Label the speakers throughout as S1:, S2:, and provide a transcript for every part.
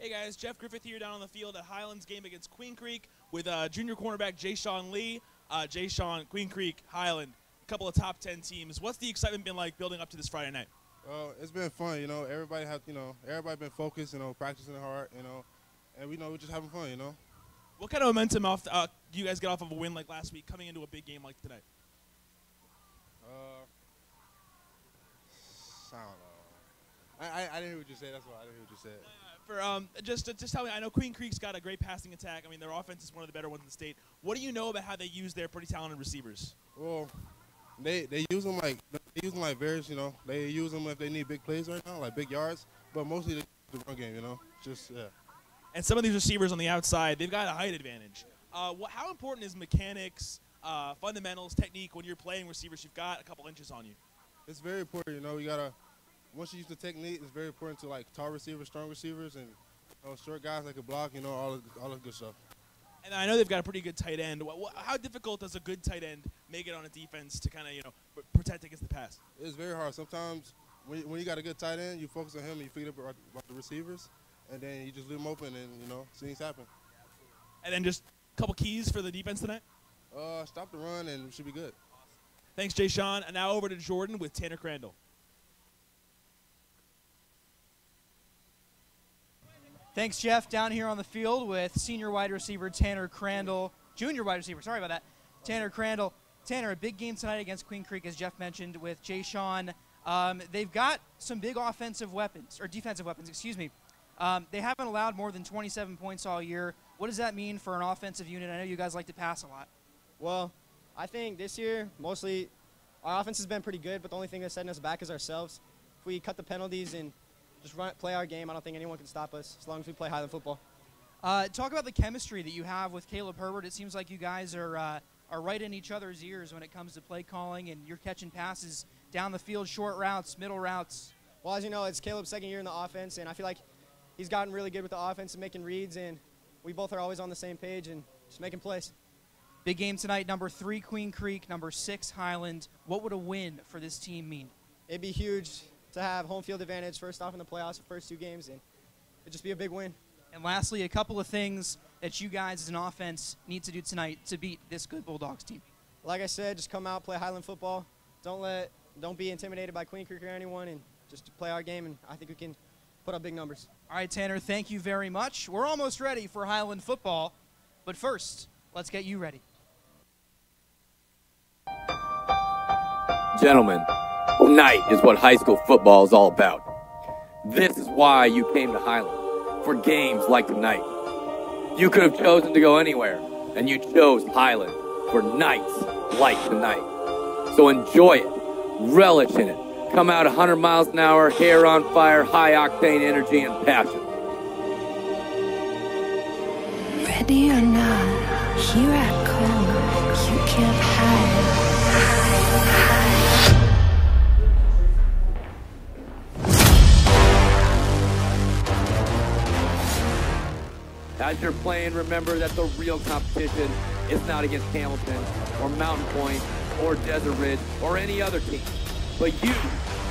S1: Hey guys, Jeff Griffith here down on the field at Highland's game against Queen Creek with junior cornerback Jay-Sean Lee. Jay-Sean, Queen Creek, Highland, a couple of top 10 teams. What's the excitement been like building up to this Friday night?
S2: It's been fun, everybody been focused, practicing hard, and we're just having fun,
S1: What kind of momentum do you guys get off of a win like last week coming into a big game like tonight?
S2: I don't know. I didn't hear what you said. That's why I didn't hear what you said.
S1: Just tell me, I know Queen Creek's got a great passing attack. I mean, their offense is one of the better ones in the state. What do you know about how they use their pretty talented receivers?
S2: Well, they use them like various, They use them if they need big plays right now, like big yards. But mostly the run game, Yeah.
S1: And some of these receivers on the outside, they've got a height advantage. How important is mechanics, fundamentals, technique when you're playing receivers? You've got a couple inches on you.
S2: It's very important, You gotta. Once you use the technique, it's very important to tall receivers, strong receivers, and short guys that can block. All the good stuff.
S1: And I know they've got a pretty good tight end. How difficult does a good tight end make it on a defense to kind of protect against the pass?
S2: It's very hard. Sometimes when you got a good tight end, you focus on him and you forget about the receivers, and then you just leave them open and things happen.
S1: And then just a couple keys for the defense tonight.
S2: Stop the run and we should be good.
S1: Thanks, Jay-Sean. And now over to Jordan with Tanner Crandall.
S3: Thanks, Jeff. Down here on the field with senior wide receiver Tanner Crandall, junior wide receiver, sorry about that, Tanner Crandall. Tanner, a big game tonight against Queen Creek, as Jeff mentioned, with Jay-Sean. They've got some big offensive weapons, or defensive weapons, excuse me. They haven't allowed more than 27 points all year. What does that mean for an offensive unit? I know you guys like to pass a lot.
S4: Well, I think this year, mostly, our offense has been pretty good, but the only thing that's setting us back is ourselves. If we cut the penalties and just play our game, I don't think anyone can stop us as long as we play Highland football.
S3: Talk about the chemistry that you have with Caleb Herbert. It seems like you guys are right in each other's ears when it comes to play calling, and you're catching passes down the field, short routes, middle routes.
S4: Well, as you know, it's Caleb's second year in the offense, and I feel like he's gotten really good with the offense and making reads, and we both are always on the same page and just making plays.
S3: Big game tonight, number 3 Queen Creek, number 6 Highland. What would a win for this team mean?
S4: It'd be huge to have home field advantage first off in the playoffs, the first 2 games, and it'd just be a big win.
S3: And lastly, a couple of things that you guys as an offense need to do tonight to beat this good Bulldogs team.
S4: Like I said, just come out, play Highland football. Don't be intimidated by Queen Creek or anyone, and just play our game, and I think we can put up big numbers.
S3: All right, Tanner, thank you very much. We're almost ready for Highland football, but first, let's get you ready.
S5: Gentlemen, tonight is what high school football is all about. This is why you came to Highland, for games like tonight. You could have chosen to go anywhere, and you chose Highland for nights like tonight. So enjoy it, relish in it, come out 100 miles an hour, hair on fire, high-octane energy and passion.
S6: Ready or not, here I come, you can't hide.
S5: As you're playing, remember that the real competition is not against Hamilton or Mountain Point or Desert Ridge or any other team, but you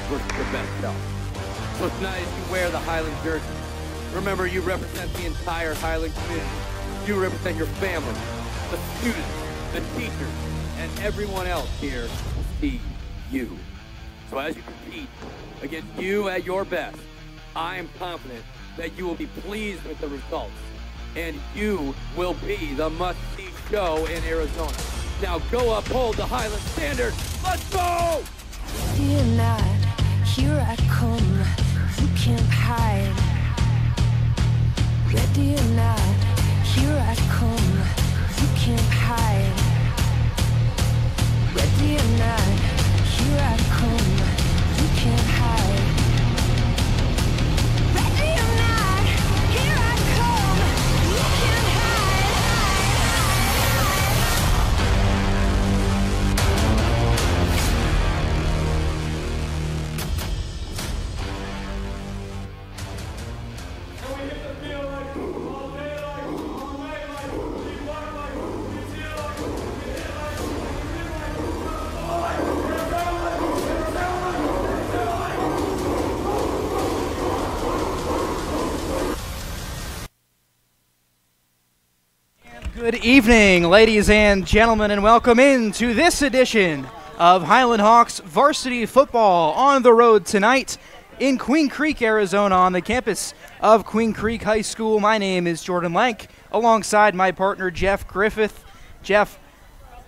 S5: versus your best self. So tonight as you wear the Highland jersey, remember you represent the entire Highland community. You represent your family, the students, the teachers, and everyone else here will see you. So as you compete against you at your best, I am confident that you will be pleased with the results. And you will be the must-see show in Arizona. Now go uphold the Highland standard. Let's go!
S6: Ready or not, here I come, you can't hide. Ready or not, here I come, you can't hide. Ready or not, here I come, you can't hide. Ready or not, here I come, you can't hide.
S3: Good evening, ladies and gentlemen, and welcome into this edition of Highland Hawks varsity football on the road tonight in Queen Creek, Arizona, on the campus of Queen Creek High School. My name is Jordan Lank, alongside my partner Jeff Griffith. Jeff,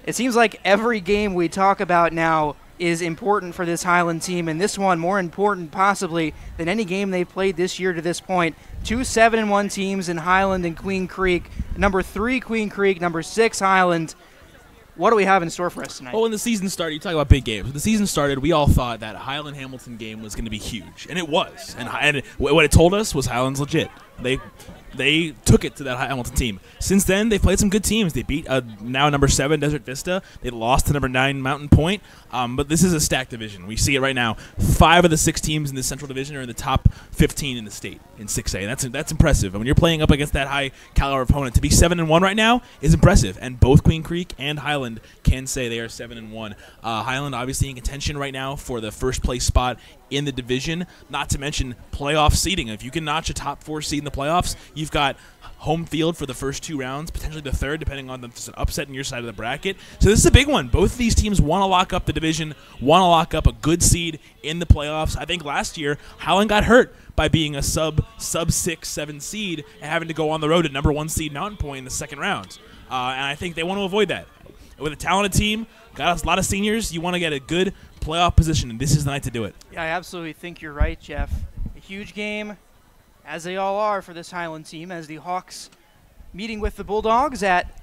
S3: it seems like every game we talk about now is important for this Highland team, and this one more important possibly than any game they've played this year to this point. 2 7-1 teams in Highland and Queen Creek. Number 3 Queen Creek, number 6 Highland. What do we have in store for us tonight?
S1: Well, when the season started, you talk about big games. When the season started, we all thought that Highland-Hamilton game was going to be huge, and it was. And what it told us was Highland's legit. They took it to that Hamilton team. Since then, they've played some good teams. They beat now number 7 Desert Vista. They lost to number 9 Mountain Point. But this is a stacked division. We see it right now. 5 of the 6 teams in the Central Division are in the top 15 in the state in 6A. That's impressive. And when you're playing up against that high caliber opponent, to be 7-1 right now is impressive. And both Queen Creek and Highland can say they are 7-1. Highland obviously in contention right now for the first place spot in the division, not to mention playoff seeding. If you can notch a top 4 seed in the playoffs, you've got home field for the first 2 rounds, potentially the third, depending on if there's an upset in your side of the bracket. So this is a big one. Both of these teams want to lock up the division, want to lock up a good seed in the playoffs. I think last year, Highland got hurt by being a sub 6-7 seed and having to go on the road to number 1 seed Mountain Point in the second round. And I think they want to avoid that. With a talented team, got a lot of seniors, you want to get a good playoff position, and this is the night to do it.
S3: Yeah, I absolutely think you're right, Jeff. A huge game, as they all are for this Highland team, as the Hawks meeting with the Bulldogs at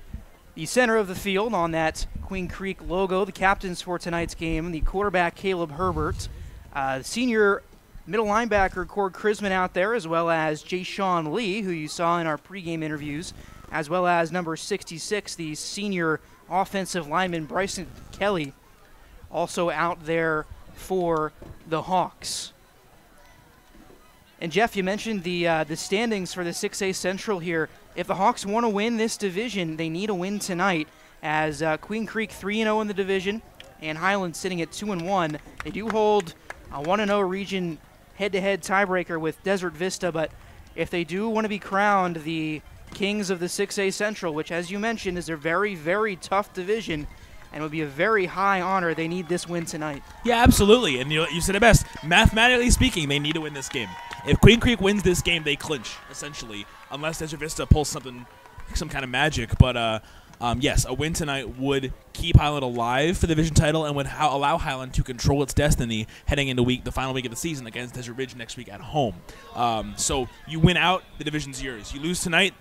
S3: the center of the field on that Queen Creek logo. The captains for tonight's game, the quarterback Caleb Herbert, senior middle linebacker Cord Chrisman out there, as well as Jay-Sean Lee, who you saw in our pregame interviews, as well as number 66, the senior offensive lineman Bryson Kelly, also out there for the Hawks. And Jeff, you mentioned the standings for the 6A Central here. If the Hawks want to win this division, they need a win tonight, as Queen Creek 3-0 in the division and Highland sitting at 2-1. They do hold a 1-0 region head-to-head tiebreaker with Desert Vista, but if they do want to be crowned the kings of the 6A Central, which, as you mentioned, is a very, very tough division and would be a very high honor, they need this win tonight. Yeah,
S1: absolutely. And you said it best. Mathematically speaking, they need to win this game. If Queen Creek wins this game, they clinch, essentially, unless Desert Vista pulls some kind of magic. But, yes, a win tonight would keep Highland alive for the division title and would allow Highland to control its destiny heading into the final week of the season against Desert Ridge next week at home. So you win out, the division's yours. You lose tonight,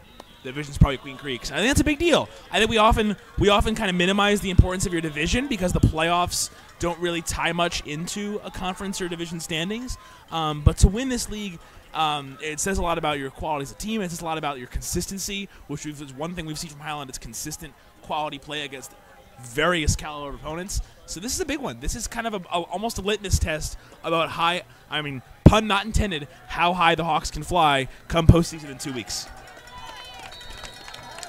S1: the division's probably Queen Creek's. I think that's a big deal. I think we often kind of minimize the importance of your division because the playoffs don't really tie much into a conference or division standings. But to win this league, it says a lot about your quality as a team. It says a lot about your consistency, which is one thing we've seen from Highland. It's consistent quality play against various caliber opponents. So this is a big one. This is kind of almost a litmus test about pun not intended, how high the Hawks can fly come postseason in 2 weeks.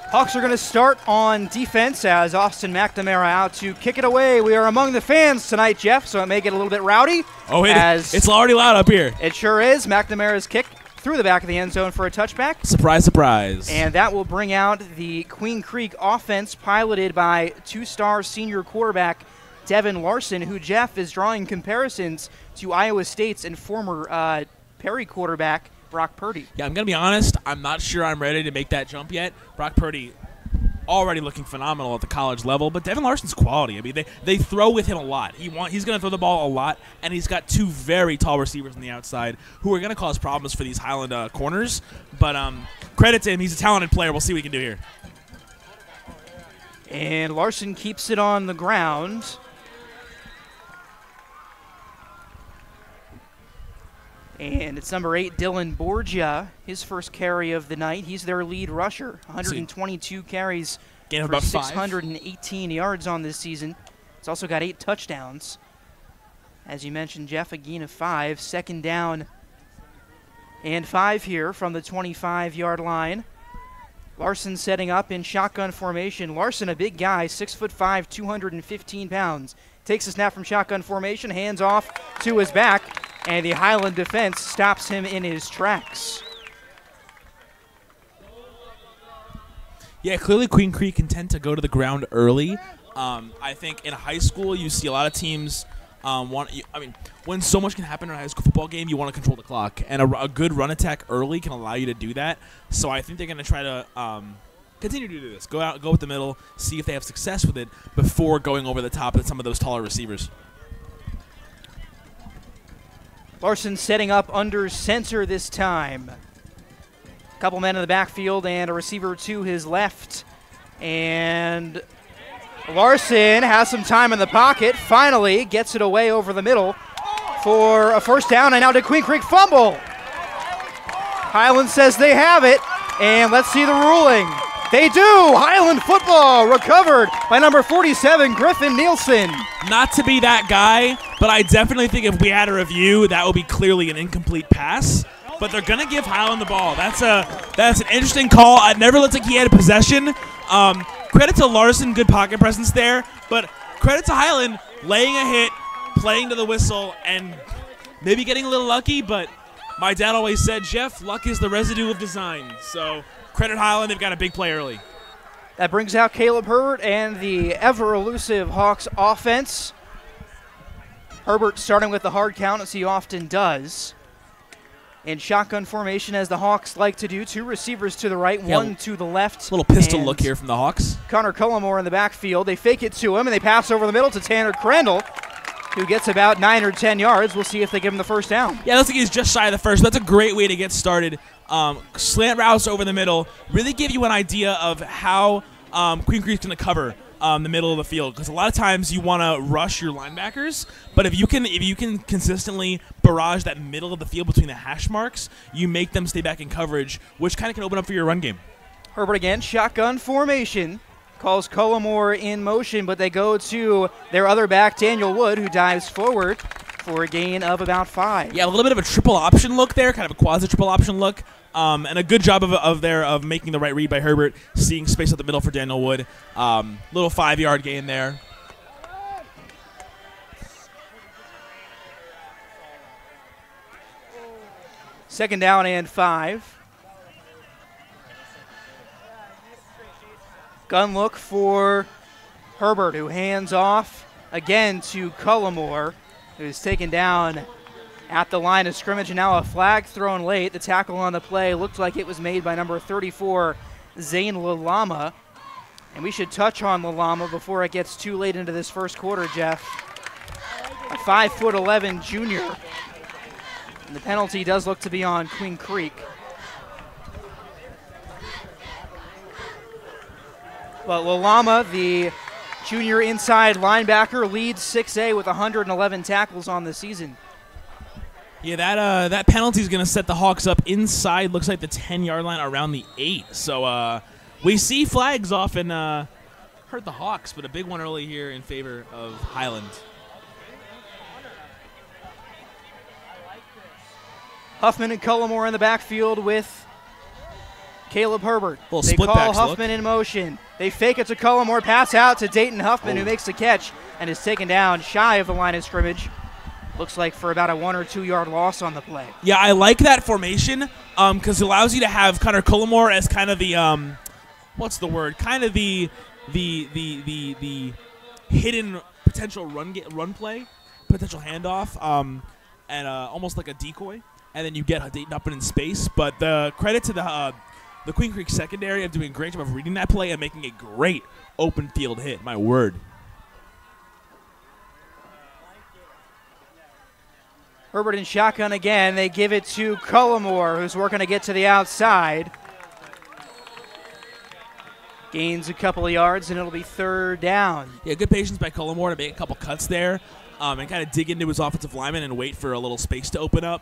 S3: Hawks are going to start on defense as Austin McNamara out to kick it away. We are among the fans tonight, Jeff, so it may get a little bit rowdy.
S1: Oh, it's already loud up here.
S3: It sure is. McNamara's kick through the back of the end zone for a touchback.
S1: Surprise, surprise.
S3: And that will bring out the Queen Creek offense piloted by 2-star senior quarterback Devin Larson, who, Jeff, is drawing comparisons to Iowa State's and former Perry quarterback Brock Purdy.
S1: Yeah, I'm going to be honest. I'm not sure I'm ready to make that jump yet. Brock Purdy already looking phenomenal at the college level, but Devin Larson's quality. I mean, they throw with him a lot. He's going to throw the ball a lot, and he's got 2 very tall receivers on the outside who are going to cause problems for these Highland corners. But credit to him. He's a talented player. We'll see what we can do here.
S3: And Larson keeps it on the ground. And it's number 8, Dylan Borgia, his first carry of the night. He's their lead rusher, 122 carries
S1: for
S3: about 618 yards on this season. He's also got 8 touchdowns. As you mentioned, Jeff, a gain of 5. Second down and 5 here from the 25-yard line. Larson setting up in shotgun formation. Larson, a big guy, 6'5", 215 pounds. Takes a snap from shotgun formation, hands off to his back. And the Highland defense stops him in his tracks.
S1: Yeah, clearly Queen Creek can tend to go to the ground early. I think in high school you see a lot of teams when so much can happen in a high school football game, you want to control the clock, and a good run attack early can allow you to do that. So I think they're going to try to continue to do this. Go with the middle, see if they have success with it before going over the top of some of those taller receivers.
S3: Larson setting up under center this time. A couple men in the backfield and a receiver to his left. And Larson has some time in the pocket, finally gets it away over the middle for a first down, and now did Queen Creek fumble? Highland says they have it, and let's see the ruling. They do! Highland football recovered by number 47, Griffin Nielsen.
S1: Not to be that guy, but I definitely think if we had a review, that would be clearly an incomplete pass. But they're going to give Highland the ball. That's an interesting call. It never looked like he had a possession. Credit to Larson, good pocket presence there. But credit to Highland, laying a hit, playing to the whistle, and maybe getting a little lucky. But my dad always said, Jeff, luck is the residue of design. So credit Highland, they've got a big play early.
S3: That brings out Caleb Herbert and the ever-elusive Hawks offense. Herbert starting with the hard count, as he often does. In shotgun formation, as the Hawks like to do. Two receivers to the right, one to the left.
S1: Little pistol look here from the Hawks.
S3: Connor Cullimore in the backfield. They fake it to him, and they pass over the middle to Tanner Crandall, who gets about 9 or 10 yards. We'll see if they give him the first down.
S1: Yeah, looks like he's just shy of the first. That's a great way to get started. Slant routes over the middle really give you an idea of how Queen Creek's going to cover the middle of the field, because a lot of times you want to rush your linebackers, but if you can consistently barrage that middle of the field between the hash marks, you make them stay back in coverage, which kind of can open up for your run game.
S3: Herbert again, shotgun formation, calls Cullimore in motion, but they go to their other back, Daniel Wood, who dives forward for a gain of about 5.
S1: Yeah, a little bit of a triple option look there, kind of a quasi-triple option look. And a good job of making the right read by Herbert, seeing space up the middle for Daniel Wood. Little 5-yard gain there.
S3: Second down and 5. Gun look for Herbert, who hands off again to Cullimore, who's taken down at the line of scrimmage, and now a flag thrown late. The tackle on the play looked like it was made by number 34, Zane Lalama. And we should touch on Lalama before it gets too late into this first quarter, Jeff. A 5'11" junior. And the penalty does look to be on Queen Creek. But Lalama, the junior inside linebacker, leads 6A with 111 tackles on the season.
S1: Yeah, that penalty is going to set the Hawks up inside, looks like the 10-yard line, around the 8. So we see flags often hurt the Hawks, but a big one early here in favor of Highland.
S3: Huffman and Cullimore in the backfield with Caleb Herbert.
S1: They
S3: call Huffman in motion. They fake it to Cullimore, pass out to Dayton Huffman, who makes the catch and is taken down shy of the line of scrimmage. Looks like for about a 1 or 2 yard loss on the play.
S1: Yeah, I like that formation because it allows you to have Connor Cullimore as kind of the what's the word? Kind of the hidden potential run play, potential handoff, and almost like a decoy. And then you get Dayton up in space. But the credit to the Queen Creek secondary of doing a great job of reading that play and making a great open field hit. My word.
S3: Herbert in shotgun again. They give it to Cullimore, who's working to get to the outside. Gains a couple of yards, and it'll be third down.
S1: Yeah, good patience by Cullimore to make a couple cuts there and kind of dig into his offensive lineman and wait for a little space to open up.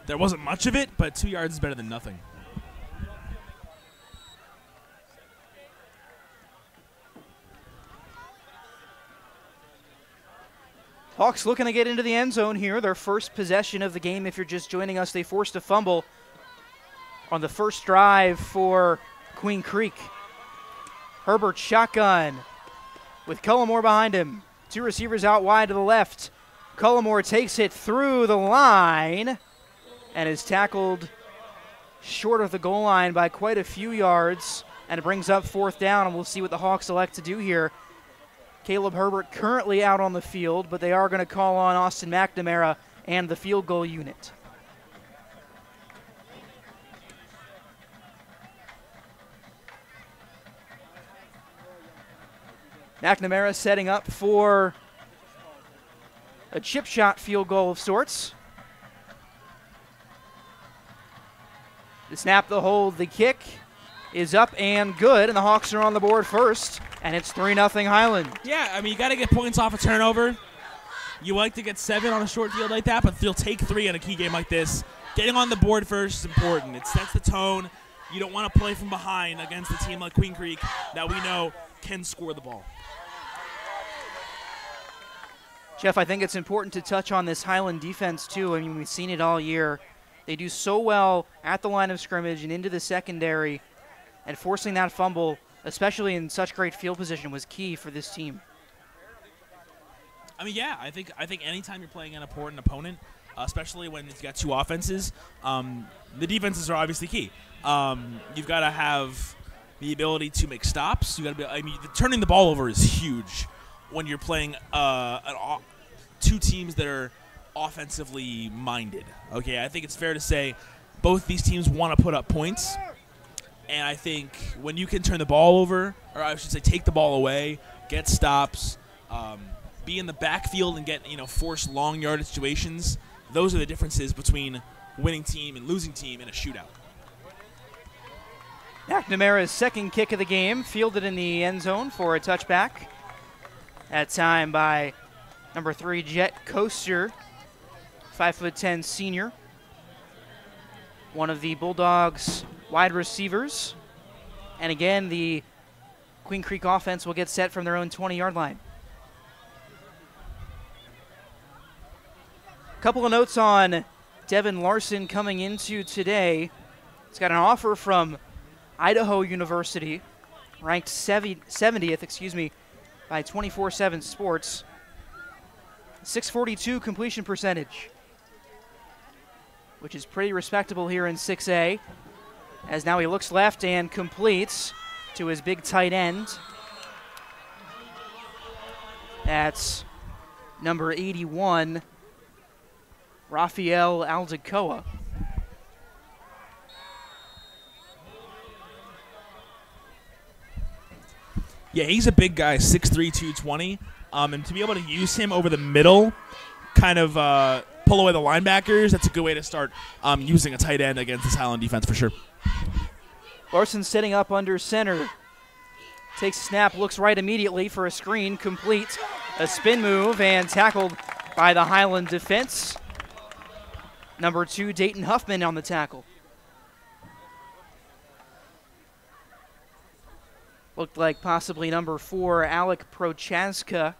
S1: There wasn't much of it, but 2 yards is better than nothing.
S3: Hawks looking to get into the end zone here. Their first possession of the game. If you're just joining us, they forced a fumble on the first drive for Queen Creek. Herbert shotgun with Cullimore behind him. Two receivers out wide to the left. Cullimore takes it through the line and is tackled short of the goal line by quite a few yards and it brings up 4th down, and we'll see what the Hawks elect to do here. Caleb Herbert currently out on the field, but they are going to call on Austin McNamara and the field goal unit. McNamara setting up for a chip shot field goal of sorts. The snap, the hold, the kick is up and good, and the Hawks are on the board first, and it's 3-0 Highland.
S1: Yeah, I mean, you got to get points off a turnover. You like to get 7 on a short field like that, but you'll take 3 in a key game like this. Getting on the board first is important. It sets the tone. You don't want to play from behind against a team like Queen Creek that we know can score the ball.
S3: Jeff, I think it's important to touch on this Highland defense, too. I mean, we've seen it all year. They do so well at the line of scrimmage and into the secondary, and forcing that fumble, especially in such great field position, was key for this team.
S1: I mean, yeah, I think anytime you're playing an important opponent, especially when you've got 2 offenses, the defenses are obviously key. You've got to have the ability to make stops. You got to be. I mean, turning the ball over is huge when you're playing 2 teams that are offensively minded. Okay, I think it's fair to say both these teams want to put up points, and I think when you can turn the ball over, or I should say take the ball away, get stops, be in the backfield and get force long yardage situations, those are the differences between winning team and losing team in a shootout.
S3: McNamara's second kick of the game, fielded in the end zone for a touchback. That time by number 3, Jet Coaster, 5'10" senior. One of the Bulldogs wide receivers. And again, the Queen Creek offense will get set from their own 20-yard line. A couple of notes on Devin Larson coming into today. He's got an offer from Idaho University, ranked 70th, by 24/7 Sports. 642 completion percentage, which is pretty respectable here in 6A, as now he looks left and completes to his big tight end. That's number 81, Rafael Aldecoa.
S1: Yeah, he's a big guy, 6'3", 220. And to be able to use him over the middle, kind of pull away the linebackers, that's a good way to start using a tight end against this Highland defense for sure.
S3: Larson setting up under center. Takes a snap, looks right immediately for a screen, complete. A spin move and tackled by the Highland defense. Number 2, Dayton Huffman on the tackle. Looked like possibly number 4, Alec Prochaska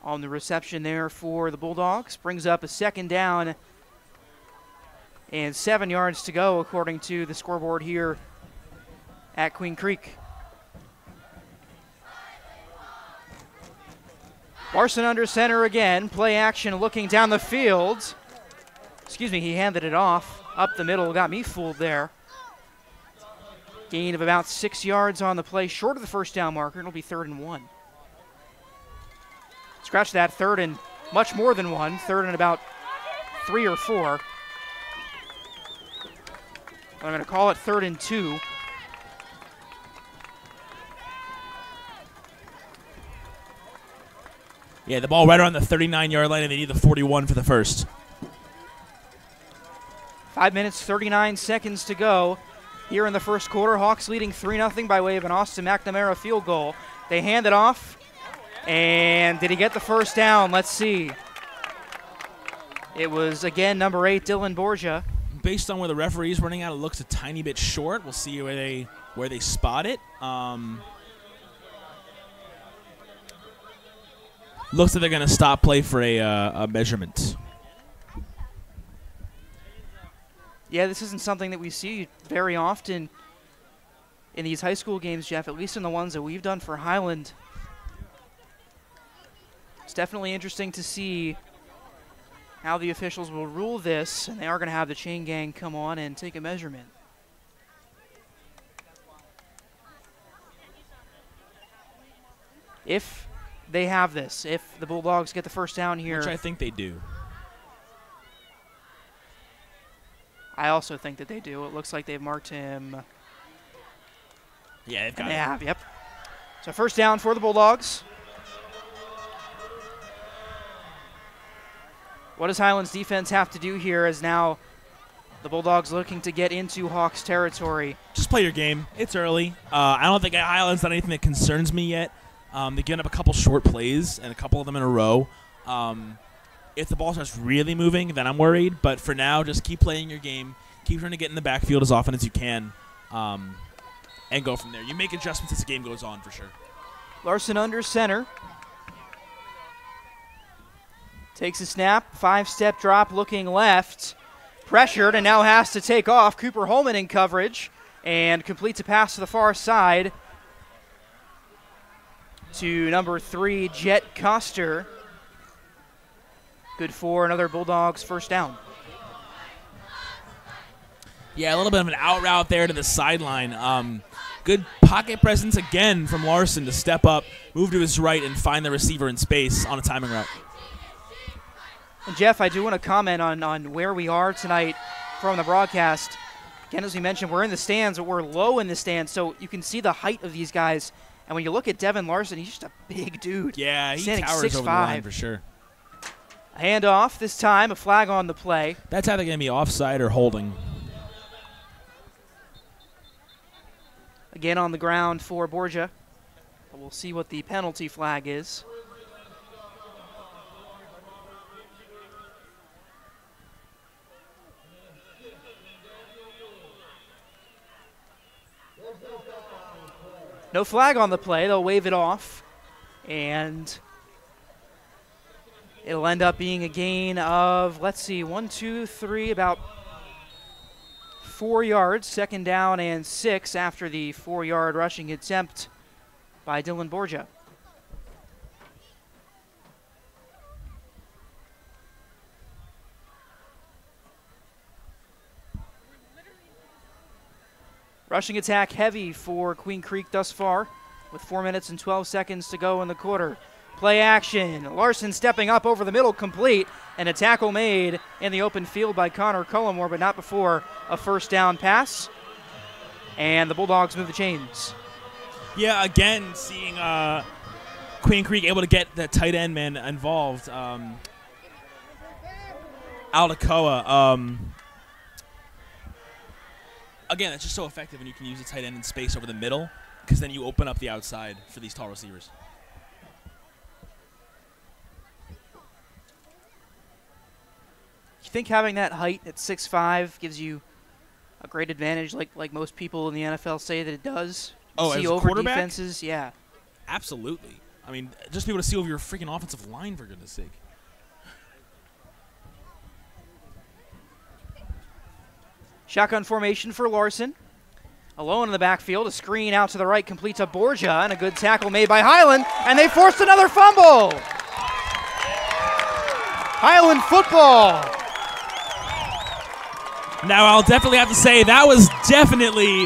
S3: on the reception there for the Bulldogs. Brings up a 2nd down and 7 yards to go according to the scoreboard here at Queen Creek. Larson under center again. Play action looking down the field. He handed it off up the middle. Got me fooled there. Gain of about 6 yards on the play, short of the first down marker. It'll be 3rd and 1. Scratch that, 3rd and much more than 1. 3rd and about 3 or 4. I'm going to call it 3rd and 2.
S1: Yeah, the ball right around the 39-yard line, and they need the 41 for the first.
S3: 5 minutes, 39 seconds to go. Here in the first quarter, Hawks leading 3-0 by way of an Austin McNamara field goal. They hand it off, and did he get the first down? Let's see. It was, again, number 8, Dylan Borgia.
S1: Based on where the referee's running out, it looks a tiny bit short. We'll see where they spot it. Looks like they're going to stop play for a measurement.
S3: Yeah, this isn't something that we see very often in these high school games, Jeff, at least in the ones that we've done for Highland. It's definitely interesting to see how the officials will rule this, and they are going to have the chain gang come on and take a measurement. if they have this, if the Bulldogs get the first down here.
S1: Which I think they do.
S3: I also think that they do. It looks like they've marked him.
S1: Yeah, they've got
S3: They
S1: it.
S3: have, yep. So first down for the Bulldogs. What does Highland's defense have to do here as now the Bulldogs looking to get into Hawks territory?
S1: Just play your game. It's early. I don't think Highland's done anything that concerns me yet. They've given up a couple short plays and a couple of them in a row. If the ball starts really moving, then I'm worried. But for now, just keep playing your game. Keep trying to get in the backfield as often as you can, and go from there. You make adjustments as the game goes on, for sure.
S3: Larson under center. Takes a snap, 5-step drop, looking left. Pressured and now has to take off. Cooper Holman in coverage and completes a pass to the far side to number 3, Jet Coster. Good for another Bulldogs first down.
S1: Yeah, a little bit of an out route there to the sideline. Good pocket presence again from Larson to step up, move to his right, and find the receiver in space on a timing route.
S3: And Jeff, I do want to comment on where we are tonight from the broadcast. Again, as we mentioned, we're in the stands, but we're low in the stands, so you can see the height of these guys. And when you look at Devin Larson, he's just a big dude.
S1: Yeah, he
S3: standing
S1: towers
S3: 6'5".
S1: over the line for sure.
S3: Handoff this time, a flag on the play.
S1: That's either going to be offside or holding.
S3: Again on the ground for Borgia. We'll see what the penalty flag is. No flag on the play. They'll wave it off. And it'll end up being a gain of, let's see, 1, 2, 3, about 4 yards. Second down and 6 after the 4-yard rushing attempt by Dylan Borgia. Rushing attack heavy for Queen Creek thus far with 4 minutes and 12 seconds to go in the quarter. Play action. Larson stepping up over the middle, complete, and a tackle made in the open field by Connor Cullimore, but not before a first down pass. And the Bulldogs move the chains.
S1: Yeah, again, seeing Queen Creek able to get the tight end man involved. Aldecoa. Again, it's just so effective when you can use the tight end in space over the middle, because then you open up the outside for these tall receivers.
S3: You think having that height at 6'5" gives you a great advantage, like most people in the NFL say that it does?
S1: Oh,
S3: see
S1: as a
S3: over
S1: quarterback?
S3: defenses, yeah.
S1: Absolutely. I mean, just be able to see over your freaking offensive line, for goodness sake.
S3: Shotgun formation for Larson. Alone in the backfield, a screen out to the right completes a Borgia, and a good tackle made by Highland, and they forced another fumble. Highland football.
S1: Now, I'll definitely have to say that was definitely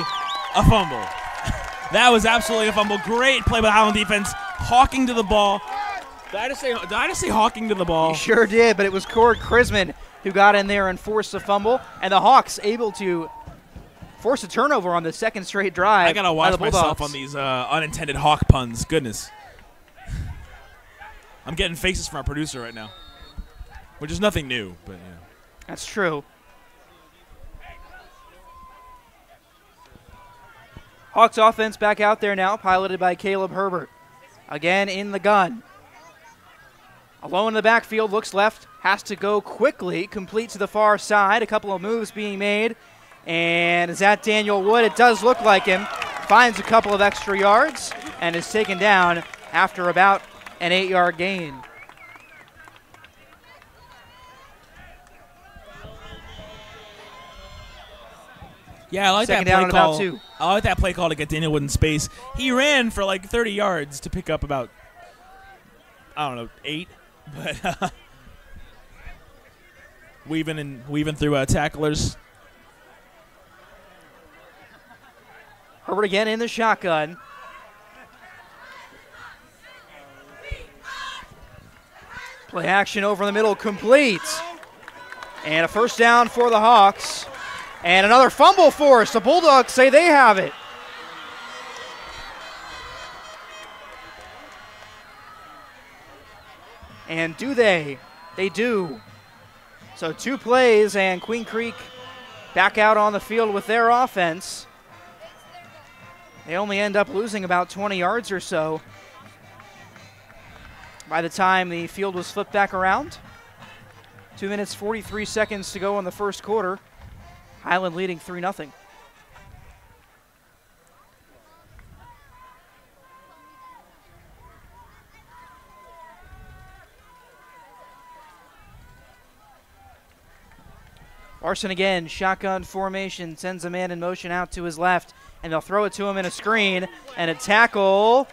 S1: a fumble. That was absolutely a fumble. Great play by the Highland defense, hawking to the ball. Did I just say hawking to the ball?
S3: You sure did, but it was Cord Krisman who got in there and forced the fumble, and the Hawks able to force a turnover on the second straight drive.
S1: I gotta watch myself on these unintended hawk puns. Goodness. I'm getting faces from our producer right now, which is nothing new, but yeah.
S3: That's true. Hawks offense back out there now, piloted by Caleb Herbert. Again in the gun. Alone in the backfield, looks left, has to go quickly, complete to the far side. A couple of moves being made. And is that Daniel Wood? It does look like him. Finds a couple of extra yards and is taken down after about an 8-yard gain.
S1: Yeah, I like
S3: Second
S1: that
S3: down
S1: play
S3: and
S1: call.
S3: about 2.
S1: I like that play call to get Daniel Wood in space. He ran for like 30 yards to pick up about, I don't know, 8. But weaving through tacklers.
S3: Herbert again in the shotgun. Play action over the middle, complete. And a first down for the Hawks. And another fumble force. The Bulldogs say they have it. And do they? They do. So 2 plays, and Queen Creek back out on the field with their offense. They only end up losing about 20 yards or so by the time the field was flipped back around. 2 minutes, 43 seconds to go in the first quarter. Highland leading 3-0. Larson again, shotgun formation, sends a man in motion out to his left, and they'll throw it to him in a screen, and a tackle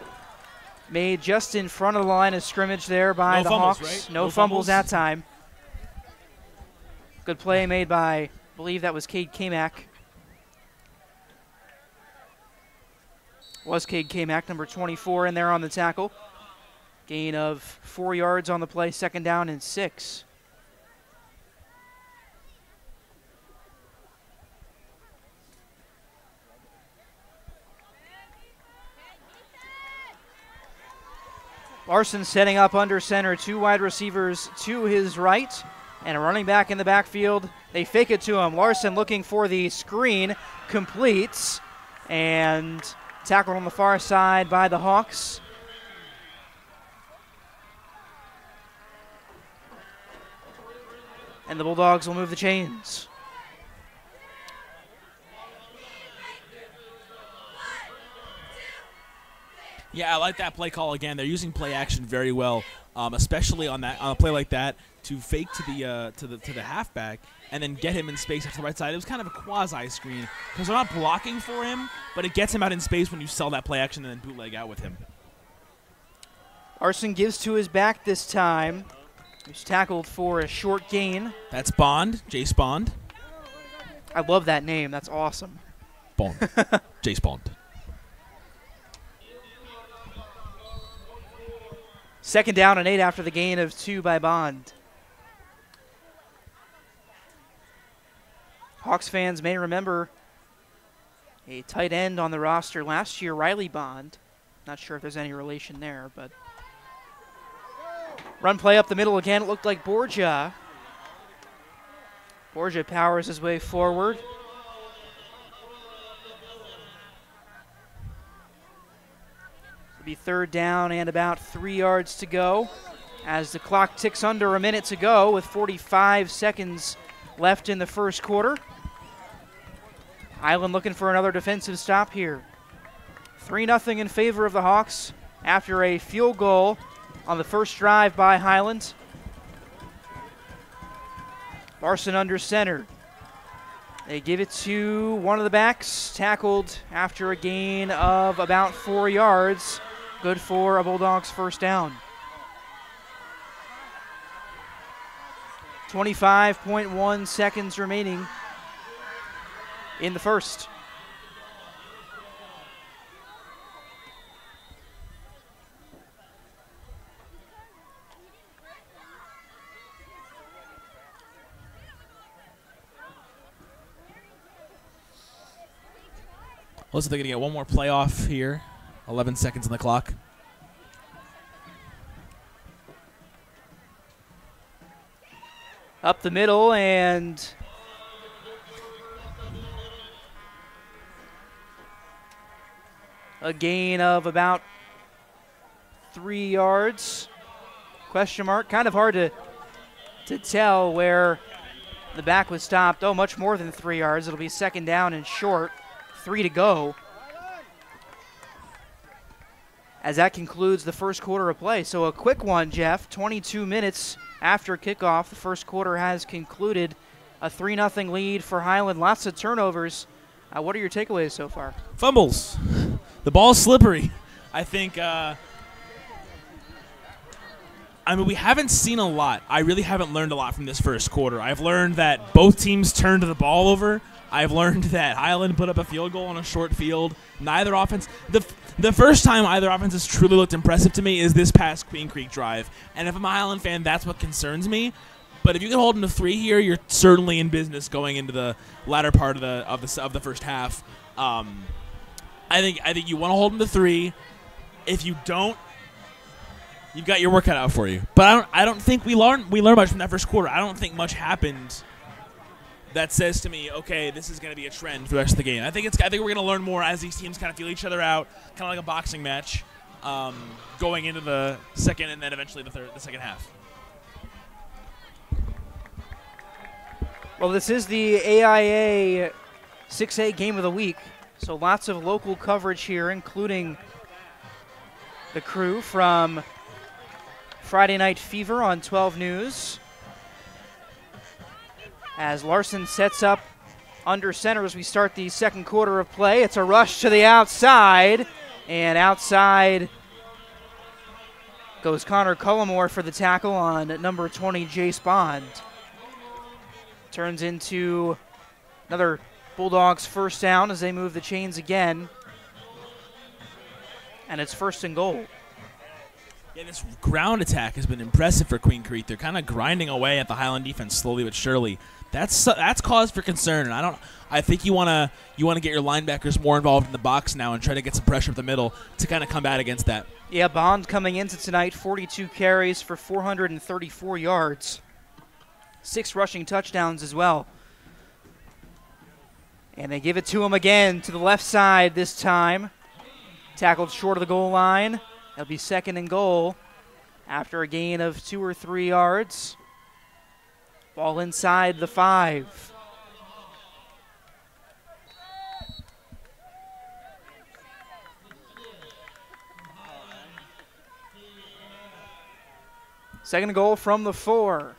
S3: made just in front of the line of scrimmage there by the
S1: fumbles,
S3: Hawks.
S1: right?
S3: No fumbles that time. Good play made by, I believe that was Cade Kamak. Was Cade Kamak, number 24, in there on the tackle. Gain of 4 yards on the play, 2nd down and 6. Larson setting up under center, 2 wide receivers to his right, and a running back in the backfield. They fake it to him. Larson looking for the screen, completes, and tackled on the far side by the Hawks. And the Bulldogs will move the chains.
S1: Yeah, I like that play call again. They're using play action very well, especially on a play like that, to fake to the halfback and then get him in space off the right side. It was kind of a quasi screen because they're not blocking for him, but it gets him out in space when you sell that play action and then bootleg out with him.
S3: Larson gives to his back this time. He's tackled for a short gain.
S1: That's Bond, Jace Bond.
S3: I love that name. That's awesome.
S1: Bond, Jace Bond.
S3: 2nd down and 8 after the gain of 2 by Bond. Hawks fans may remember a tight end on the roster last year, Riley Bond. Not sure if there's any relation there, but run play up the middle again. It looked like Borgia. Borgia powers his way forward. It'll be 3rd down and about 3 yards to go as the clock ticks under a minute to go with 45 seconds left in the first quarter. Highland looking for another defensive stop here. 3-0 in favor of the Hawks after a field goal on the first drive by Highland. Larson under center. They give it to one of the backs, tackled after a gain of about 4 yards. Good for a Bulldogs first down. 25.1 seconds remaining in the first.
S1: Looks like they're going to get one more playoff here. 11 seconds on the clock.
S3: Up the middle, and a gain of about 3 yards. Question mark. Kind of hard to tell where the back was stopped. Oh, much more than 3 yards. It'll be 2nd down and short. 3 to go. As that concludes the first quarter of play. So a quick one, Jeff. 22 minutes after kickoff. The first quarter has concluded. A 3-0 lead for Highland. Lots of turnovers. What are your takeaways so far?
S1: Fumbles. The ball's slippery. I think, we haven't seen a lot. I really haven't learned a lot from this first quarter. I've learned that both teams turned the ball over I've learned that Highland put up a field goal on a short field. Neither offense, the first time either offense has truly looked impressive to me is this past Queen Creek drive. And if I'm a Highland fan, that's what concerns me. But if you can hold them to 3 here, you're certainly in business going into the latter part of the first half. I think you want to hold them to 3. If you don't, you've got your work cut out for you. But I don't think we learned much from that first quarter. I don't think much happened that says to me, okay, this is going to be a trend for the rest of the game. I think we're going to learn more as these teams kind of feel each other out, kind of like a boxing match, going into the second and then eventually the second half.
S3: Well, this is the AIA 6A game of the week, so lots of local coverage here, including the crew from Friday Night Fever on 12 News. As Larson sets up under center as we start the second quarter of play. It's a rush to the outside, and outside goes Connor Cullimore for the tackle on number 20, Jace Bond. Turns into another Bulldogs first down as they move the chains again. And it's 1st and goal.
S1: Yeah, this ground attack has been impressive for Queen Creek. They're kind of grinding away at the Highland defense slowly but surely. That's cause for concern, and I think you want to get your linebackers more involved in the box now and try to get some pressure up the middle to kind of combat against that.
S3: Yeah, Bond coming into tonight, 42 carries for 434 yards. 6 rushing touchdowns as well. And they give it to him again to the left side this time. Tackled short of the goal line. That'll be 2nd and goal after a gain of 2 or 3 yards. Ball inside the 5. Second goal from the 4.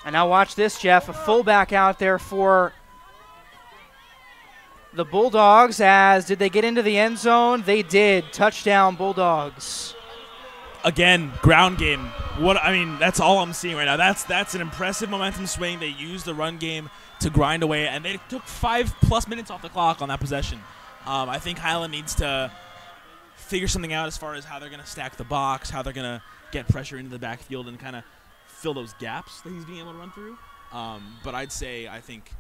S3: And now watch this, Jeff. A fullback out there for the Bulldogs. As did they get into the end zone? They did. Touchdown, Bulldogs.
S1: Again, ground game. That's all I'm seeing right now. That's an impressive momentum swing. They used the run game to grind away, and they took 5+ minutes off the clock on that possession. I think Highland needs to figure something out as far as how they're going to stack the box, how they're going to get pressure into the backfield and kind of fill those gaps that he's being able to run through. But I think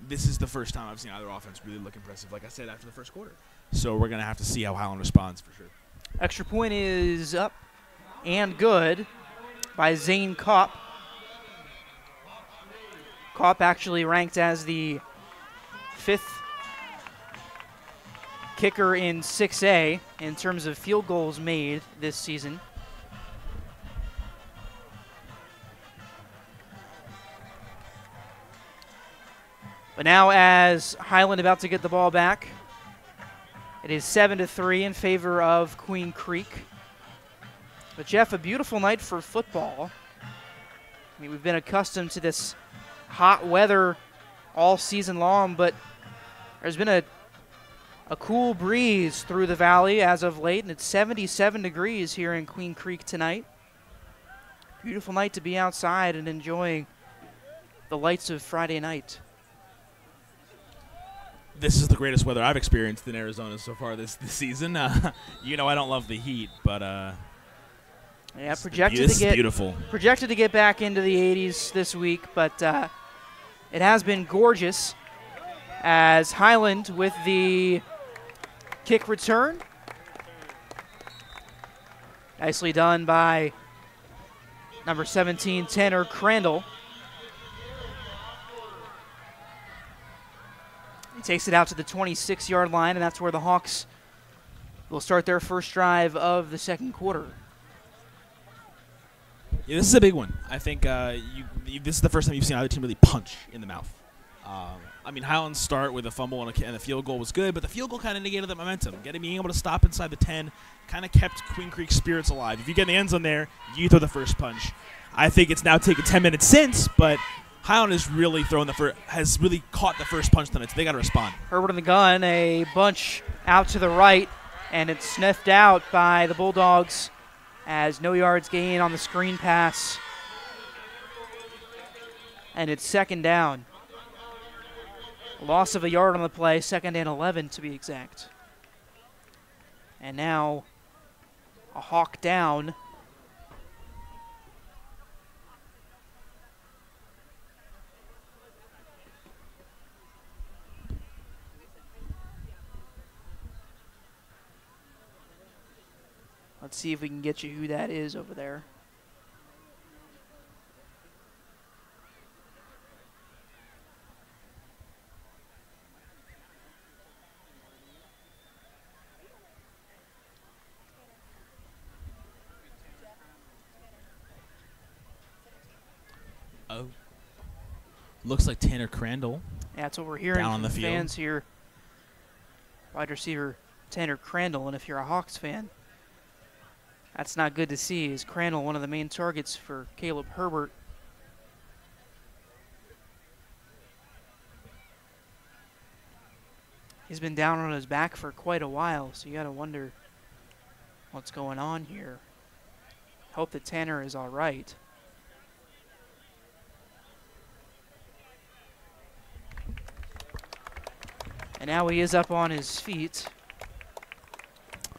S1: this is the first time I've seen either offense really look impressive, like I said, after the first quarter. So we're going to have to see how Highland responds for sure.
S3: Extra point is up and good by Zane Kopp. Kopp actually ranked as the 5th kicker in 6A in terms of field goals made this season. But now as Highland about to get the ball back, it is 7-3 in favor of Queen Creek. But Jeff, a beautiful night for football. I mean, we've been accustomed to this hot weather all season long, but there's been a cool breeze through the valley as of late, and it's 77 degrees here in Queen Creek tonight. Beautiful night to be outside and enjoying the lights of Friday night.
S1: This is the greatest weather I've experienced in Arizona so far this season. I don't love the heat, but
S3: yeah,
S1: beautiful.
S3: Projected to get back into the 80s this week, but it has been gorgeous. As Highland with the kick return, nicely done by number 17, Tanner Crandall. He takes it out to the 26-yard line, and that's where the Hawks will start their first drive of the second quarter.
S1: Yeah, this is a big one. I think this is the first time you've seen either team really punch in the mouth. Highland's start with a fumble and a field goal was good, but the field goal kind of negated the momentum. Being able to stop inside the 10 kind of kept Queen Creek's spirits alive. If you get in the end zone there, you throw the first punch. I think it's now taken 10 minutes since, but Highland has really caught the first punch tonight, so they got to respond.
S3: Herbert in the gun, a bunch out to the right, and it's sniffed out by the Bulldogs as no yards gain on the screen pass. and it's second down. Loss of a yard on the play, 2nd and 11 to be exact. And now a Hawk down. Let's see if we can get you who that is over there.
S1: Oh. Looks like Tanner Crandall.
S3: Yeah, that's what we're hearing
S1: down on
S3: from
S1: the field.
S3: Fans here. Wide receiver Tanner Crandall, and if you're a Hawks fan, that's not good to see. Is Crandall one of the main targets for Caleb Herbert? He's been down on his back for quite a while, so you got to wonder what's going on here. Hope that Tanner is all right. And now he is up on his feet,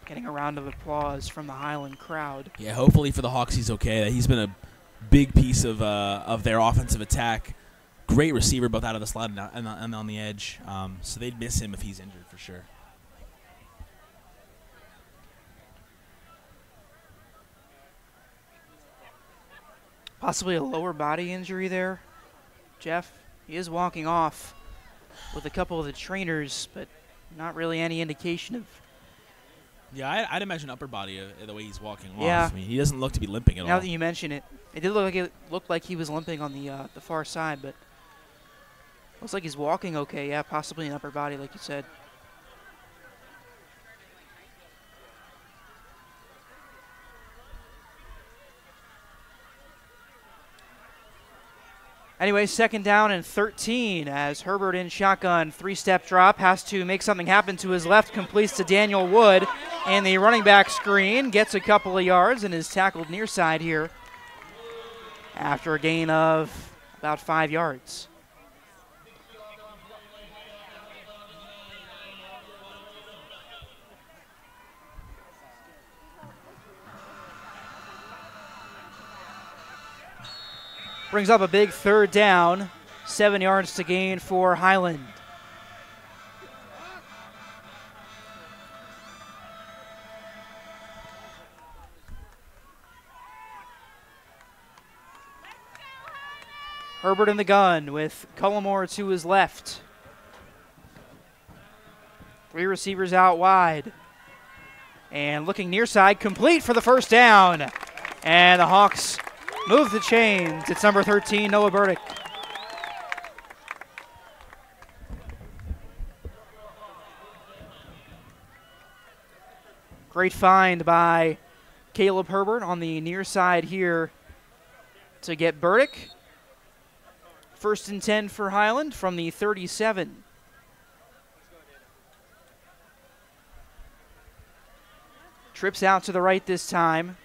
S3: getting a round of applause from the Highland crowd.
S1: Yeah, hopefully for the Hawks he's okay. He's been a big piece of their offensive attack. Great receiver both out of the slot and on the edge. So they'd miss him if he's injured for sure.
S3: Possibly a lower body injury there, Jeff. He is walking off with a couple of the trainers, but not really any indication of.
S1: Yeah, I'd imagine upper body the way he's walking
S3: Yeah.
S1: off. I mean, he doesn't look to be limping at
S3: Now
S1: all.
S3: that you mention it, it did look like he was limping on the far side, but looks like he's walking okay. Yeah, possibly an upper body, like you said. Anyway, 2nd down and 13 as Herbert in shotgun, 3-step drop, has to make something happen to his left, completes to Daniel Wood, and the running back screen gets a couple of yards and is tackled near side here after a gain of about 5 yards. Brings up a big 3rd down, 7 yards to gain for Highland. Herbert in the gun with Cullimore to his left. 3 receivers out wide. And looking near side, complete for the 1st down. And the Hawks move the chains. It's number 13, Noah Burdick. Great find by Caleb Herbert on the near side here to get Burdick. 1st and 10 for Highland from the 37. Trips out to the right this time.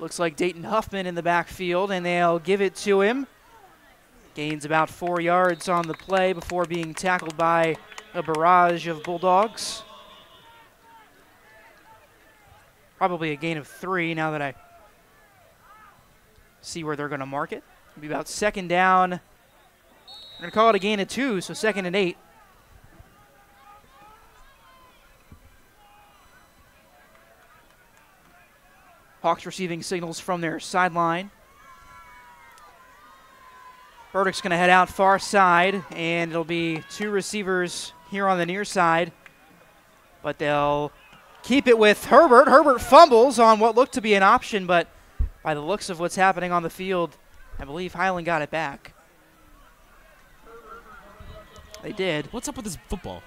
S3: Looks like Dayton Huffman in the backfield, and they'll give it to him. Gains about 4 yards on the play before being tackled by a barrage of Bulldogs. Probably a gain of 3 now that I see where they're going to mark it. It'll be about 2nd down. We're going to call it a gain of 2, so 2nd and 8. Hawks receiving signals from their sideline. Burdick's going to head out far side, and it'll be 2 receivers here on the near side. But they'll keep it with Herbert. Herbert fumbles on what looked to be an option, but by the looks of what's happening on the field, I believe Highland got it back. They did.
S1: What's up with this football?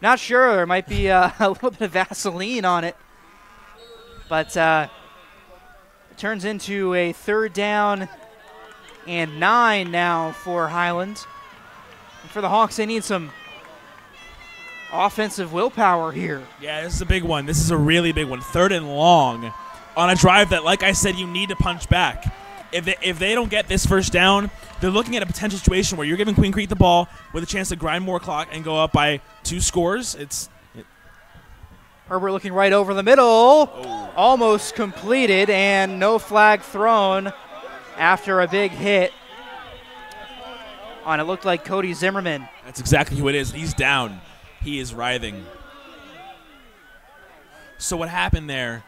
S3: Not sure. There might be a little bit of Vaseline on it. But it turns into a 3rd down and 9 now for Highland. And for the Hawks, they need some offensive willpower here.
S1: Yeah, this is a big one. This is a really big one. 3rd and long. on a drive that, like I said, you need to punch back. If they don't get this first down, they're looking at a potential situation where you're giving Queen Creek the ball with a chance to grind more clock and go up by 2 scores.
S3: Herbert looking right over the middle. Almost completed, and no flag thrown after a big hit on, it looked like, Cody Zimmerman.
S1: That's exactly who it is. He's down. He is writhing. So what happened there,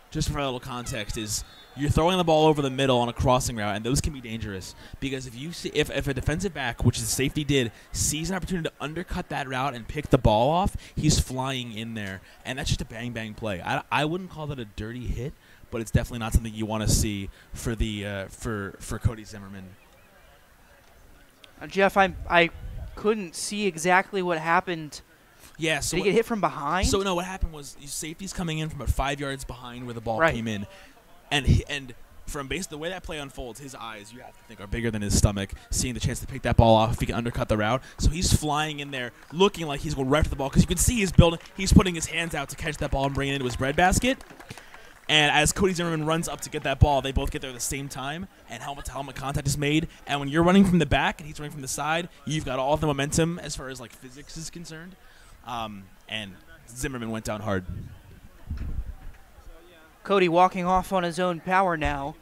S1: just for a little context, is you're throwing the ball over the middle on a crossing route, and those can be dangerous because if you see if a defensive back, which the safety did, sees an opportunity to undercut that route and pick the ball off, he's flying in there, and that's just a bang play. I wouldn't call that a dirty hit, but it's definitely not something you want to see for the for Cody Zimmerman.
S3: Jeff, I couldn't see exactly what happened.
S1: Yeah, so
S3: did he get hit from behind?
S1: So no, what happened was safety's coming in from about 5 yards behind where the ball
S3: right.
S1: came in, and from the way that play unfolds, his eyes, you have to think, are bigger than his stomach, seeing the chance to pick that ball off if he can undercut the route. So he's flying in there, looking like he's going right to the ball because you can see he's putting his hands out to catch that ball and bring it into his breadbasket. And as Cody Zimmerman runs up to get that ball, they both get there at the same time, and helmet-to-helmet contact is made. And when you're running from the back and he's running from the side, you've got all of the momentum as far as like physics is concerned. And Zimmerman went down hard.
S3: Cody walking off on his own power now.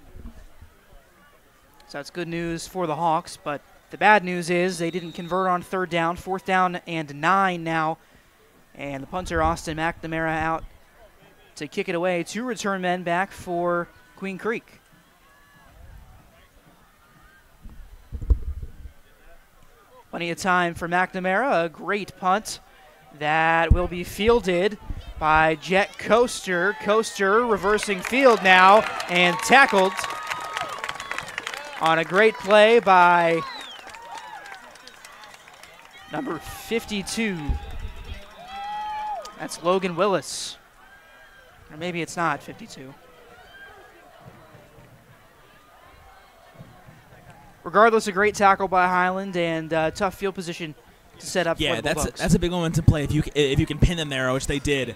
S3: So that's good news for the Hawks, but the bad news is they didn't convert on 3rd down. 4th down and 9 now. And the punter, Austin McNamara, out to kick it away. 2 return men back for Queen Creek. Plenty of time for McNamara. A great punt that will be fielded by Jet Coaster. Coaster reversing field now and tackled on a great play by number 52. That's Logan Willis. Or maybe it's not 52. Regardless, a great tackle by Highland and tough field position to set up for the Bulldogs.
S1: That's a big moment to play if you can pin them there, which they did.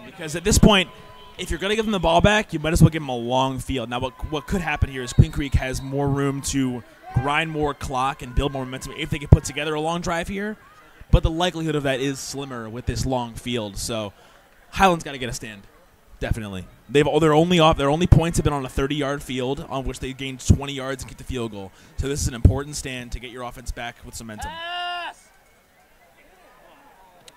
S1: Because at this point, if you're going to give them the ball back, you might as well give them a long field. Now, what could happen here is Queen Creek has more room to grind more clock and build more momentum if they can put together a long drive here. But the likelihood of that is slimmer with this long field. So Highland's got to get a stand. Definitely. Their only points have been on a 30-yard field on which they gained 20 yards and kicked the field goal. So this is an important stand to get your offense back with some momentum.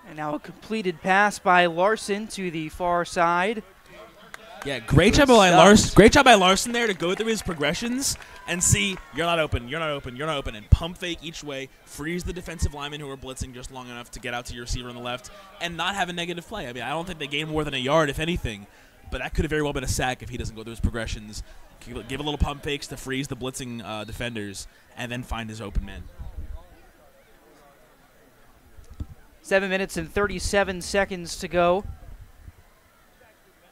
S3: And now a completed pass by Larson to the far side.
S1: Yeah, great job by Larson. Great job by Larson there to go through his progressions and see you're not open, and pump fake each way, freeze the defensive linemen who are blitzing just long enough to get out to your receiver on the left, and not have a negative play. I mean, I don't think they gained more than a yard, if anything, but that could have very well been a sack if he doesn't go through his progressions. Give a little pump fakes to freeze the blitzing defenders, and then find his open man.
S3: 7 minutes and 37 seconds to go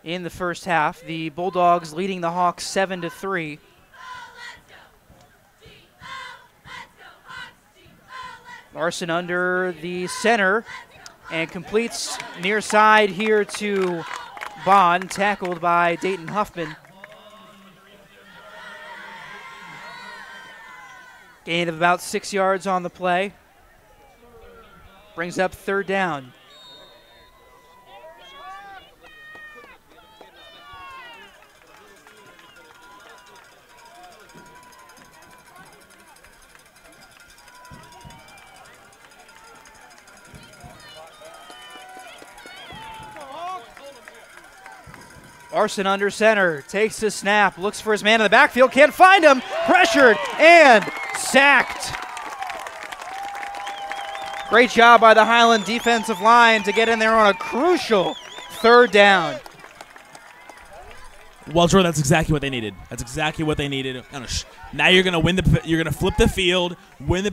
S3: in the first half. The Bulldogs leading the Hawks 7-3. Larson under the center and completes near side here to Bond, tackled by Dayton Huffman. Gain of about 6 yards on the play. Brings up 3rd down. Larson under center, takes the snap, looks for his man in the backfield, can't find him, pressured and sacked. Great job by the Highland defensive line to get in there on a crucial 3rd down.
S1: Well, Jordan, that's exactly what they needed. Now you're going to flip the field, win the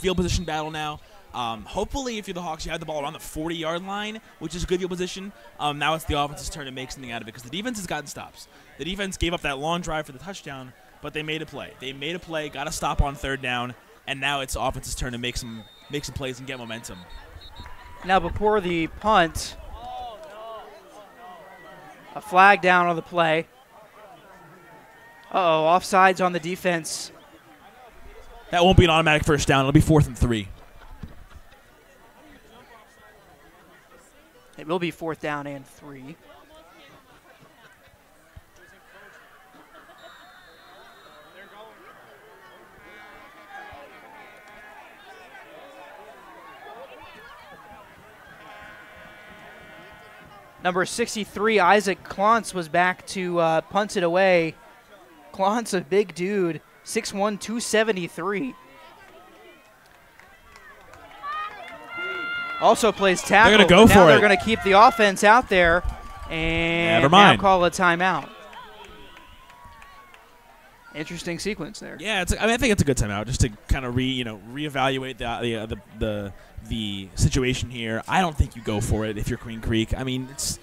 S1: field position battle now. Hopefully, if you're the Hawks, you have the ball around the 40-yard line, which is good field position. Now it's the offense's turn to make something out of it because the defense has gotten stops. The defense gave up that long drive for the touchdown, but they made a play. Got a stop on 3rd down, and now it's the offense's turn to make some plays and get momentum.
S3: Now before the punt, A flag down on the play. Uh-oh, offsides on the defense.
S1: That won't be an automatic first down. It'll be 4th and 3.
S3: It will be 4th down and 3. Number 63, Isaac Klontz, was back to punt it away. Klontz, a big dude, 6'1", 273. Also plays tackle.
S1: They're going to go for it.
S3: They're going to keep the offense out there and
S1: Never mind.
S3: now call a timeout. Interesting sequence there.
S1: Yeah, I think it's a good timeout just to kind of reevaluate the situation here. I don't think you go for it if you're Queen Creek. I mean, it's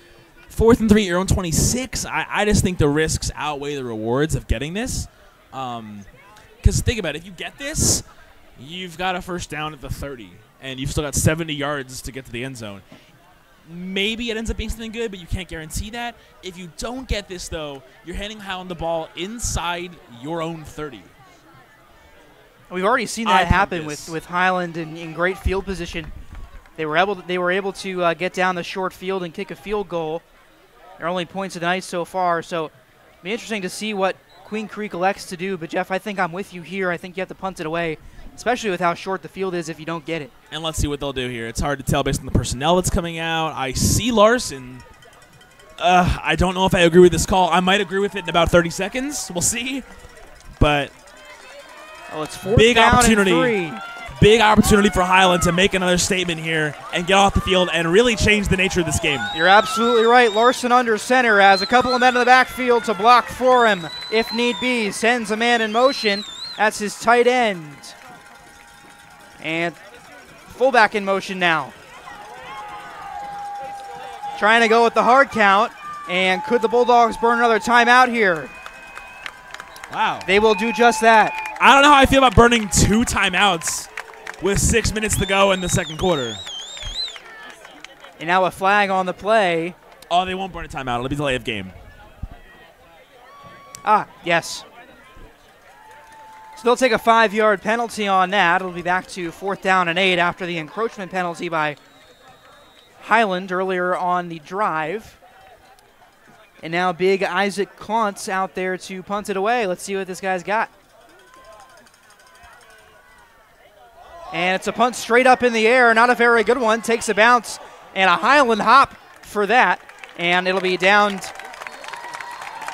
S1: 4th and 3, your own 26. I just think the risks outweigh the rewards of getting this. Because think about it, if you get this, you've got a first down at the 30, and you've still got 70 yards to get to the end zone. Maybe it ends up being something good, but you can't guarantee that. If you don't get this, though, you're handing Highland the ball inside your own 30.
S3: We've already seen that happen with Highland in great field position. They were able to get down the short field and kick a field goal. Their only points of the night so far. So it'll be interesting to see what Queen Creek elects to do. But, Jeff, I think I'm with you here. I think you have to punt it away, especially with how short the field is if you don't get it.
S1: And let's see what they'll do here. It's hard to tell based on the personnel that's coming out. I see Larson. I don't know if I agree with this call. I might agree with it in about 30 seconds. We'll see. But
S3: it's 4th down and 3.
S1: Big opportunity for Highland to make another statement here and get off the field and really change the nature of this game.
S3: You're absolutely right. Larson under center has a couple of men in the backfield to block for him if need be. Sends a man in motion. That's his tight end. And fullback in motion now. Trying to go with the hard count. And could the Bulldogs burn another timeout here?
S1: Wow.
S3: They will do just that.
S1: I don't know how I feel about burning 2 timeouts with 6 minutes to go in the second quarter.
S3: And now a flag on the play.
S1: Oh, they won't burn a timeout. It'll be delay of game.
S3: Yes. So they'll take a 5-yard penalty on that. It'll be back to 4th down and 8 after the encroachment penalty by Highland earlier on the drive. And now big Isaac Klontz out there to punt it away. Let's see what this guy's got. And it's a punt straight up in the air. Not a very good one. Takes a bounce and a Highland hop for that. And it'll be down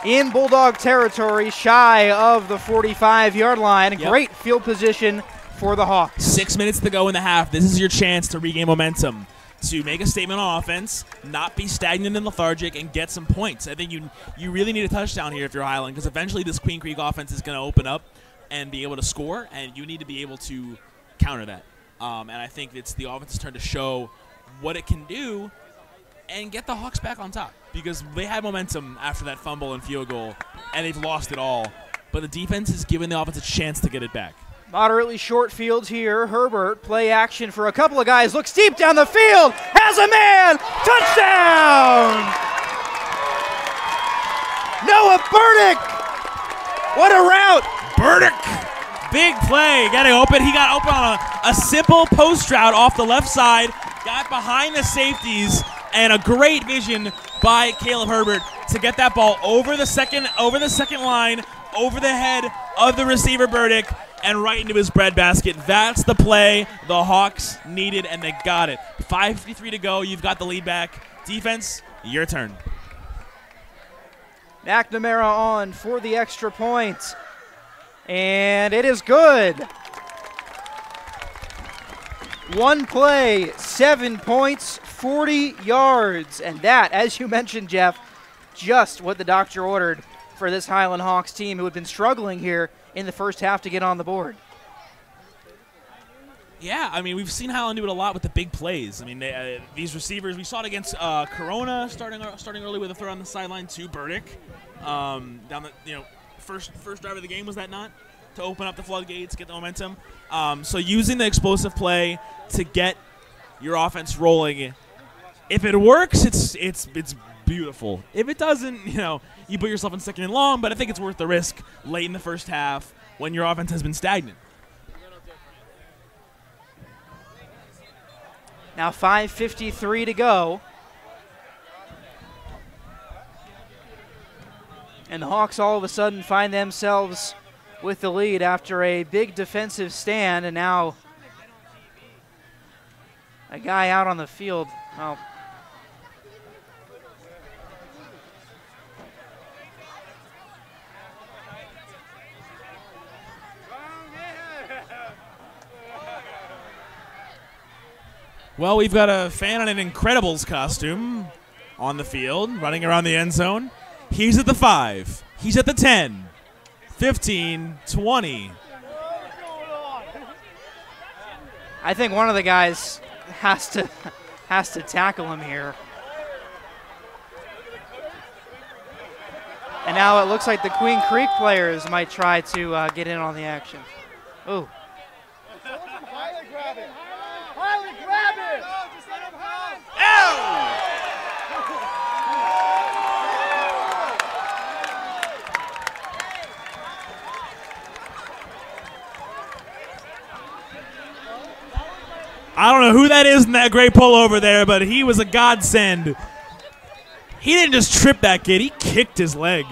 S3: in Bulldog territory, shy of the 45-yard line. Yep. Great field position for the Hawks.
S1: 6 minutes to go in the half. This is your chance to regain momentum, to make a statement on offense, not be stagnant and lethargic, and get some points. I think you really need a touchdown here if you're Highland, because eventually this Queen Creek offense is going to open up and be able to score, and you need to be able to counter that. And I think it's the offense's turn to show what it can do and get the Hawks back on top, because they had momentum after that fumble and field goal, and they've lost it all. But the defense has given the offense a chance to get it back.
S3: Moderately short field here. Herbert, play action for a couple of guys. Looks deep down the field. Has a man. Touchdown! Noah Burdick. What a route.
S1: Burdick. Big play. Getting open. He got open on a simple post route off the left side. Got behind the safeties. And a great vision by Caleb Herbert to get that ball over the second line, over the head of the receiver Burdick, and right into his breadbasket. That's the play the Hawks needed, and they got it. 5:53 to go. You've got the lead back. Defense, your turn.
S3: McNamara on for the extra point. And it is good. One play, 7 points, 40 yards. And that, as you mentioned, Jeff, just what the doctor ordered for this Highland Hawks team, who had been struggling here in the first half to get on the board.
S1: Yeah, I mean, we've seen Highland do it a lot with the big plays. I mean, these receivers, we saw it against Corona, starting early with a throw on the sideline to Burdick. Down the first drive of the game, was that not? To open up the floodgates, get the momentum. So using the explosive play to get your offense rolling. If it works, it's beautiful. If it doesn't, you put yourself in second and long, but I think it's worth the risk late in the first half when your offense has been stagnant.
S3: Now 5:53 to go. And the Hawks all of a sudden find themselves with the lead after a big defensive stand, and now a guy out on the field. Well,
S1: well, we've got a fan in an Incredibles costume on the field, running around the end zone. He's at the 5. He's at the 10. 15, 20.
S3: I think one of the guys has to tackle him here. And now it looks like the Queen Creek players might try to get in on the action. Ooh.
S7: Highland, grab it! Highland, grab it! No, just let him have!
S1: Ow! I don't know who that is in that great pull over there, but he was a godsend. He didn't just trip that kid, he kicked his leg.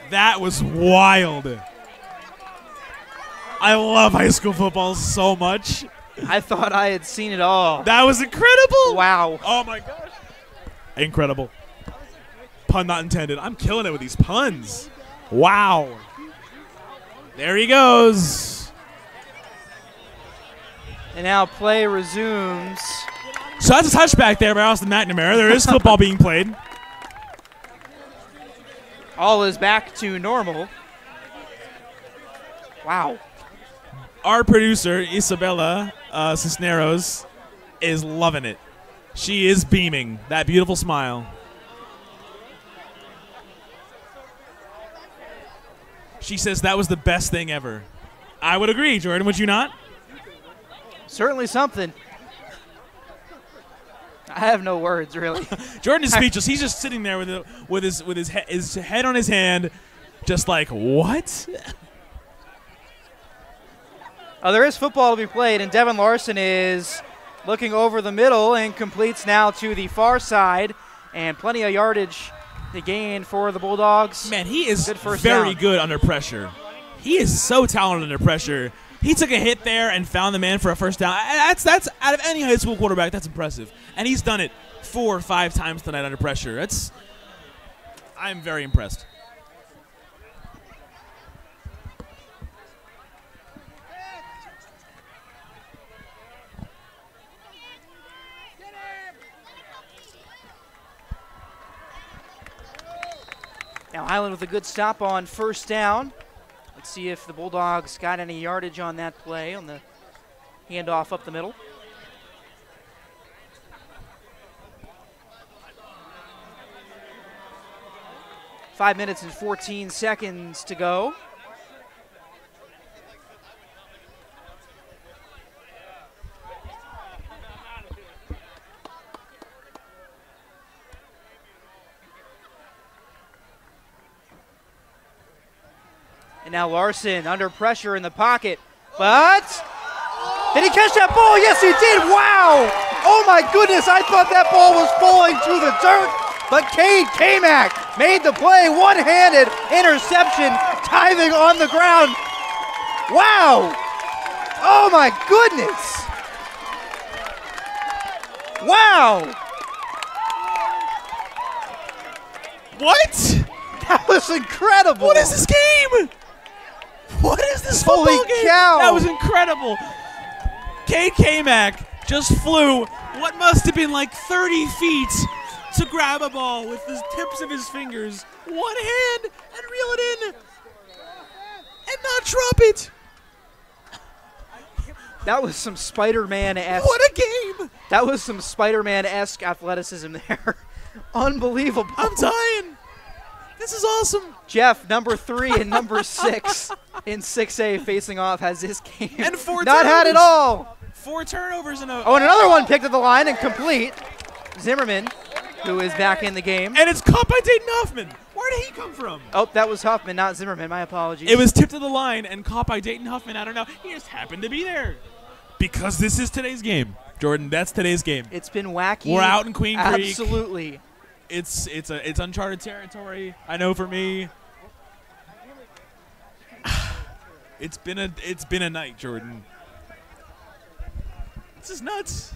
S1: That was wild. I love high school football so much.
S3: I thought I had seen it all.
S1: That was incredible.
S3: Wow.
S1: Oh, my gosh. Incredible. Pun not intended. I'm killing it with these puns. Wow. There he goes.
S3: And now play resumes.
S1: So that's a touchback there by Austin McNamara. There is football being played.
S3: All is back to normal. Wow.
S1: Our producer, Isabella Cisneros, is loving it. She is beaming. That beautiful smile. She says that was the best thing ever. I would agree, Jordan. Would you not?
S3: Certainly something. I have no words, really.
S1: Jordan is speechless. He's just sitting there with his head on his hand, just like, what?
S3: Oh, there is football to be played, and Devin Larson is looking over the middle and completes now to the far side, and plenty of yardage to gain for the Bulldogs.
S1: Man, he is
S3: Good
S1: very good under pressure. He is so talented under pressure. He took a hit there and found the man for a first down. That's out of any high school quarterback, that's impressive. And he's done it 4 or 5 times tonight under pressure. I'm very impressed.
S3: Now Highland with a good stop on first down. Let's see if the Bulldogs got any yardage on that play on the handoff up the middle. Five minutes and 14 seconds to go. And now Larson under pressure in the pocket, but did he catch that ball? Yes, he did. Wow! Oh my goodness, I thought that ball was falling to the dirt, but Cade Kamak made the play, one-handed interception, diving on the ground. Wow! Oh my goodness! Wow!
S1: What?
S3: That was incredible.
S1: What is this game? What is this football
S3: Holy
S1: game?
S3: cow.
S1: That was incredible. Cade Kamak just flew what must have been like 30 feet to grab a ball with the tips of his fingers, one hand, and reel it in, and not drop it.
S3: That was some Spider-Man-esque.
S1: What a game.
S3: That was some Spider-Man-esque athleticism there. Unbelievable.
S1: I'm dying. This is awesome.
S3: Jeff, number 3 and number 6 in 6A facing off, has this game
S1: And 4
S3: not had
S1: turnovers.
S3: it all.
S1: 4 turnovers in a.
S3: Oh, and another one picked at the line and complete. Zimmerman, who is back in the game.
S1: And it's caught by Dayton Huffman. Where did he come from?
S3: Oh, that was Huffman, not Zimmerman. My apologies.
S1: It was tipped to the line and caught by Dayton Huffman. I don't know. He just happened to be there. Because this is today's game. Jordan, that's today's game.
S3: It's been wacky.
S1: We're out in Queen Creek.
S3: Absolutely.
S1: It's uncharted territory. I know for me. It's been a night, Jordan. This is nuts.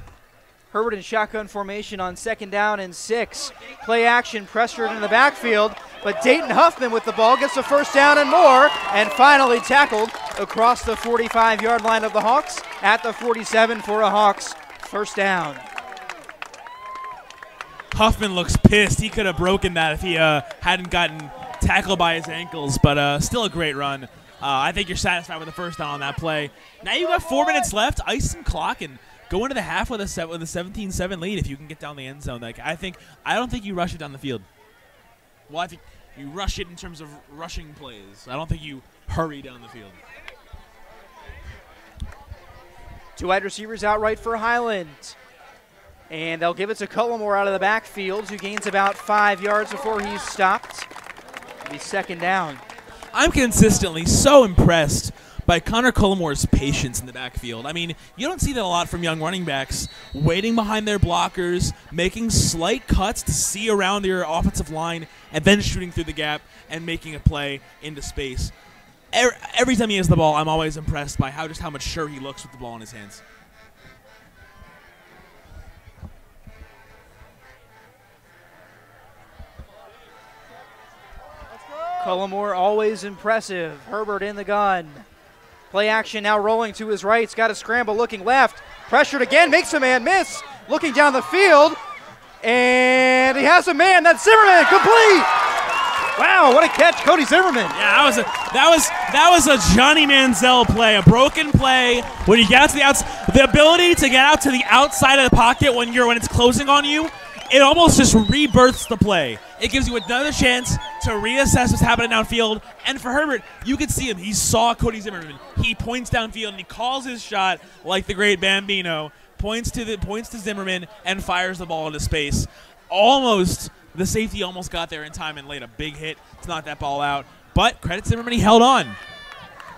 S3: Herbert in shotgun formation on 2nd down and 6. Play action, pressured in the backfield, but Dayton Huffman with the ball gets a 1st down and more, and finally tackled across the 45-yard line of the Hawks at the 47 for a Hawks 1st down.
S1: Huffman looks pissed. He could have broken that if he hadn't gotten tackled by his ankles, but still a great run. I think you're satisfied with the 1st down on that play. Now you've got 4 minutes left. Ice some clock and go into the half with a 17-7 lead if you can get down the end zone. Like I don't think you rush it down the field. Well, I think you rush it in terms of rushing plays. I don't think you hurry down the field.
S3: 2 wide receivers out right for Highland. And they'll give it to Cullimore out of the backfield, who gains about 5 yards before he's stopped. It'll be 2nd down.
S1: I'm consistently so impressed by Connor Cullimore's patience in the backfield. I mean, you don't see that a lot from young running backs, waiting behind their blockers, making slight cuts to see around your offensive line, and then shooting through the gap and making a play into space. Every time he has the ball, I'm always impressed by how mature he looks with the ball in his hands.
S3: Cullimore always impressive. Herbert in the gun. Play action now rolling to his right. He's got a scramble looking left. Pressured again, makes a man miss. Looking down the field. And he has a man. That's Zimmerman, complete. Wow, what a catch, Cody Zimmerman.
S1: Yeah, that was a Johnny Manziel play, a broken play. When you get out to the outside, the ability to get out to the outside of the pocket when it's closing on you, it almost just rebirths the play. It gives you another chance to reassess what's happening downfield. And for Herbert, you could see him. He saw Cody Zimmerman. He points downfield and he calls his shot like the great Bambino. Points to Zimmerman and fires the ball into space. The safety almost got there in time and laid a big hit to knock that ball out. But credit Zimmerman, he held on.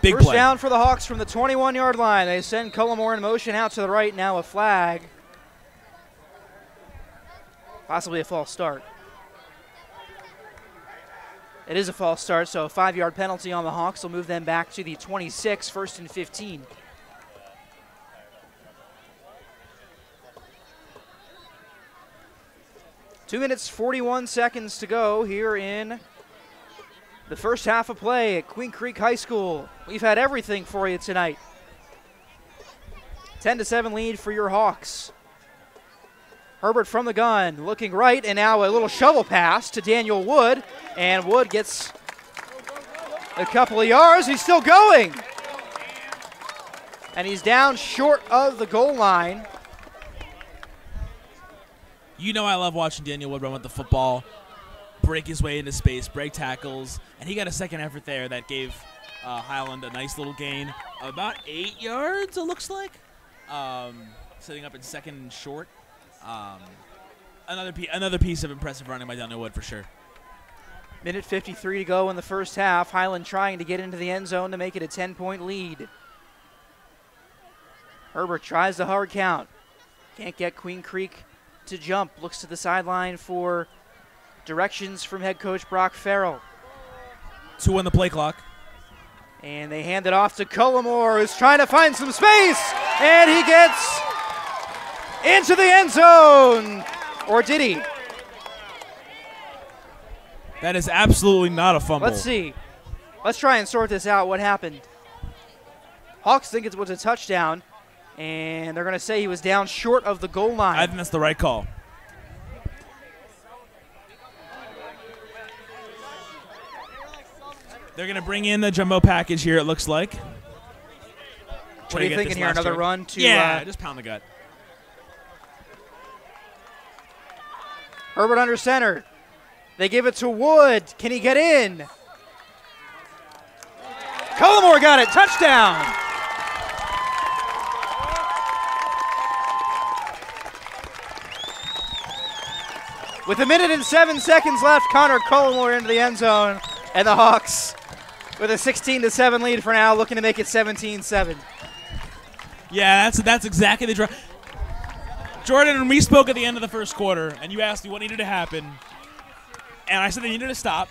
S1: Big
S3: First
S1: play.
S3: down for the Hawks from the 21-yard line. They send Cullimore in motion out to the right. Now a flag. Possibly a false start. It is a false start, so a 5-yard penalty on the Hawks will move them back to the 26, 1st and 15. Two minutes, 41 seconds to go here in the first half of play at Queen Creek High School. We've had everything for you tonight. 10-7 lead for your Hawks. Herbert from the gun, looking right, and now a little shovel pass to Daniel Wood, and Wood gets a couple of yards. He's still going, and he's down short of the goal line.
S1: You know I love watching Daniel Wood run with the football, break his way into space, break tackles, and he got a second effort there that gave Highland a nice little gain. About 8 yards, it looks like, sitting up in 2nd and short. Another piece of impressive running by Daniel Wood for sure.
S3: Minute 53 to go in the first half. Highland trying to get into the end zone to make it a 10-point lead. Herbert tries the hard count. Can't get Queen Creek to jump. Looks to the sideline for directions from head coach Brock Farrell.
S1: 2 on the play clock.
S3: And they hand it off to Cullimore, who's trying to find some space. And he gets into the end zone. Or did he?
S1: That is absolutely not a fumble.
S3: Let's see. Let's try and sort this out. What happened? Hawks think it was a touchdown, and they're going to say he was down short of the goal line.
S1: I think that's the right call. They're going to bring in the jumbo package here, it looks like.
S3: What are you thinking here? Another run to...
S1: Yeah, just pound the gut.
S3: Herbert under center. They give it to Wood. Can he get in? Cullimore got it. Touchdown. With 1 minute and 7 seconds left, Connor Cullimore into the end zone, and the Hawks with a 16-7 lead for now, looking to make it 17-7.
S1: Yeah, that's exactly the drive. Jordan, when we spoke at the end of the first quarter, and you asked me what needed to happen, and I said they needed to stop,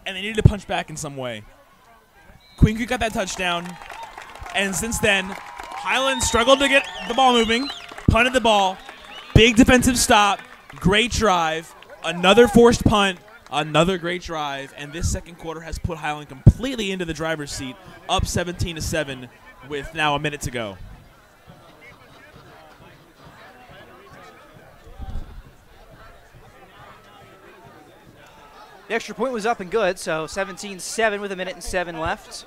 S1: and they needed to punch back in some way. Queen Creek got that touchdown, and since then, Highland struggled to get the ball moving, punted the ball, big defensive stop, great drive, another forced punt, another great drive, and this second quarter has put Highland completely into the driver's seat, up 17-7 with now a minute to go.
S3: The extra point was up and good, so 17-7 with 1 minute and 7 left.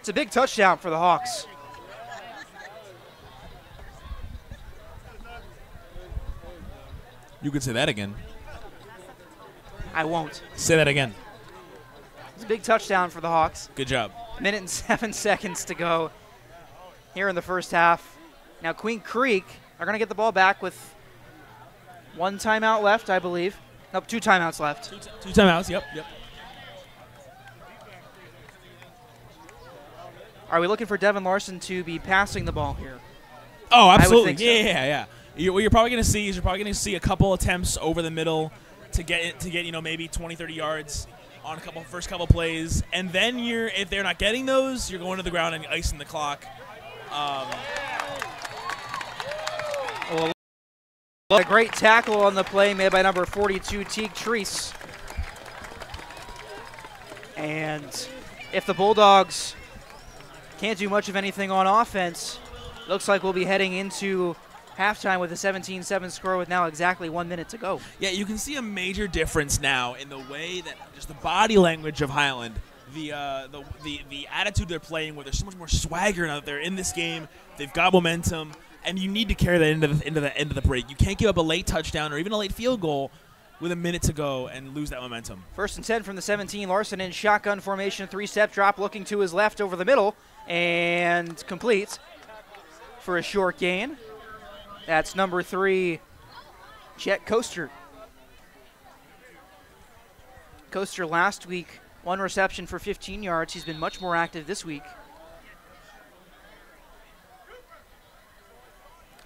S3: It's a big touchdown for the Hawks.
S1: You could say that again.
S3: I won't.
S1: Say that again.
S3: It's a big touchdown for the Hawks.
S1: Good job.
S3: 1 minute and 7 seconds to go here in the first half. Now Queen Creek are going to get the ball back with 1 timeout left, I believe. Nope, 2 timeouts left.
S1: Two timeouts, yep.
S3: Are we looking for Devin Larson to be passing the ball here?
S1: Oh, absolutely.
S3: I would think so.
S1: Yeah. What you're probably going to see is a couple attempts over the middle to get maybe 20, 30 yards on first couple plays, and then if they're not getting those, you're going to the ground and icing the clock.
S3: A great tackle on the play made by number 42, Teague Treese. And if the Bulldogs can't do much of anything on offense, looks like we'll be heading into halftime with a 17-7 score with now exactly 1 minute to go.
S1: Yeah, you can see a major difference now in the way that just the body language of Highland, the attitude they're playing with. There's so much more swagger out there in this game. They've got momentum, and you need to carry that into the end of the break. You can't give up a late touchdown or even a late field goal with 1 minute to go and lose that momentum.
S3: 1st and 10 from the 17. Larson in shotgun formation, 3-step drop, looking to his left over the middle, and complete for a short gain. That's number 3, Jet Coaster. Coaster last week, 1 reception for 15 yards. He's been much more active this week.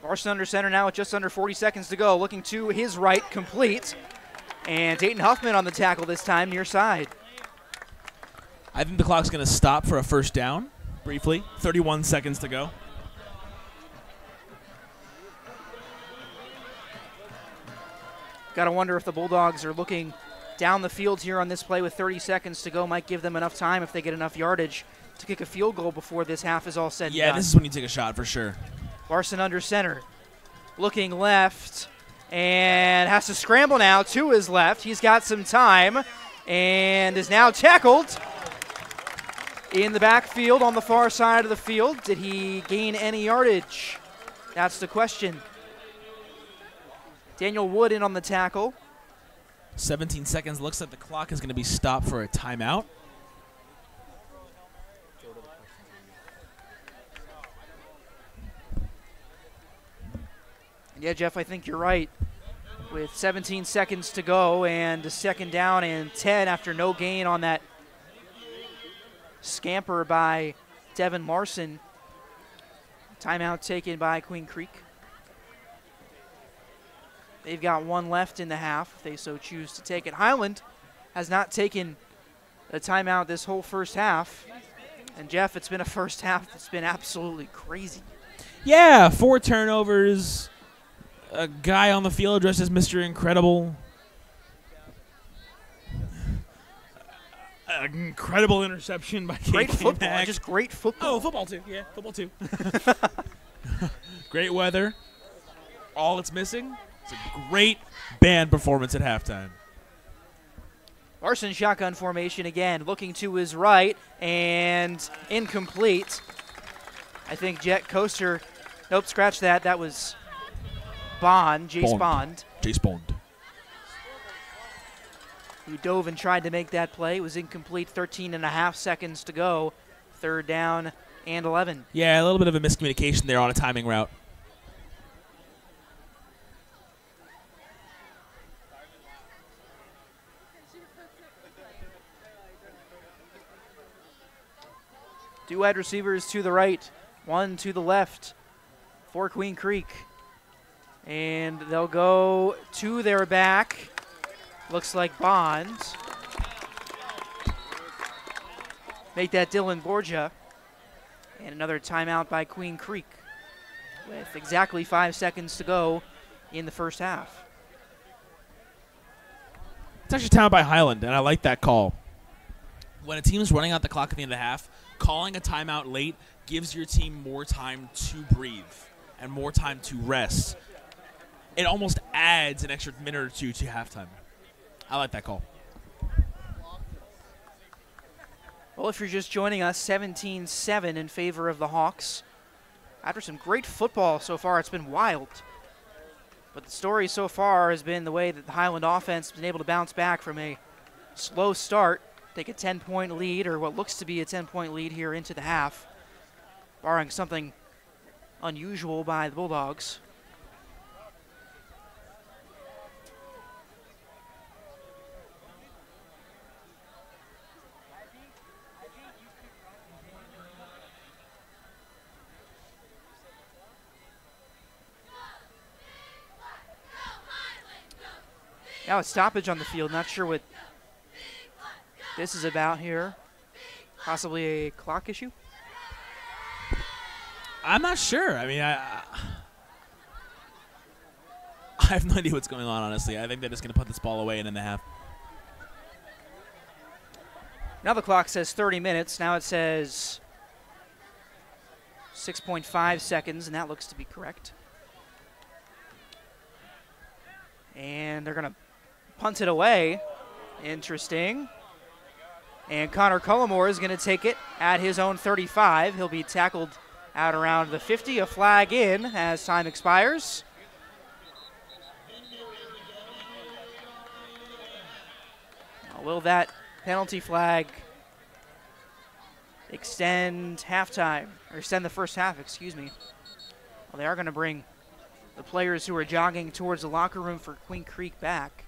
S3: Larson under center now with just under 40 seconds to go. Looking to his right, complete. And Dayton Huffman on the tackle this time, near side.
S1: I think the clock's going to stop for a first down, briefly. 31 seconds to go.
S3: Got to wonder if the Bulldogs are looking down the field here on this play with 30 seconds to go. Might give them enough time if they get enough yardage to kick a field goal before this half is all said and done.
S1: Yeah, this is when you take a shot for sure.
S3: Larson under center, looking left, and has to scramble now to his left. He's got some time and is now tackled in the backfield on the far side of the field. Did he gain any yardage? That's the question. Daniel Wood in on the tackle.
S1: 17 seconds. Looks like the clock is going to be stopped for a timeout.
S3: Yeah, Jeff, I think you're right. With 17 seconds to go and a 2nd down and 10 after no gain on that scamper by Devin Larson. Timeout taken by Queen Creek. They've got 1 left in the half if they so choose to take it. Highland has not taken a timeout this whole first half. And Jeff, it's been a first half that's been absolutely crazy.
S1: Yeah, 4 turnovers. A guy on the field dressed as Mr. Incredible. An incredible interception by
S3: Great
S1: KK
S3: football,
S1: Mack.
S3: just great football.
S1: Oh, football too. Yeah, football too. Great weather. All it's missing is a great band performance at halftime.
S3: Larson shotgun formation again, looking to his right, and incomplete. I think Jet Coaster, nope, scratch that. That was Bond, Jace Bond.
S1: Jace Bond.
S3: Who dove and tried to make that play. It was incomplete, 13.5 seconds to go. 3rd down and 11.
S1: Yeah, a little bit of a miscommunication there on a timing route.
S3: Two wide receivers to the right, one to the left for Queen Creek. And they'll go to their back. Looks like Bond. Make that Dylan Borgia. And another timeout by Queen Creek with exactly 5 seconds to go in the first half.
S1: It's actually timeout by Highland, and I like that call. When a team is running out the clock at the end of the half, calling a timeout late gives your team more time to breathe and more time to rest. It almost adds an extra minute or two to halftime. I like that call.
S3: Well, if you're just joining us, 17-7 in favor of the Hawks. After some great football so far, it's been wild. But the story so far has been the way that the Highland offense has been able to bounce back from a slow start, take a 10-point lead, or what looks to be a 10-point lead here into the half, barring something unusual by the Bulldogs. Now a stoppage on the field. Not sure what this is about here. Possibly a clock issue?
S1: I'm not sure. I mean, I have no idea what's going on, honestly. I think they're just going to put this ball away and in the half.
S3: Now the clock says 30 minutes. Now it says 6.5 seconds, and that looks to be correct. And they're going to punt it away. Interesting. And Connor Cullimore is going to take it at his own 35. He'll be tackled out around the 50. A flag in as time expires. Now, will that penalty flag extend halftime, or extend the first half, excuse me? Well, they are going to bring the players who are jogging towards the locker room for Queen Creek back.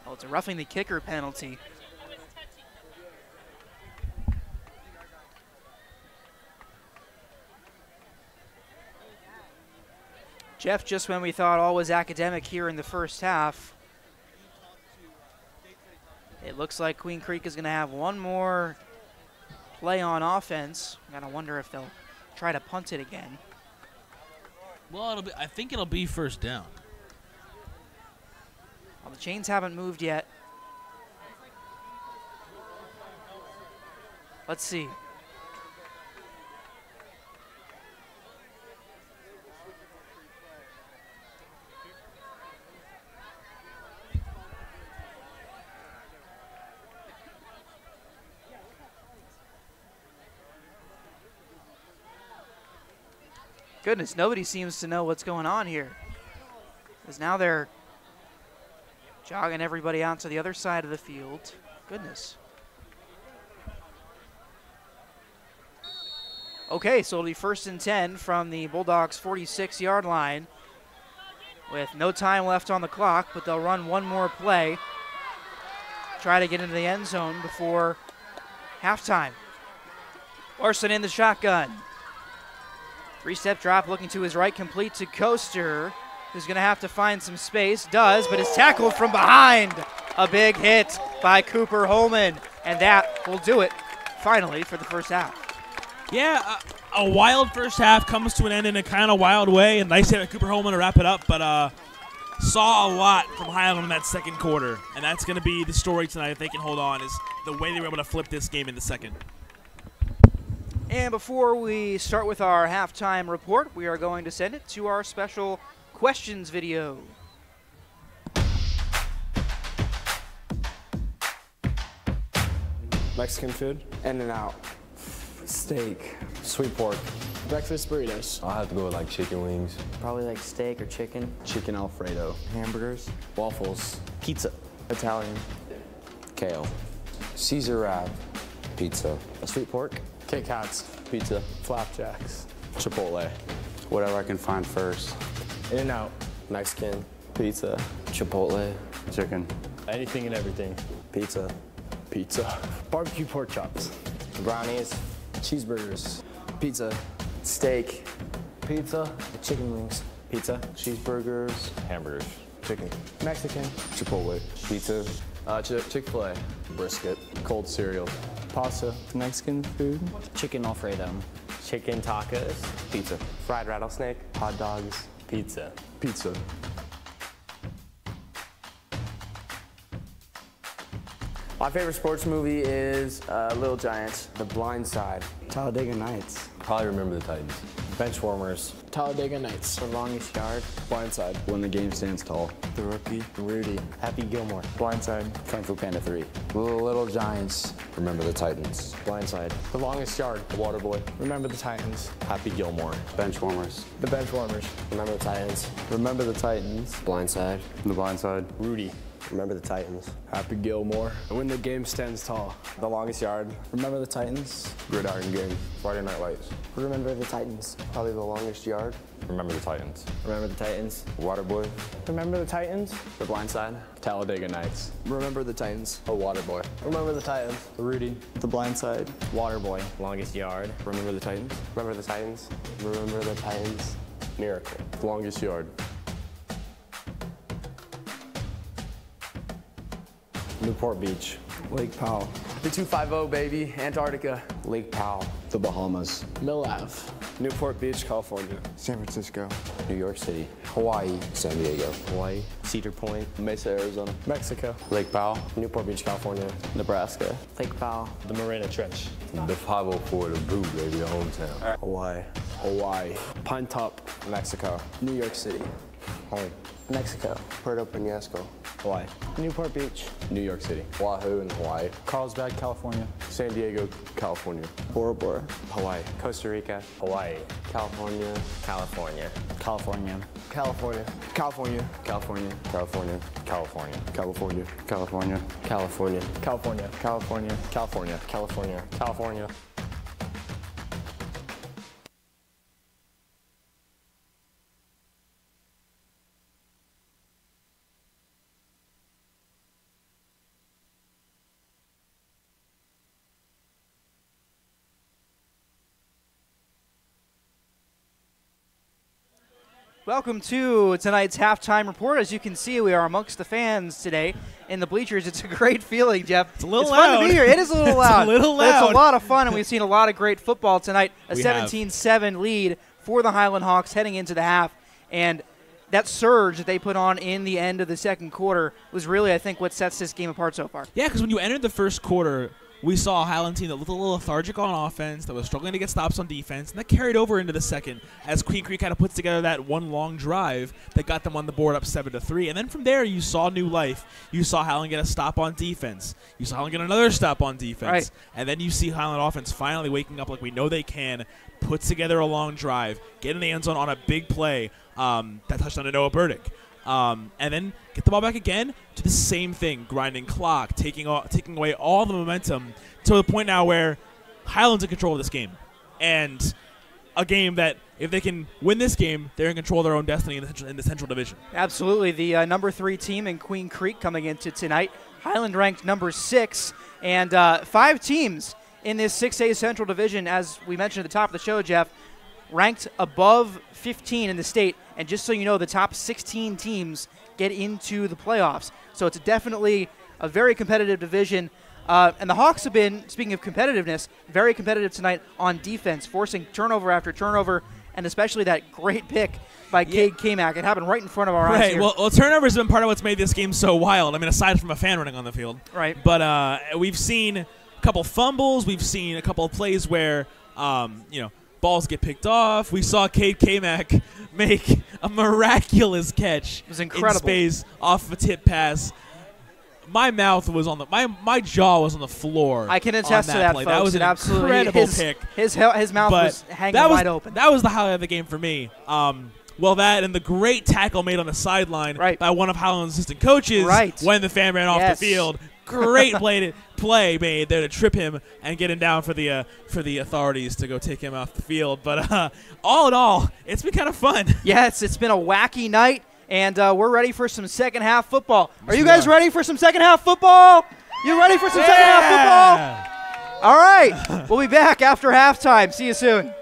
S3: Oh, it's a roughing the kicker penalty. Jeff, just when we thought all was academic here in the first half, it looks like Queen Creek is going to have one more play on offense. I gotta wonder if they'll try to punt it again.
S1: Well, I think it'll be first down.
S3: Well, the chains haven't moved yet. Let's see. Goodness, nobody seems to know what's going on here. Because now they're jogging everybody out to the other side of the field. Goodness. Okay, so it'll be 1st and 10 from the Bulldogs' 46-yard line with no time left on the clock, but they'll run one more play. Try to get into the end zone before halftime. Larson in the shotgun. 3-step drop, looking to his right, complete to Coaster, who's going to have to find some space. Does, but is tackled from behind. A big hit by Cooper Holman, and that will do it, finally, for the first half.
S1: Yeah, a wild first half comes to an end in a kind of wild way, and nice hit by Cooper Holman to wrap it up, but saw a lot from Highland in that second quarter, and that's going to be the story tonight if they can hold on, is the way they were able to flip this game in the second.
S3: And before we start with our halftime report, we are going to send it to our special questions video.
S8: Mexican food. In-N-Out. Steak. Sweet pork. Breakfast burritos.
S9: I'll have to go with like chicken wings.
S10: Probably like steak or chicken.
S8: Chicken Alfredo.
S10: Hamburgers.
S8: Waffles.
S10: Pizza.
S8: Italian.
S9: Kale. Caesar wrap. Pizza.
S8: Sweet pork. Kit Kats.
S9: Pizza.
S8: Flapjacks.
S9: Chipotle.
S11: Whatever I can find first.
S8: In-N-Out.
S9: Mexican.
S11: Pizza.
S9: Chipotle.
S11: Chicken.
S8: Anything and everything.
S9: Pizza.
S8: Pizza. Barbecue pork chops.
S10: Brownies.
S8: Cheeseburgers.
S10: Pizza.
S8: Steak.
S10: Pizza. Chicken wings.
S8: Pizza.
S9: Cheeseburgers.
S8: Hamburgers.
S9: Chicken.
S10: Mexican.
S9: Chipotle. Pizza.
S8: Chick-fil-A.
S9: Brisket. Cold cereal.
S8: Pasta.
S10: Mexican food.
S8: Chicken Alfredo. Chicken tacos.
S9: Pizza.
S10: Fried rattlesnake.
S8: Hot dogs. Pizza.
S9: Pizza.
S10: My favorite sports movie is Little Giants. The Blind Side.
S11: Talladega Nights.
S9: Probably Remember the Titans.
S8: Benchwarmers.
S10: Talladega Nights. The Longest Yard.
S8: Blindside.
S11: When the Game Stands Tall.
S10: The Rookie.
S8: Rudy. Happy Gilmore.
S10: Blindside.
S9: Kung Fu Panda 3.
S11: Little Giants.
S9: Remember the Titans.
S8: Blindside. The Longest Yard.
S9: The Waterboy.
S10: Remember the Titans.
S9: Happy Gilmore.
S11: Benchwarmers.
S10: The Benchwarmers.
S8: Remember the Titans.
S11: Remember the Titans.
S9: Blindside.
S11: The Blind Side.
S8: Rudy.
S9: Remember the Titans.
S8: Happy Gilmore. When the Game Stands Tall.
S9: The Longest Yard.
S10: Remember the Titans.
S9: Gridiron Game. Friday Night Lights.
S10: Remember the Titans.
S9: Probably The Longest Yard. Remember the Titans.
S8: Remember the Titans.
S9: Waterboy.
S10: Remember the Titans.
S8: The Blindside. Talladega Nights.
S10: Remember the Titans.
S9: The Waterboy.
S10: Remember the Titans.
S8: Rudy.
S10: The Blind Side.
S8: Waterboy. Longest Yard.
S9: Remember the Titans.
S10: Remember the Titans. Remember the Titans.
S9: Miracle. The Longest Yard.
S8: Newport Beach.
S11: Lake Powell.
S10: The 250, baby. Antarctica.
S9: Lake Powell.
S11: The Bahamas.
S10: Mill Ave.
S8: Newport Beach, California.
S11: San Francisco.
S9: New York City.
S11: Hawaii.
S9: San Diego.
S8: Hawaii. Cedar Point.
S10: Mesa, Arizona.
S8: Mexico.
S9: Lake Powell.
S8: Newport Beach, California.
S10: Nebraska. Lake Powell.
S8: The Morena Trench.
S9: The 504, the Boo, baby, the hometown.
S8: Hawaii. Hawaii. Pine Top, Mexico.
S10: New York City.
S9: Home.
S10: Mexico.
S9: Puerto Penasco.
S8: Hawaii.
S10: Newport Beach.
S9: New York City. Oahu in Hawaii.
S10: Carlsbad, California.
S9: San Diego, California.
S10: Bora Bora.
S9: Hawaii.
S10: Costa Rica.
S8: Hawaii.
S10: California.
S8: California.
S10: California. California. California.
S9: California. California.
S8: California.
S9: California.
S11: California.
S9: California.
S10: California.
S8: California.
S10: California.
S8: California.
S10: California.
S3: Welcome to tonight's halftime report. As you can see, we are amongst the fans today in the bleachers. It's a great feeling, Jeff.
S1: It's a little
S3: fun
S1: loud.
S3: to be here. It is a little loud.
S1: It's a little
S3: But
S1: loud.
S3: it's a lot of fun, and we've seen a lot of great football tonight. A
S1: We have.
S3: 17-7 lead for the Highland Hawks heading into the half. And that surge that they put on in the end of the second quarter was really, I think, what sets this game apart so far.
S1: Yeah, because when you entered the first quarter, we saw a Highland team that looked a little lethargic on offense, that was struggling to get stops on defense, and that carried over into the second as Queen Creek kind of puts together that one long drive that got them on the board up 7-3. And then from there, you saw new life. You saw Highland get a stop on defense. You saw Highland get another stop on defense.
S3: Right.
S1: And then you see Highland offense finally waking up like we know they can, puts together a long drive, get in the end zone on a big play that touched on Noah Burdick. And then get the ball back again, do the same thing, grinding clock, taking away all the momentum to the point now where Highland's in control of this game. And a game that, if they can win this game, they're in control of their own destiny in the Central Division.
S3: Absolutely. The number 3 team in Queen Creek coming into tonight. Highland ranked number 6. And 5 teams in this 6A Central Division, as we mentioned at the top of the show, Jeff, ranked above 15 in the state. And just so you know, the top 16 teams get into the playoffs. So it's definitely a very competitive division. And the Hawks have been, speaking of competitiveness, very competitive tonight on defense, forcing turnover after turnover, and especially that great pick by Cade Kamak. It happened right in front of our eyes here.
S1: Well, turnovers have been part of what's made this game so wild. I mean, aside from a fan running on the field.
S3: Right.
S1: But we've seen a couple fumbles. We've seen a couple of plays where, balls get picked off. We saw Cade Kamak make a miraculous catch.
S3: It was incredible.
S1: In space off of a tip pass. my mouth was on the my jaw was on the floor.
S3: I can attest to that,
S1: play.
S3: folks.
S1: That was an
S3: absolutely
S1: incredible pick.
S3: His mouth
S1: But
S3: was hanging
S1: that was
S3: wide open.
S1: That was the highlight of the game for me. Well, that and the great tackle made on the sideline by one of Highland's assistant coaches when the fan ran off the field. Great play made there to trip him and get him down for the authorities to go take him off the field. But all in all, it's been kind of fun.
S3: Yes, it's been a wacky night, and we're ready for some second half football. Are you guys ready for some second half football? You ready for some second half football? All right, we'll be back after halftime. See you soon.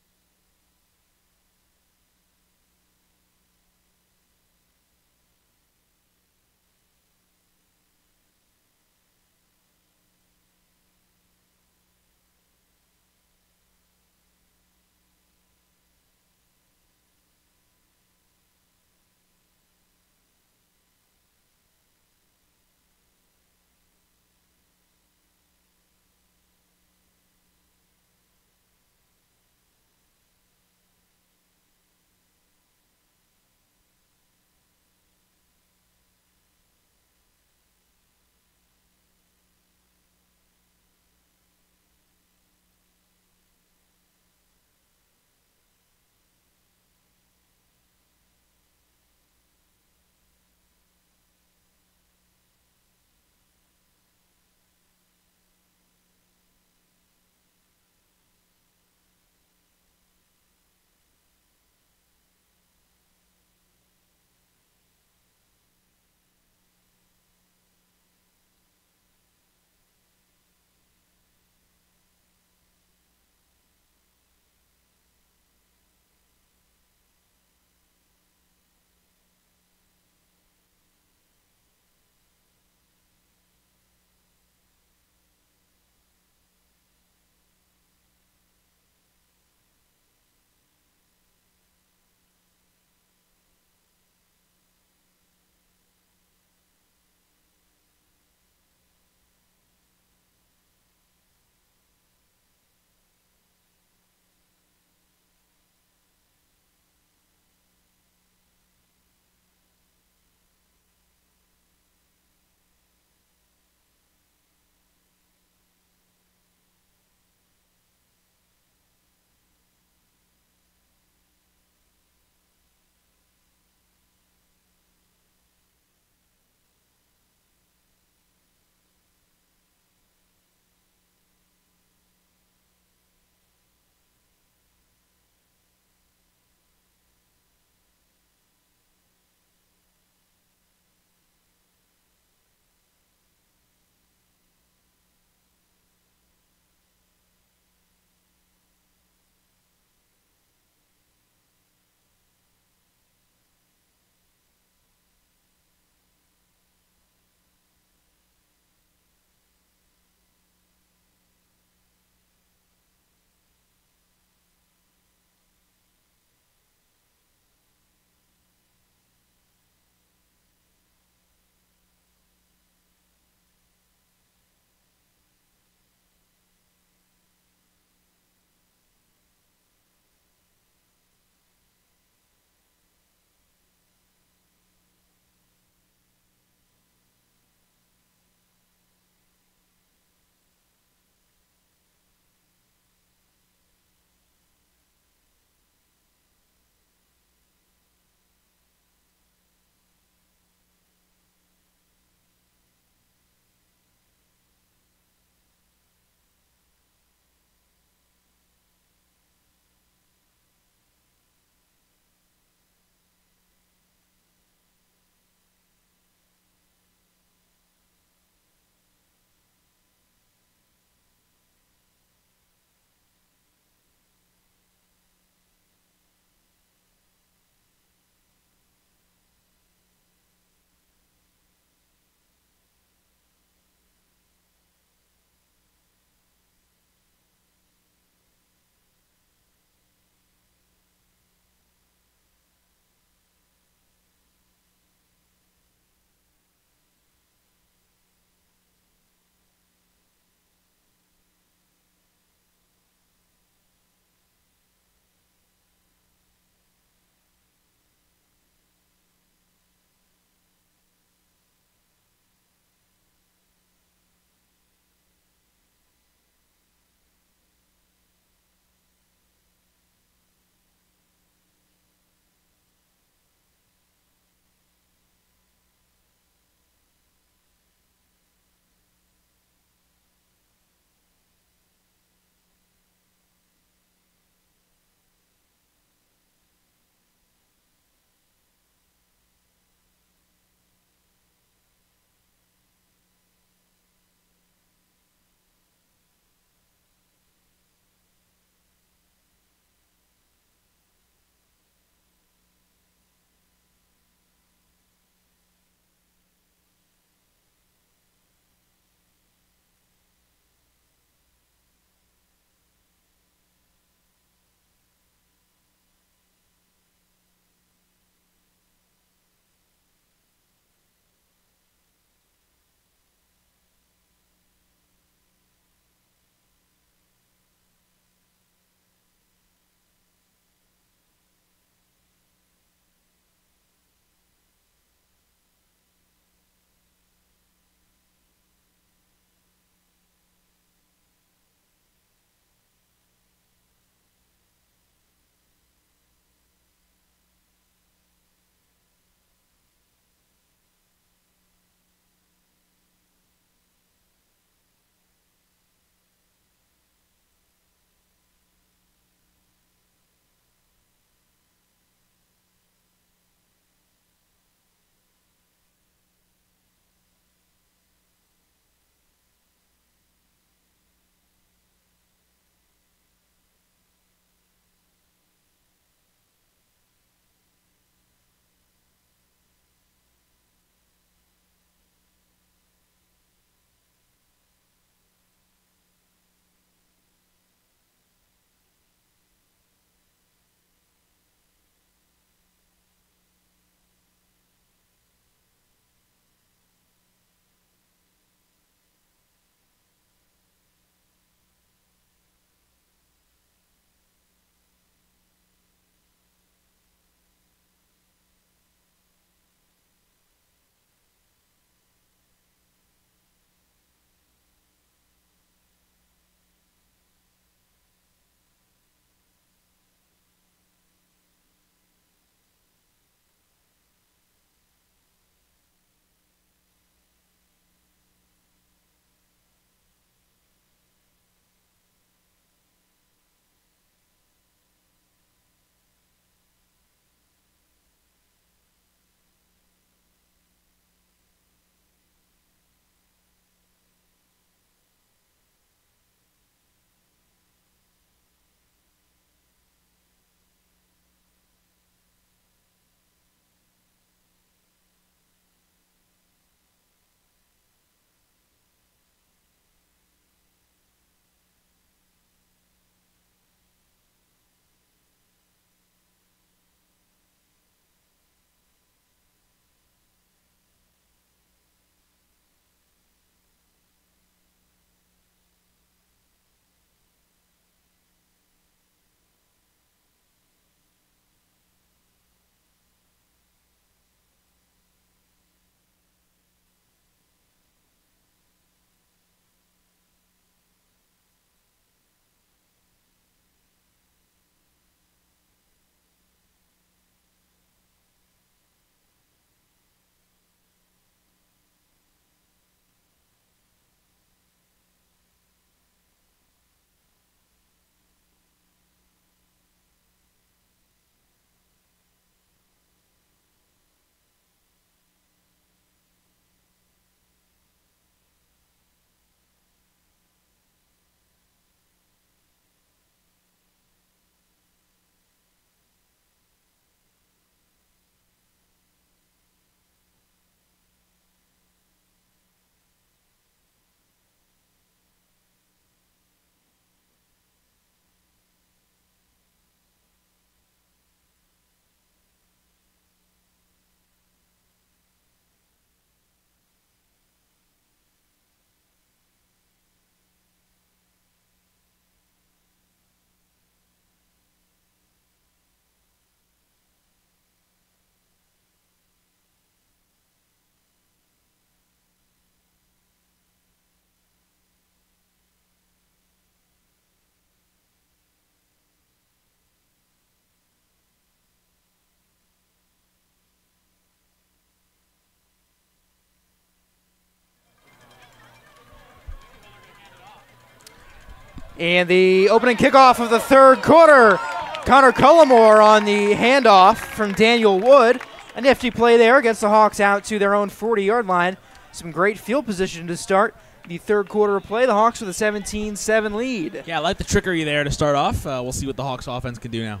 S3: And the opening kickoff of the third quarter. Connor Cullimore on the handoff from Daniel Wood. A nifty play there gets the Hawks out to their own 40-yard line. Some great field position to start the third quarter of play. The Hawks with a 17-7 lead.
S1: Yeah, I like the trickery there to start off. We'll see what the Hawks offense can do now.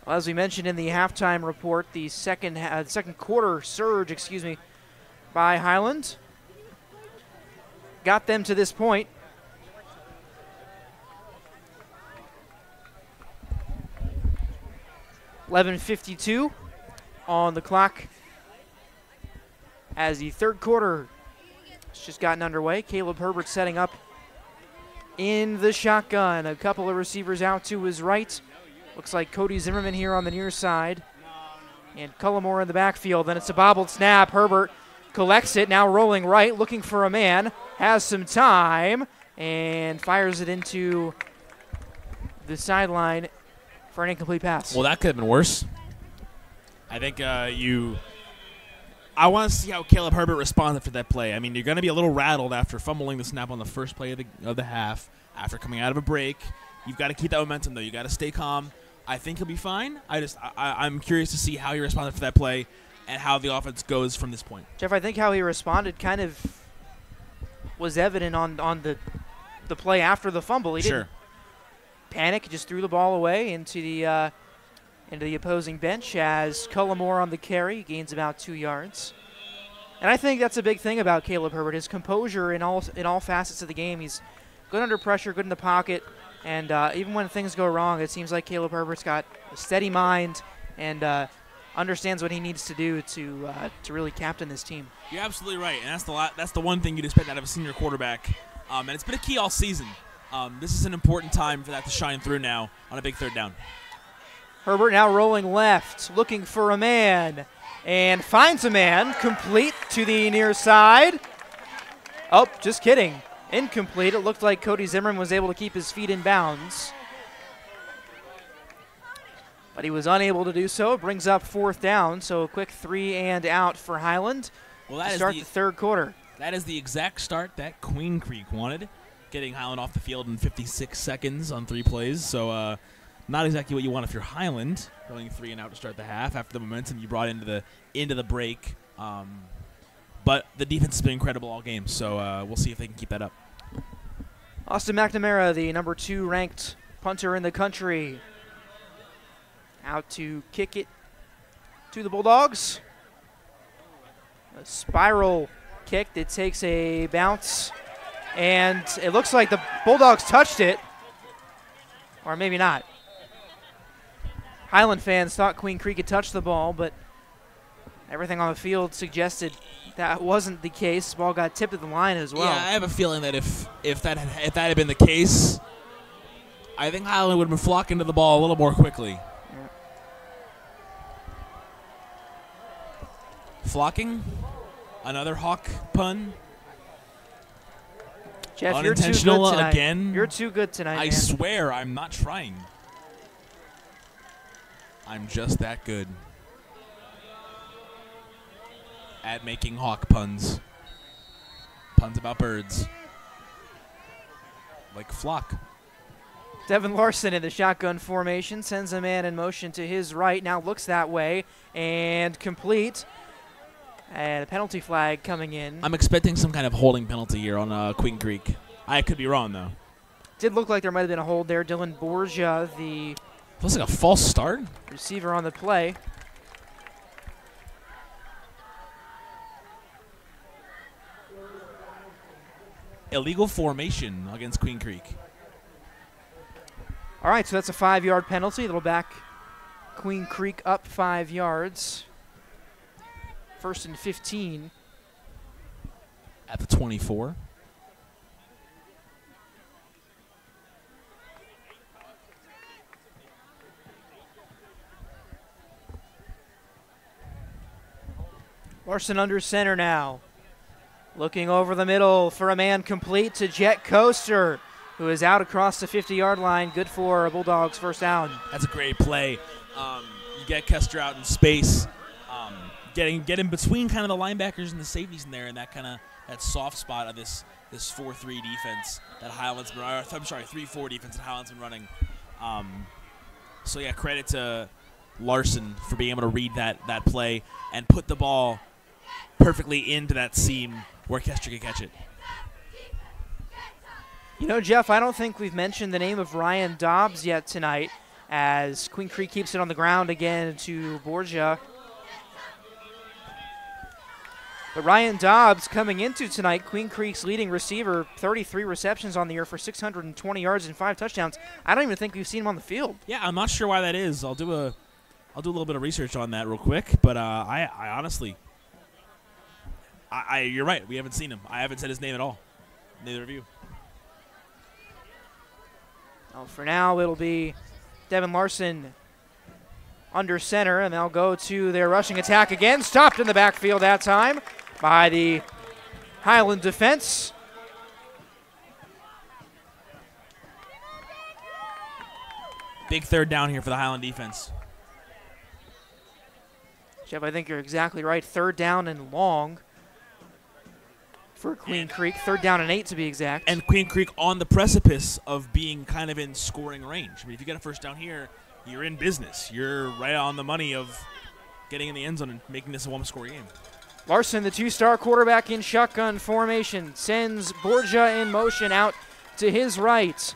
S3: Well, as we mentioned in the halftime report, the second quarter surge, by Highland got them to this point. .52 on the clock as the third quarter has just gotten underway. Caleb Herbert setting up in the shotgun. A couple of receivers out to his right. Looks like Cody Zimmerman here on the near side. And Cullimore in the backfield. Then it's a bobbled snap. Herbert collects it, now rolling right, looking for a man. Has some time and fires it into the sideline for an incomplete pass.
S1: Well, that could have been worse. I think I want to see how Caleb Herbert responds after that play. I mean, you're going to be a little rattled after fumbling the snap on the first play of the half, after coming out of a break. You've got to keep that momentum, though. You've got to stay calm. I think he'll be fine. I'm curious to see how he responds after that play and how the offense goes from this point.
S3: Jeff, I think how he responded kind of was evident on the play after the fumble. He didn't panic, just threw the ball away into the opposing bench as Cullimore on the carry gains about 2 yards. And I think that's a big thing about Caleb Herbert, his composure in all facets of the game. He's good under pressure, good in the pocket, and even when things go wrong, it seems like Caleb Herbert's got a steady mind and understands what he needs to do to really captain this team.
S1: You're absolutely right, and that's the one thing you'd expect out of a senior quarterback, and it's been a key all season. This is an important time for that to shine through now on a big third down.
S3: Herbert now rolling left, looking for a man, and finds a man, complete to the near side. Oh, just kidding. Incomplete. It looked like Cody Zimmerman was able to keep his feet in bounds, but he was unable to do so. It brings up fourth down, so a quick 3 and out for Highland to start the third quarter.
S1: That is the exact start that Queen Creek wanted, getting Highland off the field in 56 seconds on 3 plays. So not exactly what you want if you're Highland, going 3 and out to start the half after the momentum you brought into the break. But the defense has been incredible all game, so we'll see if they can keep that up.
S3: Austin McNamara, the number 2 ranked punter in the country, out to kick it to the Bulldogs. A spiral kick that takes a bounce, and it looks like the Bulldogs touched it, or maybe not. Highland fans thought Queen Creek had touched the ball, but everything on the field suggested that wasn't the case. The ball got tipped at the line as well.
S1: Yeah, I have a feeling that if that had been the case, I think Highland would have been flocking to the ball a little more quickly.
S3: Yeah.
S1: Flocking? Another Hawk pun?
S3: Jeff,
S1: unintentional
S3: you're too good tonight.
S1: again?
S3: You're too good tonight,
S1: I
S3: man.
S1: swear I'm not trying. I'm just that good at making Hawk puns. Puns about birds. Like flock.
S3: Devin Larson in the shotgun formation sends a man in motion to his right. Now looks that way and complete. And a penalty flag coming in.
S1: I'm expecting some kind of holding penalty here on Queen Creek. I could be wrong, though.
S3: Did look like there might have been a hold there. Dylan Borgia, the
S1: looks like a false start.
S3: Receiver on the play.
S1: Illegal formation against Queen Creek.
S3: All right, so that's a 5-yard penalty. That'll back Queen Creek up 5 yards. 1st and 15.
S1: At the 24.
S3: Larson under center now. Looking over the middle for a man complete to Jet Coaster, who is out across the 50-yard line. Good for a Bulldogs first down.
S1: That's a great play. You get Kester out in space. getting between kind of the linebackers and the safeties in there, and that kind of that soft spot of this 4-3 defense that Highland's been. I'm sorry, 3-4 defense that Highland's been running. So yeah, credit to Larson for being able to read that play and put the ball perfectly into that seam where Kester could catch it.
S3: You know, Jeff, I don't think we've mentioned the name of Ryan Dobbs yet tonight, as Queen Creek keeps it on the ground again to Borgia. But Ryan Dobbs coming into tonight, Queen Creek's leading receiver, 33 receptions on the year for 620 yards and 5 touchdowns. I don't even think we've seen him on the field.
S1: Yeah, I'm not sure why that is. I'll do a little bit of research on that real quick. But I honestly, you're right. We haven't seen him. I haven't said his name at all. Neither of you.
S3: Well, for now, it'll be Devin Larson under center, and they'll go to their rushing attack again. Stopped in the backfield that time by the Highland defense.
S1: Big third down here for the Highland defense.
S3: Jeff, I think you're exactly right. Third down and long for Queen Creek. Third down and 8 to be exact.
S1: And Queen Creek on the precipice of being kind of in scoring range. I mean, if you get a first down here, you're in business. You're right on the money of getting in the end zone and making this a one-score game.
S3: Larson, the 2-star quarterback in shotgun formation, sends Borgia in motion out to his right.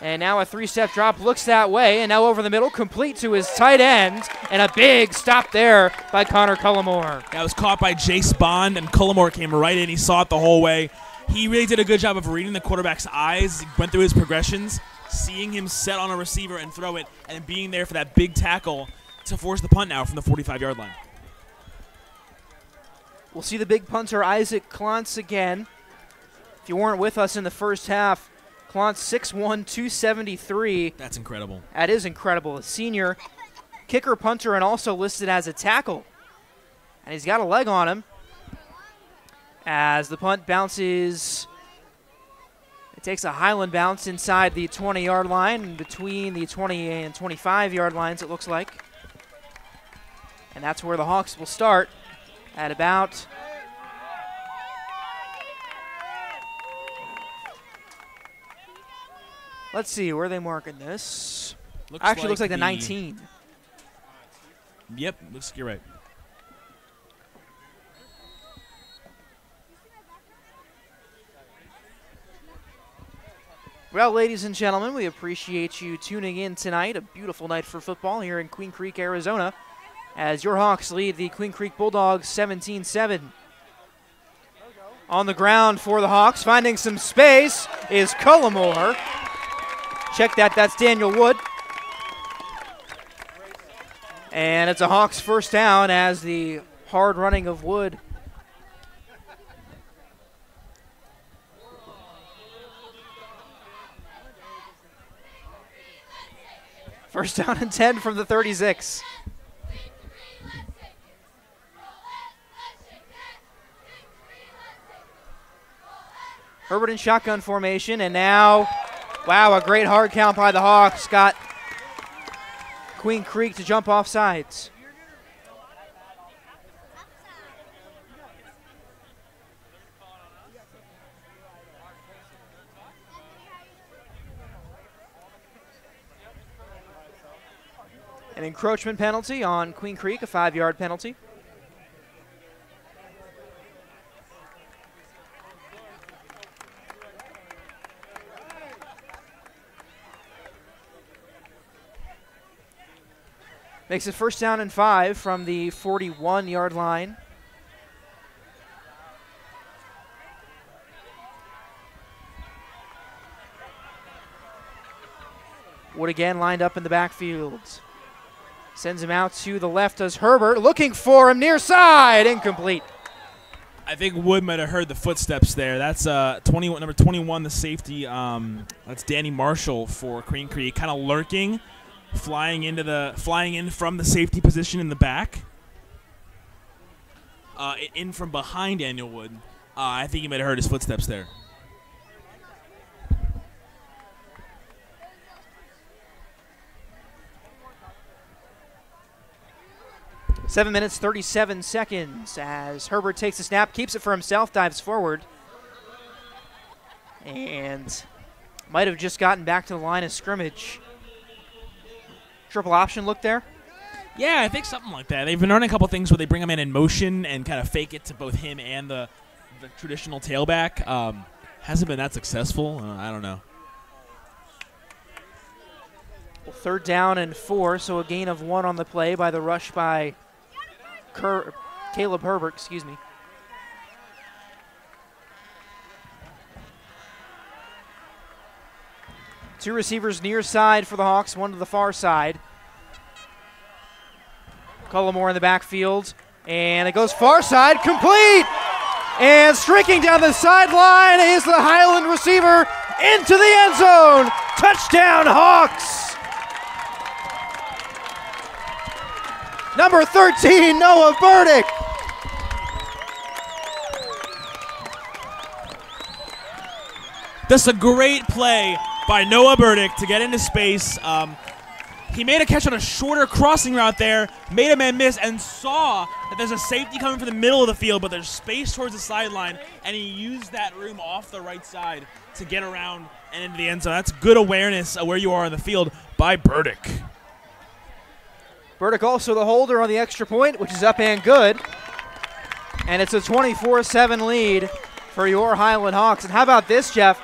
S3: And now a 3-step drop, looks that way, and now over the middle, complete to his tight end, and a big stop there by Connor Cullimore.
S1: That was caught by Jace Bond, and Cullimore came right in. He saw it the whole way. He really did a good job of reading the quarterback's eyes. He went through his progressions, seeing him set on a receiver and throw it, and being there for that big tackle to force the punt now from the 45-yard line.
S3: We'll see the big punter, Isaac Klontz, again. If you weren't with us in the first half, Klontz 6'1", 273.
S1: That's incredible.
S3: That is incredible. A senior kicker, punter, and also listed as a tackle. And he's got a leg on him as the punt bounces. It takes a Highland bounce inside the 20-yard line, between the 20 and 25-yard lines, it looks like. And that's where the Hawks will start at about let's see, where are they marking this? Actually, looks like the 19.
S1: Yep, looks like you're right.
S3: Well, ladies and gentlemen, we appreciate you tuning in tonight. A beautiful night for football here in Queen Creek, Arizona, as your Hawks lead the Queen Creek Bulldogs 17-7. On the ground for the Hawks, finding some space, is Cullimore. Check that, that's Daniel Wood. And it's a Hawks first down as the hard running of Wood. First down and 10 from the 36. Herbert in shotgun formation, and now, wow, a great hard count by the Hawks. Got Queen Creek to jump off sides. An encroachment penalty on Queen Creek, a 5-yard penalty. Makes it first down and 5 from the 41-yard line. Wood again lined up in the backfield. Sends him out to the left as Herbert, looking for him near side, incomplete.
S1: I think Wood might have heard the footsteps there. That's number 21, the safety. That's Danny Marshall for Queen Creek, kind of lurking, flying in from the safety position in the back, in from behind Daniel Wood. I think he might have heard his footsteps there.
S3: 7 minutes, 37 seconds as Herbert takes the snap, keeps it for himself, dives forward. And might have just gotten back to the line of scrimmage. Triple option look there?
S1: Yeah, I think something like that. They've been running a couple things where they bring him in motion and kind of fake it to both him and the traditional tailback. Hasn't been that successful. I don't know.
S3: Well, 3rd down and 4, so a gain of 1 on the play by the rush by Caleb Herbert, excuse me. Two receivers near side for the Hawks, one to the far side. Cullimore in the backfield, and it goes far side, complete! And streaking down the sideline is the Highland receiver into the end zone. Touchdown, Hawks! Number 13, Noah Burdick.
S1: That's a great play by Noah Burdick to get into space. He made a catch on a shorter crossing route there, made a man miss, and saw that there's a safety coming from the middle of the field, but there's space towards the sideline, and he used that room off the right side to get around and into the end zone. That's good awareness of where you are on the field by Burdick.
S3: Burdick also the holder on the extra point, which is up and good. And it's a 24-7 lead for your Highland Hawks. And how about this, Jeff?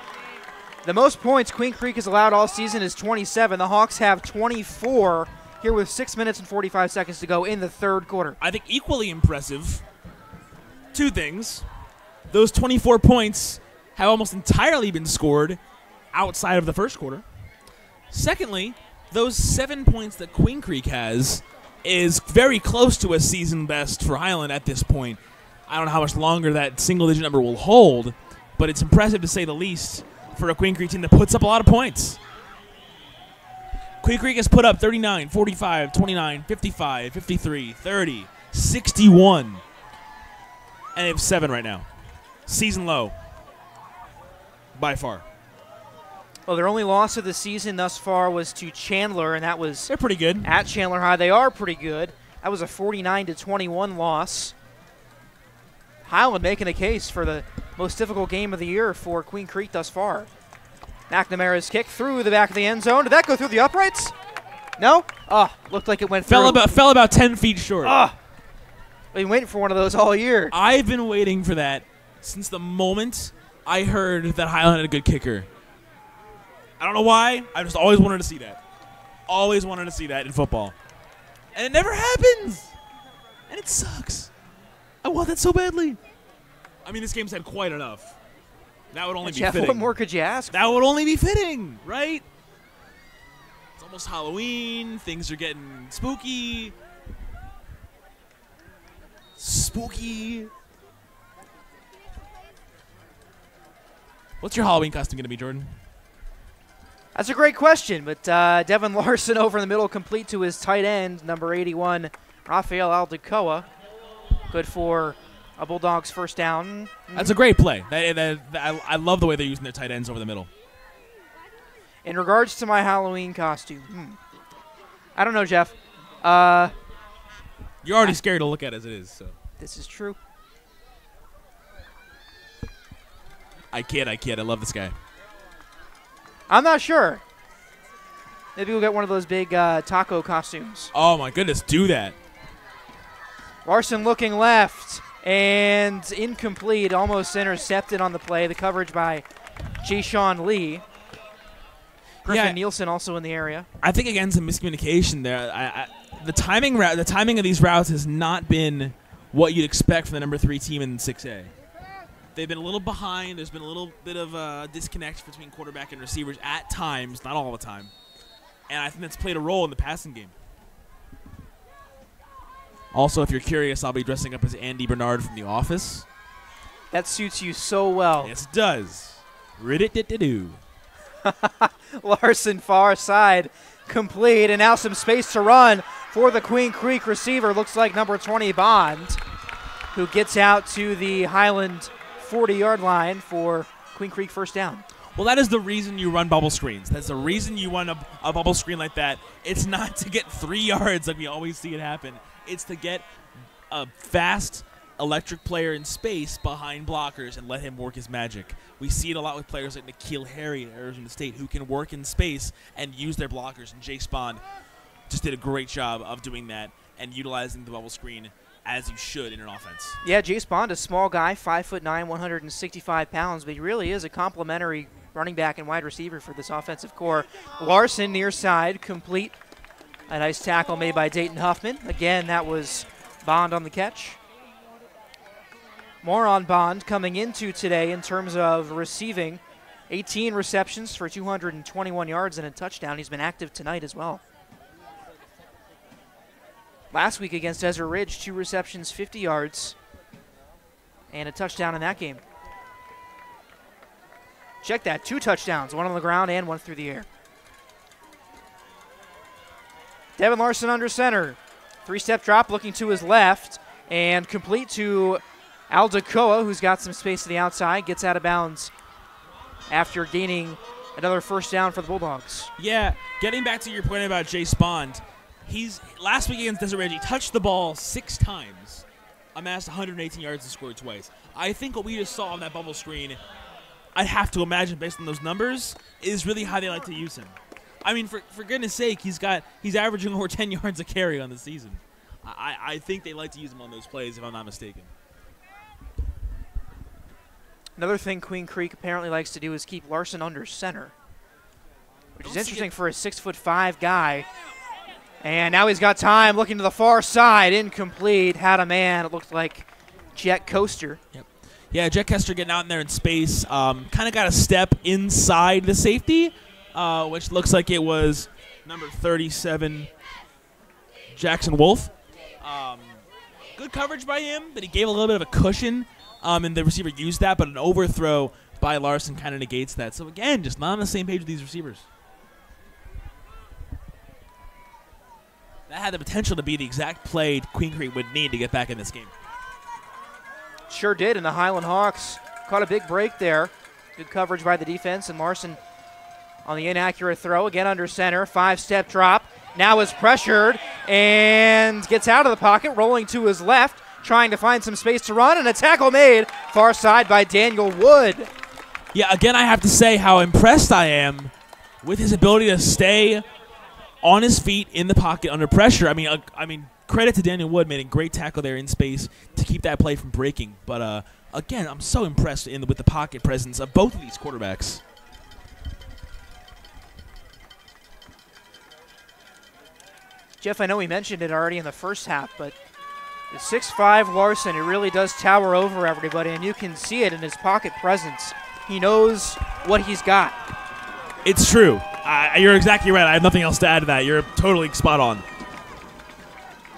S3: The most points Queen Creek has allowed all season is 27. The Hawks have 24 here with 6 minutes and 45 seconds to go in the 3rd quarter.
S1: I think equally impressive, 2 things. Those 24 points have almost entirely been scored outside of the 1st quarter. Secondly, those 7 points that Queen Creek has is very close to a season best for Highland at this point. I don't know how much longer that single-digit number will hold, but it's impressive to say the least for a Queen Creek team that puts up a lot of points. Queen Creek has put up 39, 45, 29, 55, 53, 30, 61. And they have 7 right now. Season low. By far.
S3: Well, their only loss of the season thus far was to Chandler, and that was
S1: they're pretty good.
S3: At Chandler High. They are pretty good. That was a 49-21 loss. Highland making a case for the most difficult game of the year for Queen Creek thus far. McNamara's kick through the back of the end zone. Did that go through the uprights? No? Oh, looked like it went through.
S1: Fell about 10 feet short.
S3: Oh, I've been waiting for one of those all year.
S1: I've been waiting for that since the moment I heard that Highland had a good kicker. I don't know why. I just always wanted to see that. Always wanted to see that in football. And it never happens. And it sucks. I want that so badly. I mean, this game's had quite enough. That would only be
S3: Jeff,
S1: fitting.
S3: what more could you ask?
S1: That would only be fitting, right? It's almost Halloween. Things are getting spooky. Spooky. What's your Halloween costume going to be, Jordan?
S3: That's a great question, but Devin Larson over in the middle, complete to his tight end, number 81, Rafael Aldecoa. Good for a Bulldogs first down.
S1: That's a great play. I love the way they're using their tight ends over the middle.
S3: In regards to my Halloween costume, I don't know, Jeff.
S1: You're already scared to look at it as it is. So
S3: this is true.
S1: I kid. I love this guy.
S3: I'm not sure. Maybe we'll get one of those big taco costumes.
S1: Oh, my goodness. Do that.
S3: Larson looking left and incomplete, almost intercepted on the play. The coverage by Jay-Sean Lee. Griffin Nielsen also in the area.
S1: I think, again, some miscommunication there. The timing of these routes has not been what you'd expect from the number 3 team in 6A. They've been a little behind. There's been a little bit of a disconnect between quarterback and receivers at times, not all the time. And I think that's played a role in the passing game. Also, if you're curious, I'll be dressing up as Andy Bernard from The Office.
S3: That suits you so well.
S1: Yes, it does. Rid-it-dit-do.
S3: Larson far side, complete, and now some space to run for the Queen Creek receiver. Looks like number 20, Bond, who gets out to the Highland 40-yard line for Queen Creek first down.
S1: Well, that is the reason you run bubble screens. That's the reason you run a bubble screen like that. It's not to get 3 yards like we always see it happen. It's to get a fast electric player in space behind blockers and let him work his magic. We see it a lot with players like N'Keal Harry at Arizona State who can work in space and use their blockers. And Jay Spahn just did a great job of doing that and utilizing the bubble screen as you should in an offense.
S3: Yeah, Jay Spahn, a small guy, 5'9", 165 pounds, but he really is a complimentary running back and wide receiver for this offensive core. Larson near side, complete. A nice tackle made by Dayton Huffman. Again, that was Bond on the catch. More on Bond coming into today in terms of receiving. 18 receptions for 221 yards and a touchdown. He's been active tonight as well. Last week against Desert Ridge, 2 receptions, 50 yards, and a touchdown in that game. Check that, 2 touchdowns, 1 on the ground and 1 through the air. Devin Larson under center. 3-step drop looking to his left and complete to Aldecoa, who's got some space to the outside, gets out of bounds after gaining another first down for the Bulldogs.
S1: Yeah, getting back to your point about Jay Spahn, last week against Desert Ridge, he touched the ball 6 times, amassed 118 yards and scored twice. I think what we just saw on that bubble screen, I'd have to imagine based on those numbers, is really how they like to use him. I mean, for goodness sake, he's averaging over 10 yards a carry on the season. I think they like to use him on those plays, if I'm not mistaken.
S3: Another thing Queen Creek apparently likes to do is keep Larson under center, which is interesting for a 6'5" guy. And now he's got time looking to the far side. Incomplete. Had a man. It looked like Jet Coaster.
S1: Yep. Yeah, Jet Coaster getting out in there in space. Kind of got a step inside the safety, which looks like it was number 37, Jackson Wolf. Good coverage by him, but he gave a little bit of a cushion, and the receiver used that, but an overthrow by Larson kind of negates that. So, again, just not on the same page with these receivers. That had the potential to be the exact play Queen Creek would need to get back in this game.
S3: Sure did, and the Highland Hawks caught a big break there. Good coverage by the defense, and Larson on the inaccurate throw, again under center, 5-step drop. Now is pressured and gets out of the pocket, rolling to his left, trying to find some space to run, and a tackle made far side by Daniel Wood.
S1: Yeah, again, I have to say how impressed I am with his ability to stay on his feet in the pocket under pressure. I mean, credit to Daniel Wood, made a great tackle there in space to keep that play from breaking. But again, I'm so impressed with the pocket presence of both of these quarterbacks.
S3: Jeff, I know we mentioned it already in the first half, but the 6'5" Larson, it really does tower over everybody, and you can see it in his pocket presence. He knows what he's got.
S1: It's true. You're exactly right. I have nothing else to add to that. You're totally spot on.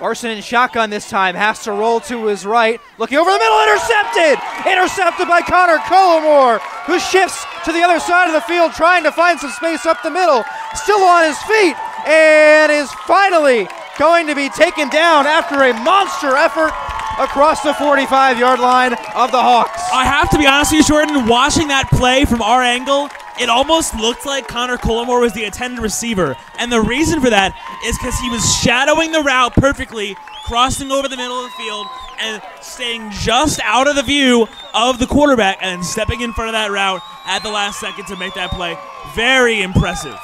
S3: Larson in shotgun this time, has to roll to his right. Looking over the middle, intercepted! Intercepted by Connor Collimore, who shifts to the other side of the field, trying to find some space up the middle. Still on his feet, and is finally going to be taken down after a monster effort across the 45-yard line of the Hawks.
S1: I have to be honest with you, Jordan, watching that play from our angle, it almost looked like Connor Collimore was the intended receiver. And the reason for that is because he was shadowing the route perfectly, crossing over the middle of the field, and staying just out of the view of the quarterback and stepping in front of that route at the last second to make that play. Very impressive.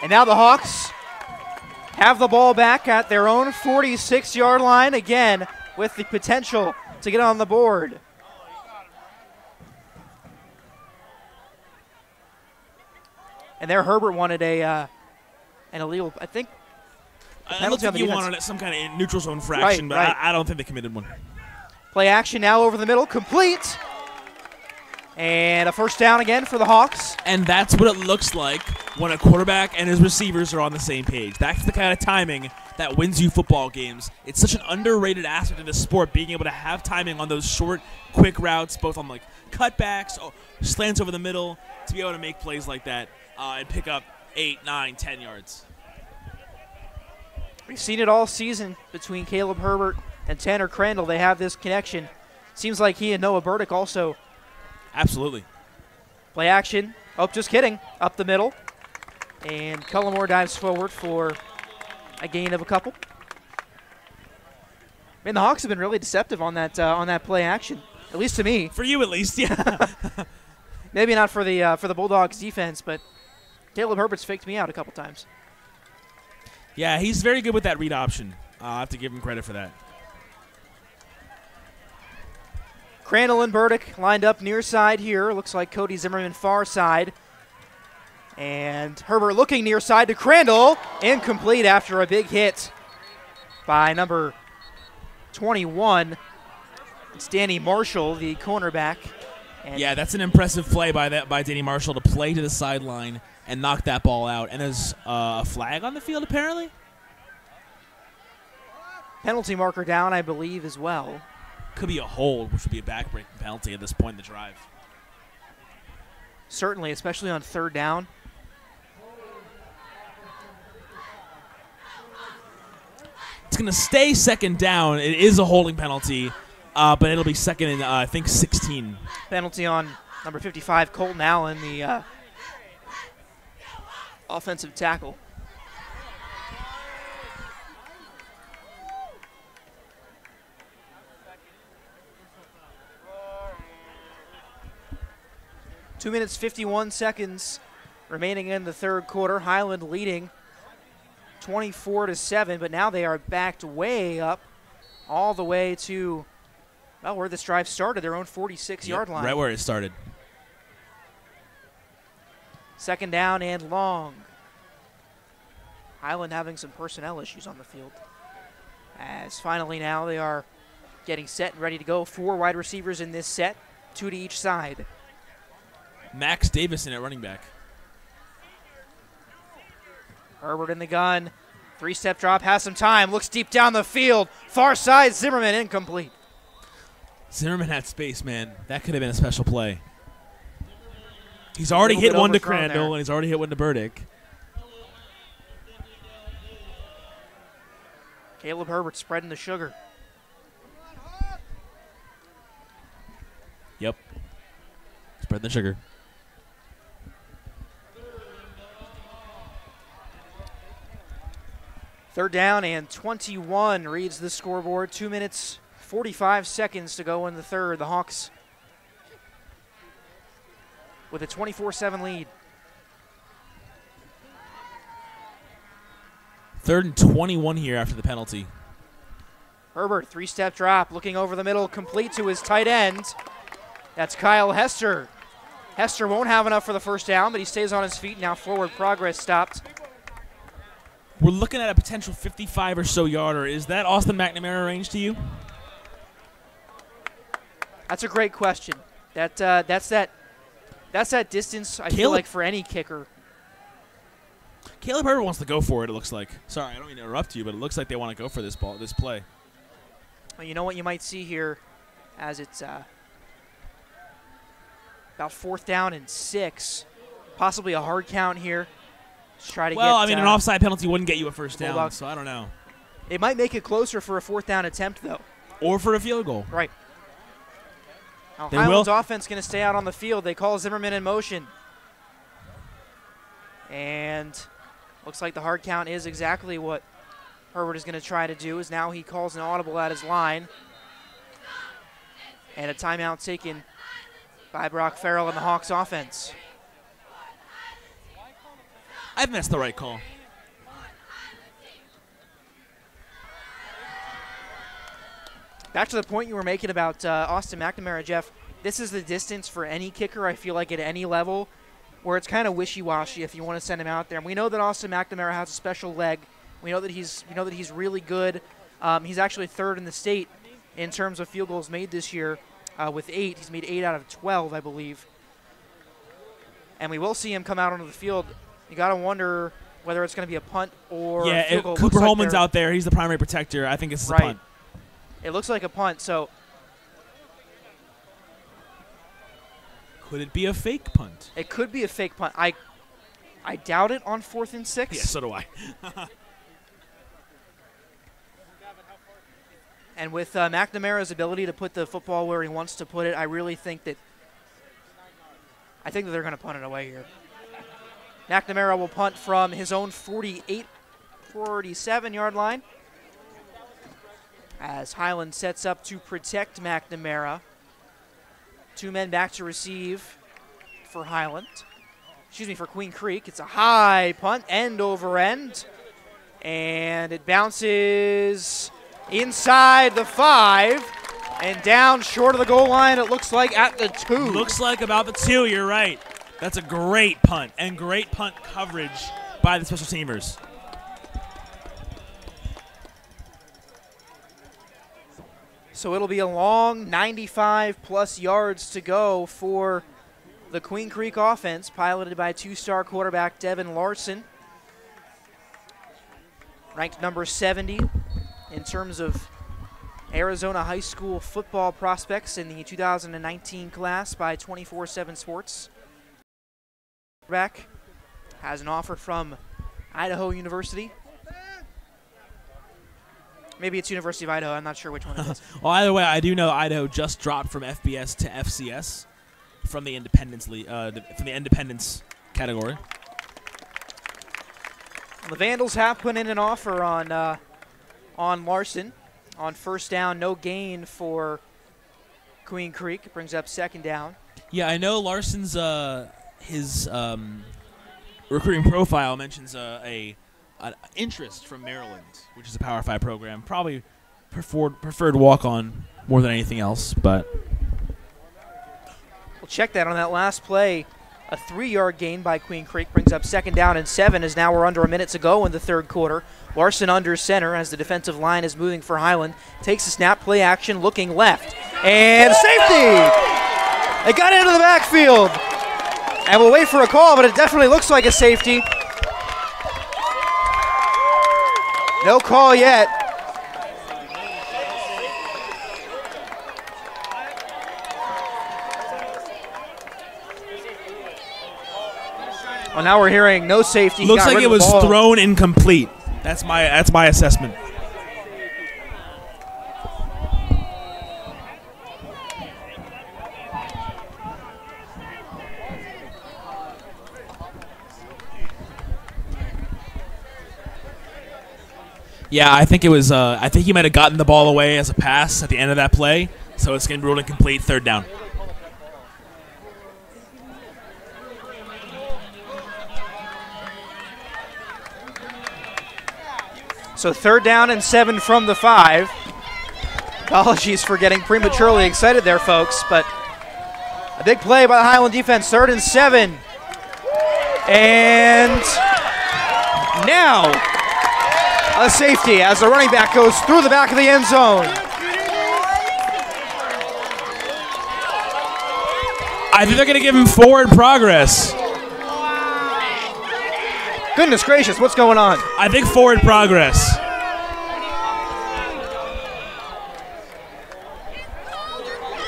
S3: And now the Hawks have the ball back at their own 46-yard line, again with the potential to get on the board. And there Herbert wanted an illegal, I think.
S1: I don't think he wanted some kind of neutral zone fraction,
S3: right.
S1: I don't think they committed one.
S3: Play action now over the middle, complete. And a first down again for the Hawks.
S1: And that's what it looks like when a quarterback and his receivers are on the same page. That's the kind of timing that wins you football games. It's such an underrated aspect of the sport, being able to have timing on those short, quick routes, both on like cutbacks, slants over the middle, to be able to make plays like that and pick up 8, 9, 10 yards.
S3: We've seen it all season between Caleb Herbert and Tanner Crandall. They have this connection. Seems like he and Noah Burdick also
S1: Absolutely.
S3: Play action. Oh, just kidding. Up the middle. And Cullimore dives forward for a gain of a couple. Man, the Hawks have been really deceptive on that play action, at least to me.
S1: For you, at least, yeah.
S3: Maybe not for the Bulldogs defense, but Caleb Herbert's faked me out a couple times.
S1: Yeah, he's very good with that read option. I have to give him credit for that.
S3: Crandall and Burdick lined up near side here. Looks like Cody Zimmerman far side. And Herbert looking near side to Crandall. Incomplete after a big hit by number 21. It's Danny Marshall, the cornerback. And
S1: yeah, that's an impressive play by Danny Marshall to play to the sideline and knock that ball out. And there's a flag on the field, apparently.
S3: Penalty marker down, I believe, as well.
S1: Could be a hold, which would be a backbreaking penalty at this point in the drive.
S3: Certainly, especially on third down.
S1: It's going to stay second down. It is a holding penalty, but it'll be second and, I think, 16.
S3: Penalty on number 55, Colton Allen, the offensive tackle. Two minutes, 51 seconds remaining in the third quarter. Highland leading 24-7, but now they are backed way up all the way to, well, where this drive started, their own 46-yard line.
S1: Right where it started.
S3: Second down and long. Highland having some personnel issues on the field. As finally now they are getting set and ready to go. 4 wide receivers in this set, 2 to each side.
S1: Max Davison at running back.
S3: Herbert in the gun. 3-step drop, has some time, looks deep down the field. Far side, Zimmerman incomplete.
S1: Zimmerman had space, man. That could have been a special play. He's already hit one to Crandall, and he's already hit one to Burdick.
S3: Caleb Herbert spreading the sugar.
S1: Yep. Spread the sugar.
S3: Third down and 21 reads the scoreboard. 2 minutes, 45 seconds to go in the third. The Hawks with a 24-7 lead.
S1: Third and 21 here after the penalty.
S3: Herbert, 3-step drop, looking over the middle, complete to his tight end. That's Kyle Hester. Hester won't have enough for the first down, but he stays on his feet. Now forward progress stopped.
S1: We're looking at a potential 55 or so yarder. Is that Austin McNamara range to you?
S3: That's a great question. That's that distance I feel like for any kicker.
S1: Caleb Herbert wants to go for it, it looks like. Sorry, I don't mean to interrupt you, but it looks like they want to go for this play.
S3: Well, you know what you might see here as it's about 4th down and 6. Possibly a hard count here. Just try to
S1: an offside penalty wouldn't get you a first down,
S3: Bulldogs.
S1: so I don't know.
S3: It might make it closer for a 4th down attempt, though.
S1: Or for a field goal.
S3: Right. Now, Highland's offense going to stay out on the field. They call Zimmerman in motion. And looks like the hard count is exactly what Herbert is going to try to do, is now he calls an audible at his line. And a timeout taken by Brock Farrell and the Hawks offense.
S1: I think that's the right call.
S3: Back to the point you were making about Austin McNamara, Jeff, this is the distance for any kicker, I feel like, at any level, where it's kind of wishy-washy if you want to send him out there. And we know that Austin McNamara has a special leg. We know that he's really good. He's actually 3rd in the state in terms of field goals made this year with 8. He's made 8 out of 12, I believe. And we will see him come out onto the field. You got to wonder whether it's going to be a punt or a field goal.
S1: Cooper Holman's out there. He's the primary protector. I think it's a punt.
S3: It looks like a punt, so.
S1: Could it be a fake punt?
S3: It could be a fake punt. I doubt it on 4th and 6.
S1: Yeah, so do I.
S3: And with McNamara's ability to put the football where he wants to put it, I really think that I think that they're going to punt it away here. McNamara will punt from his own 47-yard line as Highland sets up to protect McNamara. 2 men back to receive for Highland. Excuse me, for Queen Creek. It's a high punt, end over end. And it bounces inside the 5 and down short of the goal line, it looks like at the 2.
S1: Looks like about the 2, you're right. That's a great punt and great punt coverage by the special teamers.
S3: So it'll be a long 95-plus yards to go for the Queen Creek offense, piloted by 2-star quarterback Devin Larson. Ranked number 70 in terms of Arizona high school football prospects in the 2019 class by 24/7 Sports. Quarterback has an offer from Idaho University. Maybe it's University of Idaho. I'm not sure which one it is.
S1: Well, either way, I do know Idaho just dropped from FBS to FCS from the Independence from the Independence category.
S3: The Vandals have put in an offer on Larson on first down, no gain for Queen Creek. It brings up second down.
S1: Yeah, I know Larson's his recruiting profile mentions an interest from Maryland, which is a Power 5 program. Probably preferred walk-on more than anything else, but
S3: we'll check that on that last play. A 3-yard gain by Queen Creek brings up second down and 7 as now we're under a minute to go in the third quarter. Larson under center as the defensive line is moving for Highland. Takes a snap, play action, looking left. And safety! They got into the backfield. And we'll wait for a call, but it definitely looks like a safety. No call yet. Well, now we're hearing no safety.
S1: Looks like it was thrown incomplete. That's my assessment. Yeah, I think it was. I think he might have gotten the ball away as a pass at the end of that play, so it's going to be ruled incomplete. Third down.
S3: So third down and 7 from the 5. Apologies for getting prematurely excited there, folks, but a big play by the Highland defense. 3rd and 7. And now a safety as the running back goes through the back of the end zone.
S1: I think they're going to give him forward progress.
S3: Goodness gracious, what's going on?
S1: I think forward progress.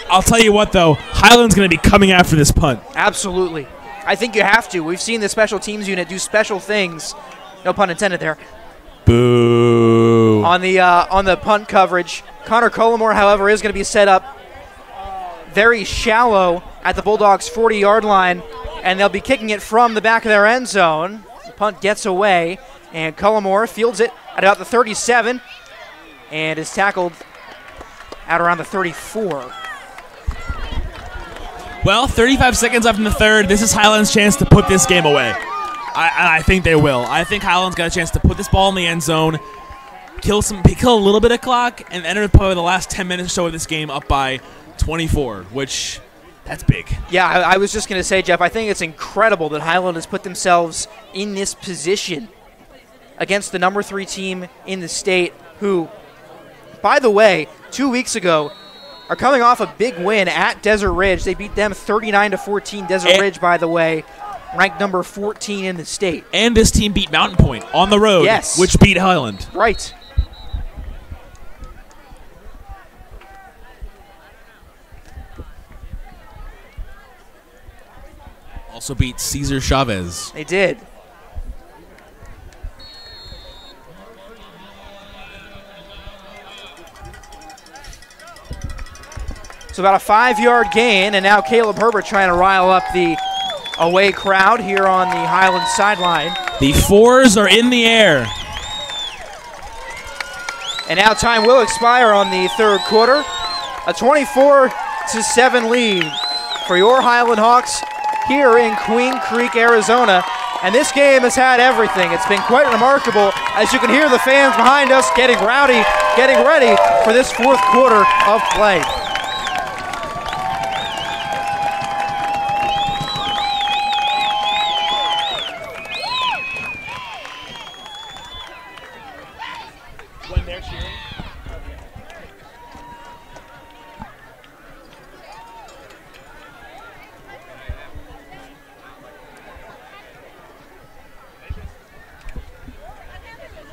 S1: I'll tell you what, though. Highland's going to be coming after this punt.
S3: Absolutely. I think you have to. We've seen the special teams unit do special things. No pun intended there.
S1: Boo.
S3: On the punt coverage. Connor Cullimore, however, is going to be set up very shallow at the Bulldogs' 40-yard line, and they'll be kicking it from the back of their end zone. The punt gets away, and Cullimore fields it at about the 37 and is tackled at around the 34.
S1: Well, 35 seconds left in the third. This is Highland's chance to put this game away. I think they will. I think Highland's got a chance to put this ball in the end zone, kill a little bit of clock, and enter probably the last 10 minutes or so of this game up by 24, which that's big.
S3: Yeah, I was just going to say, Jeff, I think it's incredible that Highland has put themselves in this position against the number 3 team in the state who, by the way, 2 weeks ago, are coming off a big win at Desert Ridge. They beat them 39-14. Desert Ridge, by the way, ranked number 14 in the state.
S1: And this team beat Mountain Point on the road,
S3: yes,
S1: which beat Highland.
S3: Right.
S1: Also beat Cesar Chavez.
S3: They did. So about a 5-yard gain, and now Caleb Herbert trying to rile up the away crowd here on the Highland sideline.
S1: The 4s are in the air.
S3: And now time will expire on the third quarter. A 24-7 lead for your Highland Hawks here in Queen Creek, Arizona. And this game has had everything. It's been quite remarkable, as you can hear the fans behind us getting rowdy, getting ready for this fourth quarter of play.
S1: When they're cheering.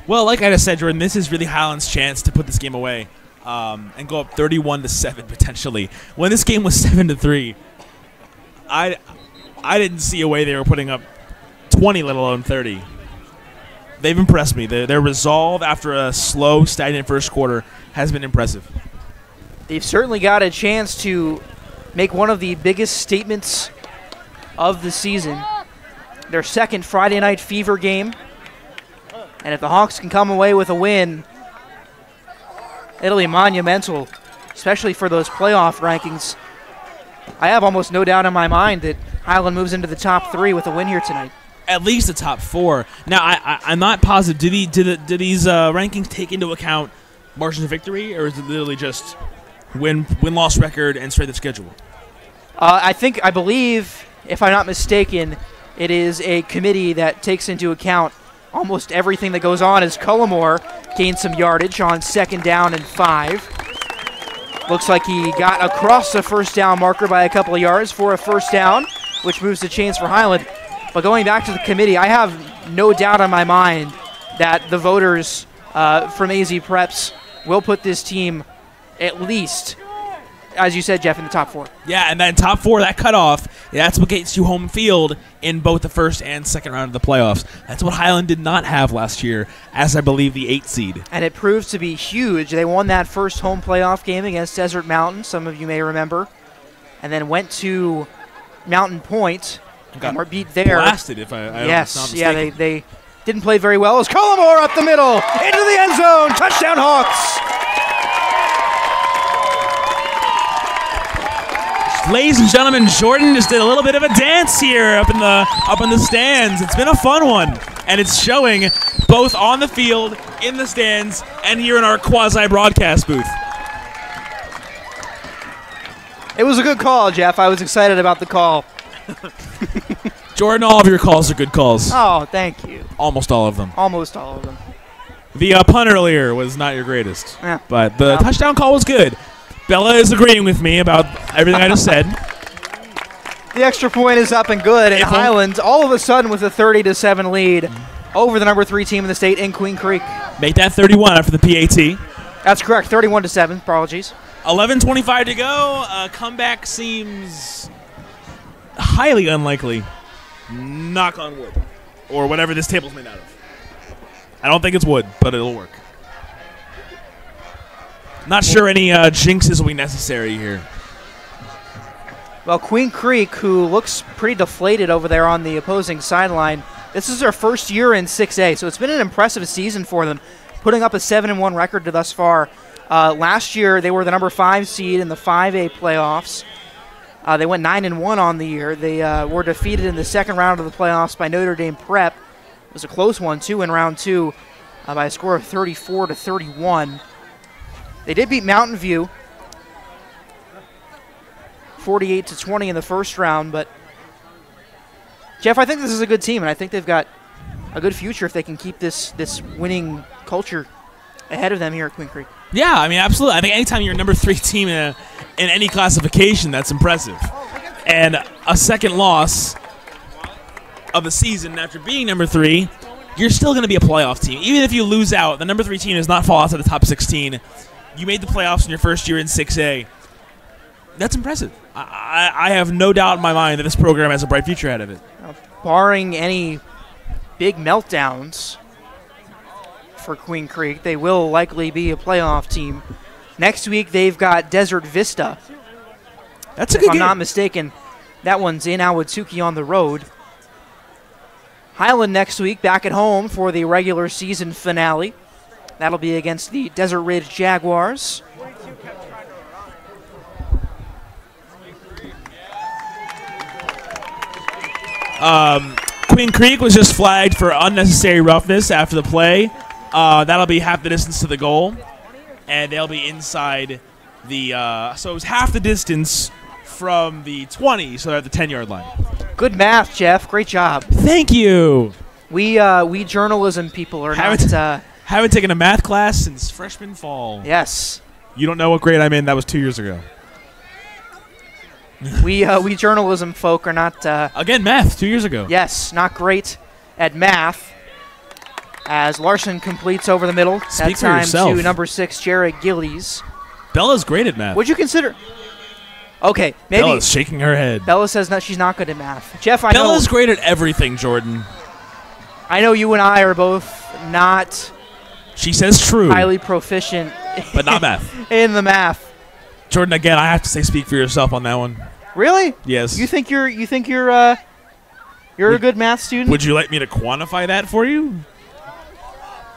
S1: Well, like I just said, Jordan, this is really Highland's chance to put this game away and go up 31-7 potentially. When this game was 7-3, I didn't see a way they were putting up 20, let alone 30. They've impressed me. Their resolve after a slow, stagnant first quarter has been impressive.
S3: They've certainly got a chance to make one of the biggest statements of the season. Their second Friday Night Fever game. And if the Hawks can come away with a win, it'll be monumental, especially for those playoff rankings. I have almost no doubt in my mind that Highland moves into the top 3 with a win here tonight.
S1: At least the top 4. Now, I'm not positive. Do these rankings take into account margins of victory, or is it literally just win-loss record and straight up schedule?
S3: I believe, if I'm not mistaken, it is a committee that takes into account almost everything that goes on, as Cullimore gained some yardage on 2nd down and 5. Looks like he got across the first down marker by a couple of yards for a first down, which moves the chains for Highland. But going back to the committee, I have no doubt in my mind that the voters from AZ Preps will put this team at least, as you said, Jeff, in the top 4.
S1: Yeah, and then top 4, that cutoff, that's what gets you home field in both the first and second round of the playoffs. That's what Highland did not have last year, as I believe the 8th seed.
S3: And it proved to be huge. They won that first home playoff game against Desert Mountain, some of you may remember, and then went to Mountain Point and were beat there.
S1: Blasted, if I'm not mistaken.
S3: Yeah, they didn't play very well. As Cullimore up the middle, into the end zone, touchdown Hawks.
S1: Ladies and gentlemen, Jordan just did a little bit of a dance here up in the stands. It's been a fun one, and it's showing both on the field, in the stands, and here in our quasi-broadcast booth.
S3: It was a good call, Jeff. I was excited about the call.
S1: Jordan, all of your calls are good calls.
S3: Oh, thank you.
S1: Almost all of them.
S3: Almost all of them.
S1: The punt earlier was not your greatest,
S3: yeah.
S1: But the touchdown call was good. Bella is agreeing with me about everything I just said.
S3: The extra point is up and good, and Highland, all of a sudden, with a 30-7 lead over the number 3 team in the state in Queen Creek.
S1: Make that 31 after the PAT.
S3: That's correct, 31-7. Apologies.
S1: 11:25 to go. Comeback seems highly unlikely. Knock on wood, or whatever this table's made out of. I don't think it's wood, but it'll work. Not sure any jinxes will be necessary here.
S3: Well, Queen Creek, who looks pretty deflated over there on the opposing sideline, this is their first year in 6A, so it's been an impressive season for them, putting up a 7-1 record thus far. Last year, they were the number 5 seed in the 5A playoffs. They went 9-1 on the year. They were defeated in the second round of the playoffs by Notre Dame Prep. It was a close one, too, in round 2 by a score of 34-31. They did beat Mountain View 48-20 in the first round, but Jeff, I think this is a good team, and I think they've got a good future if they can keep this winning culture ahead of them here at Queen Creek.
S1: Yeah, I mean, absolutely. I think anytime you're a number 3 team in any classification, that's impressive. And a second loss of the season after being number 3, you're still going to be a playoff team. Even if you lose out, the number 3 team does not fall out to the top 16. You made the playoffs in your first year in 6A. That's impressive. I have no doubt in my mind that this program has a bright future ahead of it.
S3: Barring any big meltdowns for Queen Creek, they will likely be a playoff team. Next week, they've got Desert Vista.
S1: That's a good game.
S3: If I'm not mistaken, That one's in Awatuki on the road. Highland next week, back at home for the regular season finale. That'll be against the Desert Ridge Jaguars.
S1: Queen Creek was just flagged for unnecessary roughness after the play. That'll be half the distance to the goal, and they'll be inside the so it was half the distance from the 20, so they're at the 10-yard line.
S3: Good math, Jeff. Great job.
S1: Thank you.
S3: We journalism people are
S1: haven't taken a math class since freshman fall.
S3: Yes.
S1: You don't know what grade I'm in. That was 2 years ago.
S3: We journalism folk are not
S1: again math 2 years ago.
S3: Yes, not great at math. As Larson completes over the middle.
S1: Speak
S3: that
S1: for
S3: time
S1: yourself.
S3: to number 6, Jared Gillies.
S1: Bella's great at math.
S3: Would you consider? Okay, maybe.
S1: Bella's shaking her head.
S3: Bella says she's not good at math. Jeff,
S1: Bella's great at everything, Jordan.
S3: I know you and I are both not.
S1: She says true.
S3: Highly proficient,
S1: but not math.
S3: In the math.
S1: Jordan, again, I have to say, speak for yourself on that one.
S3: Really?
S1: Yes.
S3: You think you're a good math student?
S1: Would you like me to quantify that for you?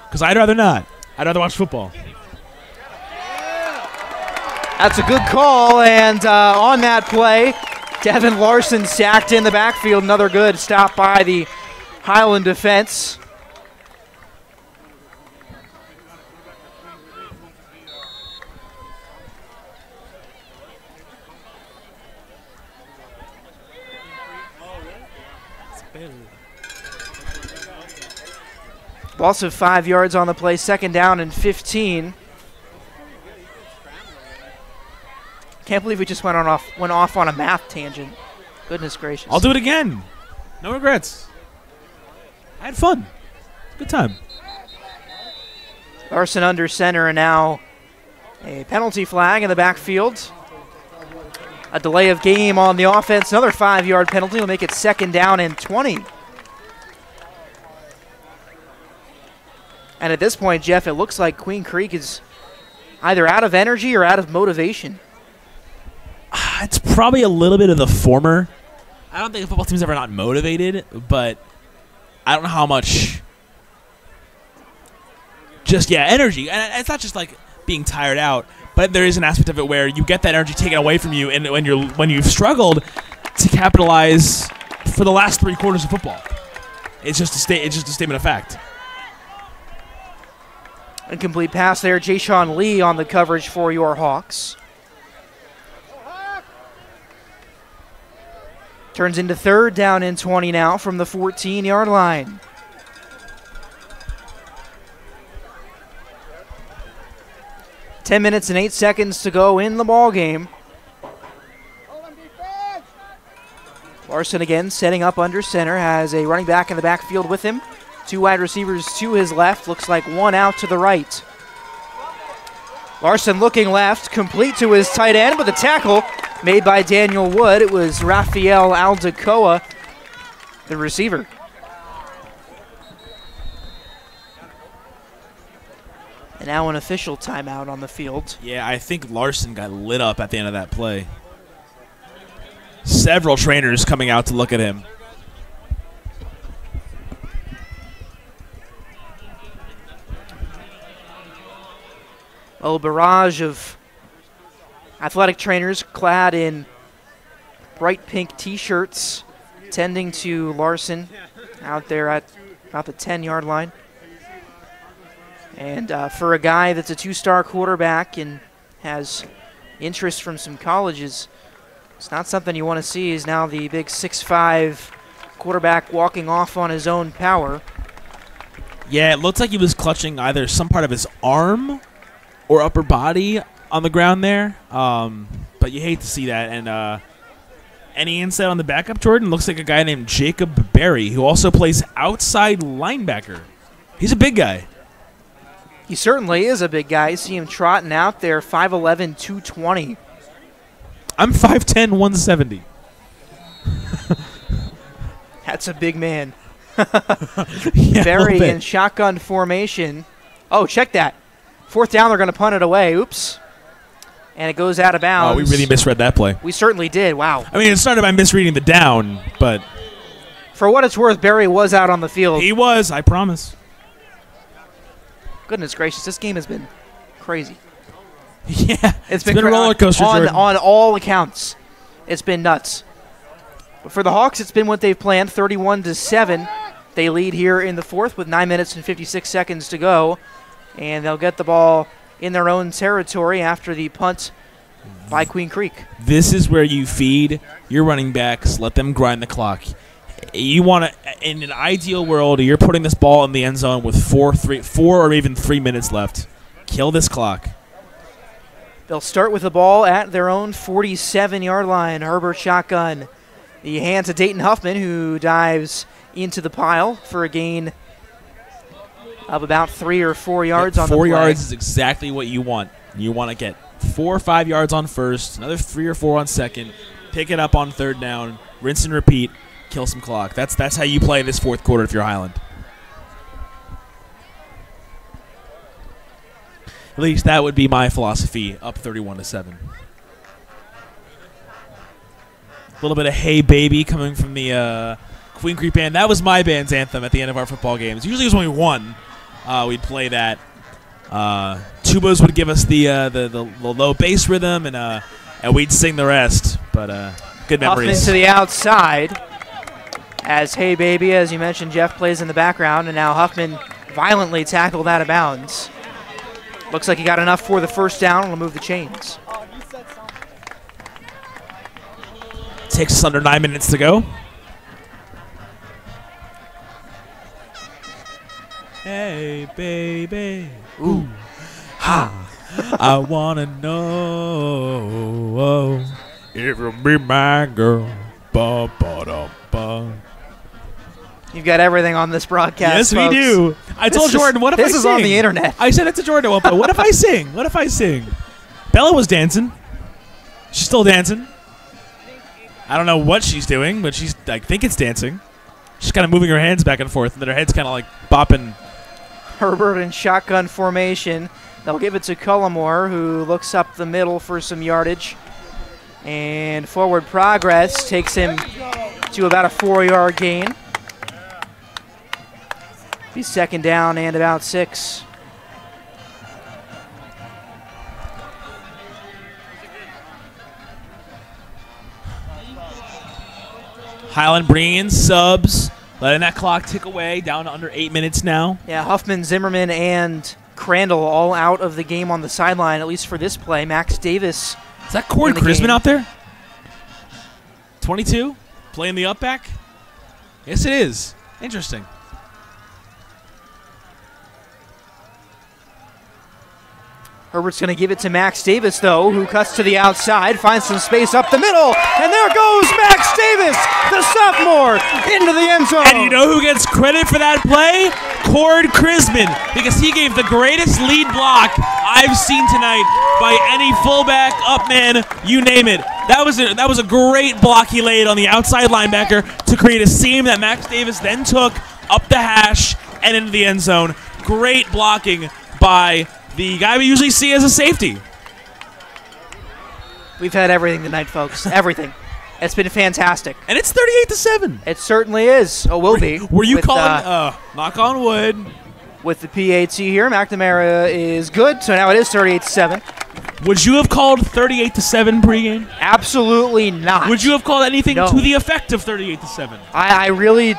S1: Because I'd rather not. I'd rather watch football.
S3: That's a good call, and on that play, Devin Larson sacked in the backfield. Another good stop by the Highland defense. Loss of 5 yards on the play, 2nd down and 15. Can't believe we just went off on a math tangent. Goodness gracious.
S1: I'll do it again. No regrets. I had fun. Good time.
S3: Larson under center, and now a penalty flag in the backfield. A delay of game on the offense. Another 5-yard penalty will make it 2nd down and 20. And at this point, Jeff, it looks like Queen Creek is either out of energy or out of motivation.
S1: It's probably a little bit of the former. I don't think the football team's ever not motivated, but I don't know how much energy. And it's not just like being tired out, but there is an aspect of it where you get that energy taken away from you, and when you've struggled to capitalize for the last 3 quarters of football. It's just a statement of fact.
S3: Incomplete pass there. Jay-Sean Lee on the coverage for your Hawks. Turns into 3rd down and 20 now from the 14-yard line. Ten minutes and 8 seconds to go in the ball game. Larson again setting up under center, has a running back in the backfield with him. 2 wide receivers to his left, looks like 1 out to the right. Larson looking left, complete to his tight end, but the tackle made by Daniel Wood. It was Rafael Aldecoa, the receiver. And now an official timeout on the field.
S1: Yeah, I think Larson got lit up at the end of that play. Several trainers coming out to look at him.
S3: A barrage of athletic trainers clad in bright pink T-shirts tending to Larson out there at about the 10-yard line. And for a guy that's a 2-star quarterback and has interest from some colleges, it's not something you want to see. Is now the big 6'5" quarterback walking off on his own power.
S1: Yeah, it looked like he was clutching either some part of his arm or upper body on the ground there. But you hate to see that. And any insight on the backup, Jordan? Looks like a guy named Jacob Berry, who also plays outside linebacker. He's a big guy.
S3: He certainly is a big guy. You see him trotting out there, 5'11", 220.
S1: I'm 5'10", 170.
S3: That's a big man.
S1: Yeah,
S3: Berry in shotgun formation. Oh, check that. 4th down, they're going to punt it away. Oops. and it goes out of bounds.
S1: Oh, we really misread that play.
S3: We certainly did. Wow.
S1: I mean, it started by misreading the down, but
S3: for what it's worth, Barry was out on the field.
S1: He was, I promise.
S3: Goodness gracious, this game has been crazy.
S1: Yeah,
S3: it's
S1: been a roller coaster,
S3: on all accounts. It's been nuts. But for the Hawks, it's been what they've planned, 31-7. They lead here in the fourth with 9 minutes and 56 seconds to go, and they'll get the ball in their own territory after the punt by Queen Creek.
S1: This is where you feed your running backs, let them grind the clock. You want to, in an ideal world, you're putting this ball in the end zone with 4 or even 3 minutes left. Kill this clock.
S3: They'll start with the ball at their own 47-yard line. Herbert shotgun. The hand to Dayton Huffman, who dives into the pile for a gain of about 3 or 4 yards on the play.
S1: 4 yards is exactly what you want. You want to get 4 or 5 yards on first, another 3 or 4 on second, pick it up on third down, rinse and repeat, kill some clock. That's how you play this fourth quarter if you're Highland. At least that would be my philosophy, up 31-7. A little bit of Hey Baby coming from the Queen Creek band. That was my band's anthem at the end of our football games. Usually it was only one. We'd play that. Tubas would give us the low bass rhythm, and we'd sing the rest. But good memories.
S3: Huffman to the outside as Hey Baby, as you mentioned, Jeff plays in the background, and now Huffman violently tackled out of bounds. Looks like he got enough for the first down. We'll move the chains.
S1: Takes us under 9 minutes to go. Hey, baby. Ooh. Ha. I want to know if you'll be my girl. Ba, ba, da, ba.
S3: You've got everything on this broadcast,
S1: Yes,
S3: folks.
S1: we do. I told Jordan, what if I sing?
S3: This is on the internet.
S1: I said it to Jordan at one point. What if I sing? What if I sing? Bella was dancing. She's still dancing. I don't know what she's doing, but I think it's dancing. She's kind of moving her hands back and forth, and then her head's kind of like bopping.
S3: Herbert in shotgun formation. They'll give it to Cullimore, who looks up the middle for some yardage. And forward progress takes him to about a 4-yard gain. Be second down and about 6.
S1: Highland bringing in subs, letting that clock tick away, down to under 8 minutes now.
S3: Yeah, Huffman, Zimmerman, and Crandall all out of the game on the sideline, at least for this play. Max Davis.
S1: Is that Cord Chrisman out there? 22? Playing the up back? Yes, it is. Interesting.
S3: Herbert's going to give it to Max Davis, though, who cuts to the outside, finds some space up the middle, and there goes Max Davis, the sophomore, into the end zone.
S1: And you know who gets credit for that play? Cord Chrisman, because he gave the greatest lead block I've seen tonight by any fullback, up man, you name it. That was a great block he laid on the outside linebacker to create a seam that Max Davis then took up the hash and into the end zone. Great blocking by the guy we usually see as a safety.
S3: We've had everything tonight, folks. Everything. It's been fantastic.
S1: And it's 38-7.
S3: It certainly is. Oh, will be.
S1: Were you calling, knock on wood?
S3: With the PAT here, McNamara is good, so now it is 38-7.
S1: Would you have called 38-7 pregame?
S3: Absolutely not.
S1: Would you have called anything
S3: No.
S1: to the effect of 38-7?
S3: I really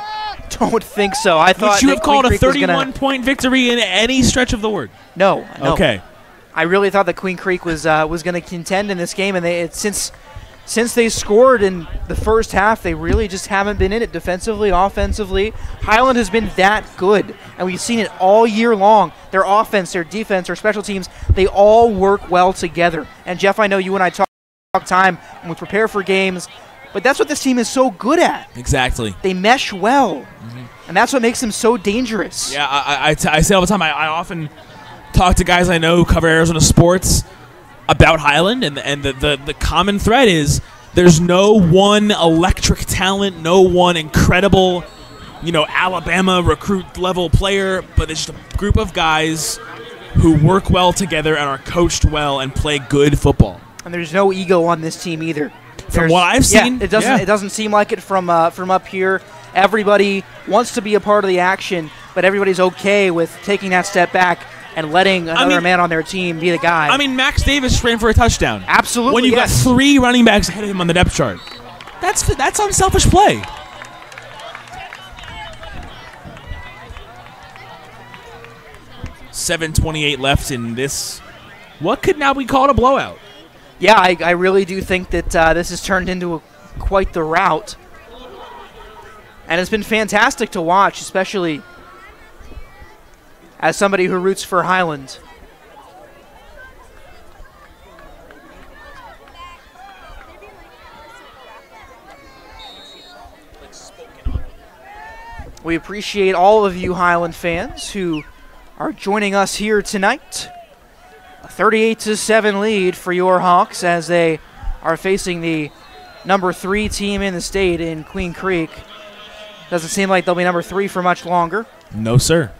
S3: don't think so. I thought
S1: Would you have called a
S3: Queen Creek was
S1: 31-point victory in any stretch of the word?
S3: No.
S1: Okay.
S3: I really thought that Queen Creek was going to contend in this game, and since they scored in the first half, they really just haven't been in it defensively, offensively. Highland has been that good, and we've seen it all year long. Their offense, their defense, their special teams, they all work well together. And Jeff, I know you and I talk time when we prepare for games, but that's what this team is so good at.
S1: Exactly.
S3: They mesh well, and that's what makes them so dangerous.
S1: Yeah, I say all the time, I often talk to guys I know who cover Arizona sports about Highland, and the common thread is there's no one electric talent, no one incredible, Alabama recruit level player, but it's just a group of guys who work well together and are coached well and play good football.
S3: And there's no ego on this team either.
S1: From what I've seen,
S3: it doesn't seem like it from up here. Everybody wants to be a part of the action, but everybody's okay with taking that step back and letting another man on their team be the guy.
S1: I mean, Max Davis ran for a touchdown.
S3: Absolutely.
S1: When you got 3 running backs ahead of him on the depth chart, that's unselfish play. .7:28 left in this. What could now be called a blowout?
S3: Yeah, I really do think that this has turned into quite the rout. And it's been fantastic to watch, especially as somebody who roots for Highland. We appreciate all of you Highland fans who are joining us here tonight. A 38-7 lead for your Hawks as they are facing the number 3 team in the state in Queen Creek. Doesn't seem like they'll be number 3 for much longer.
S1: No, sir.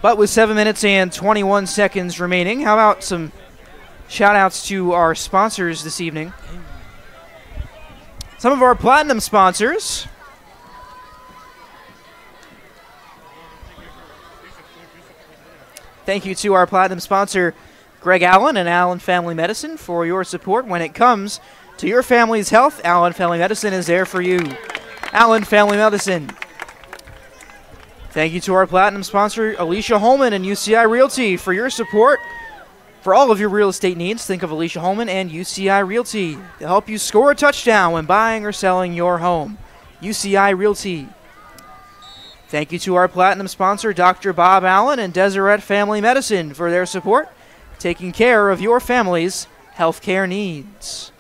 S3: But with 7 minutes and 21 seconds remaining, how about some shout-outs to our sponsors this evening? Some of our platinum sponsors. Thank you to our platinum sponsor, Greg Allen and Allen Family Medicine, for your support when it comes to your family's health. Allen Family Medicine is there for you. Allen Family Medicine. Thank you to our platinum sponsor, Alicia Holman and UCI Realty, for your support. For all of your real estate needs, think of Alicia Holman and UCI Realty. They'll help you score a touchdown when buying or selling your home. UCI Realty. Thank you to our platinum sponsor, Dr. Bob Allen and Deseret Family Medicine, for their support, taking care of your family's healthcare needs.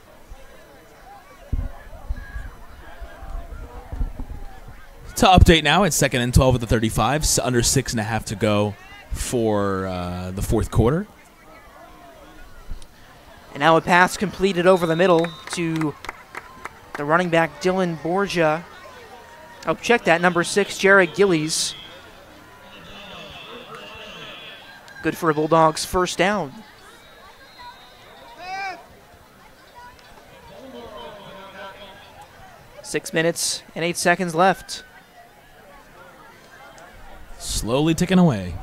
S1: To update now, it's 2nd and 12 at the 35, under 6.5 to go for the fourth quarter.
S3: And now a pass completed over the middle to the running back, Dylan Borgia. Oh, check that, number 6, Jared Gillies. Good for a Bulldogs first down. Six minutes and 8 seconds left.
S1: Slowly ticking away.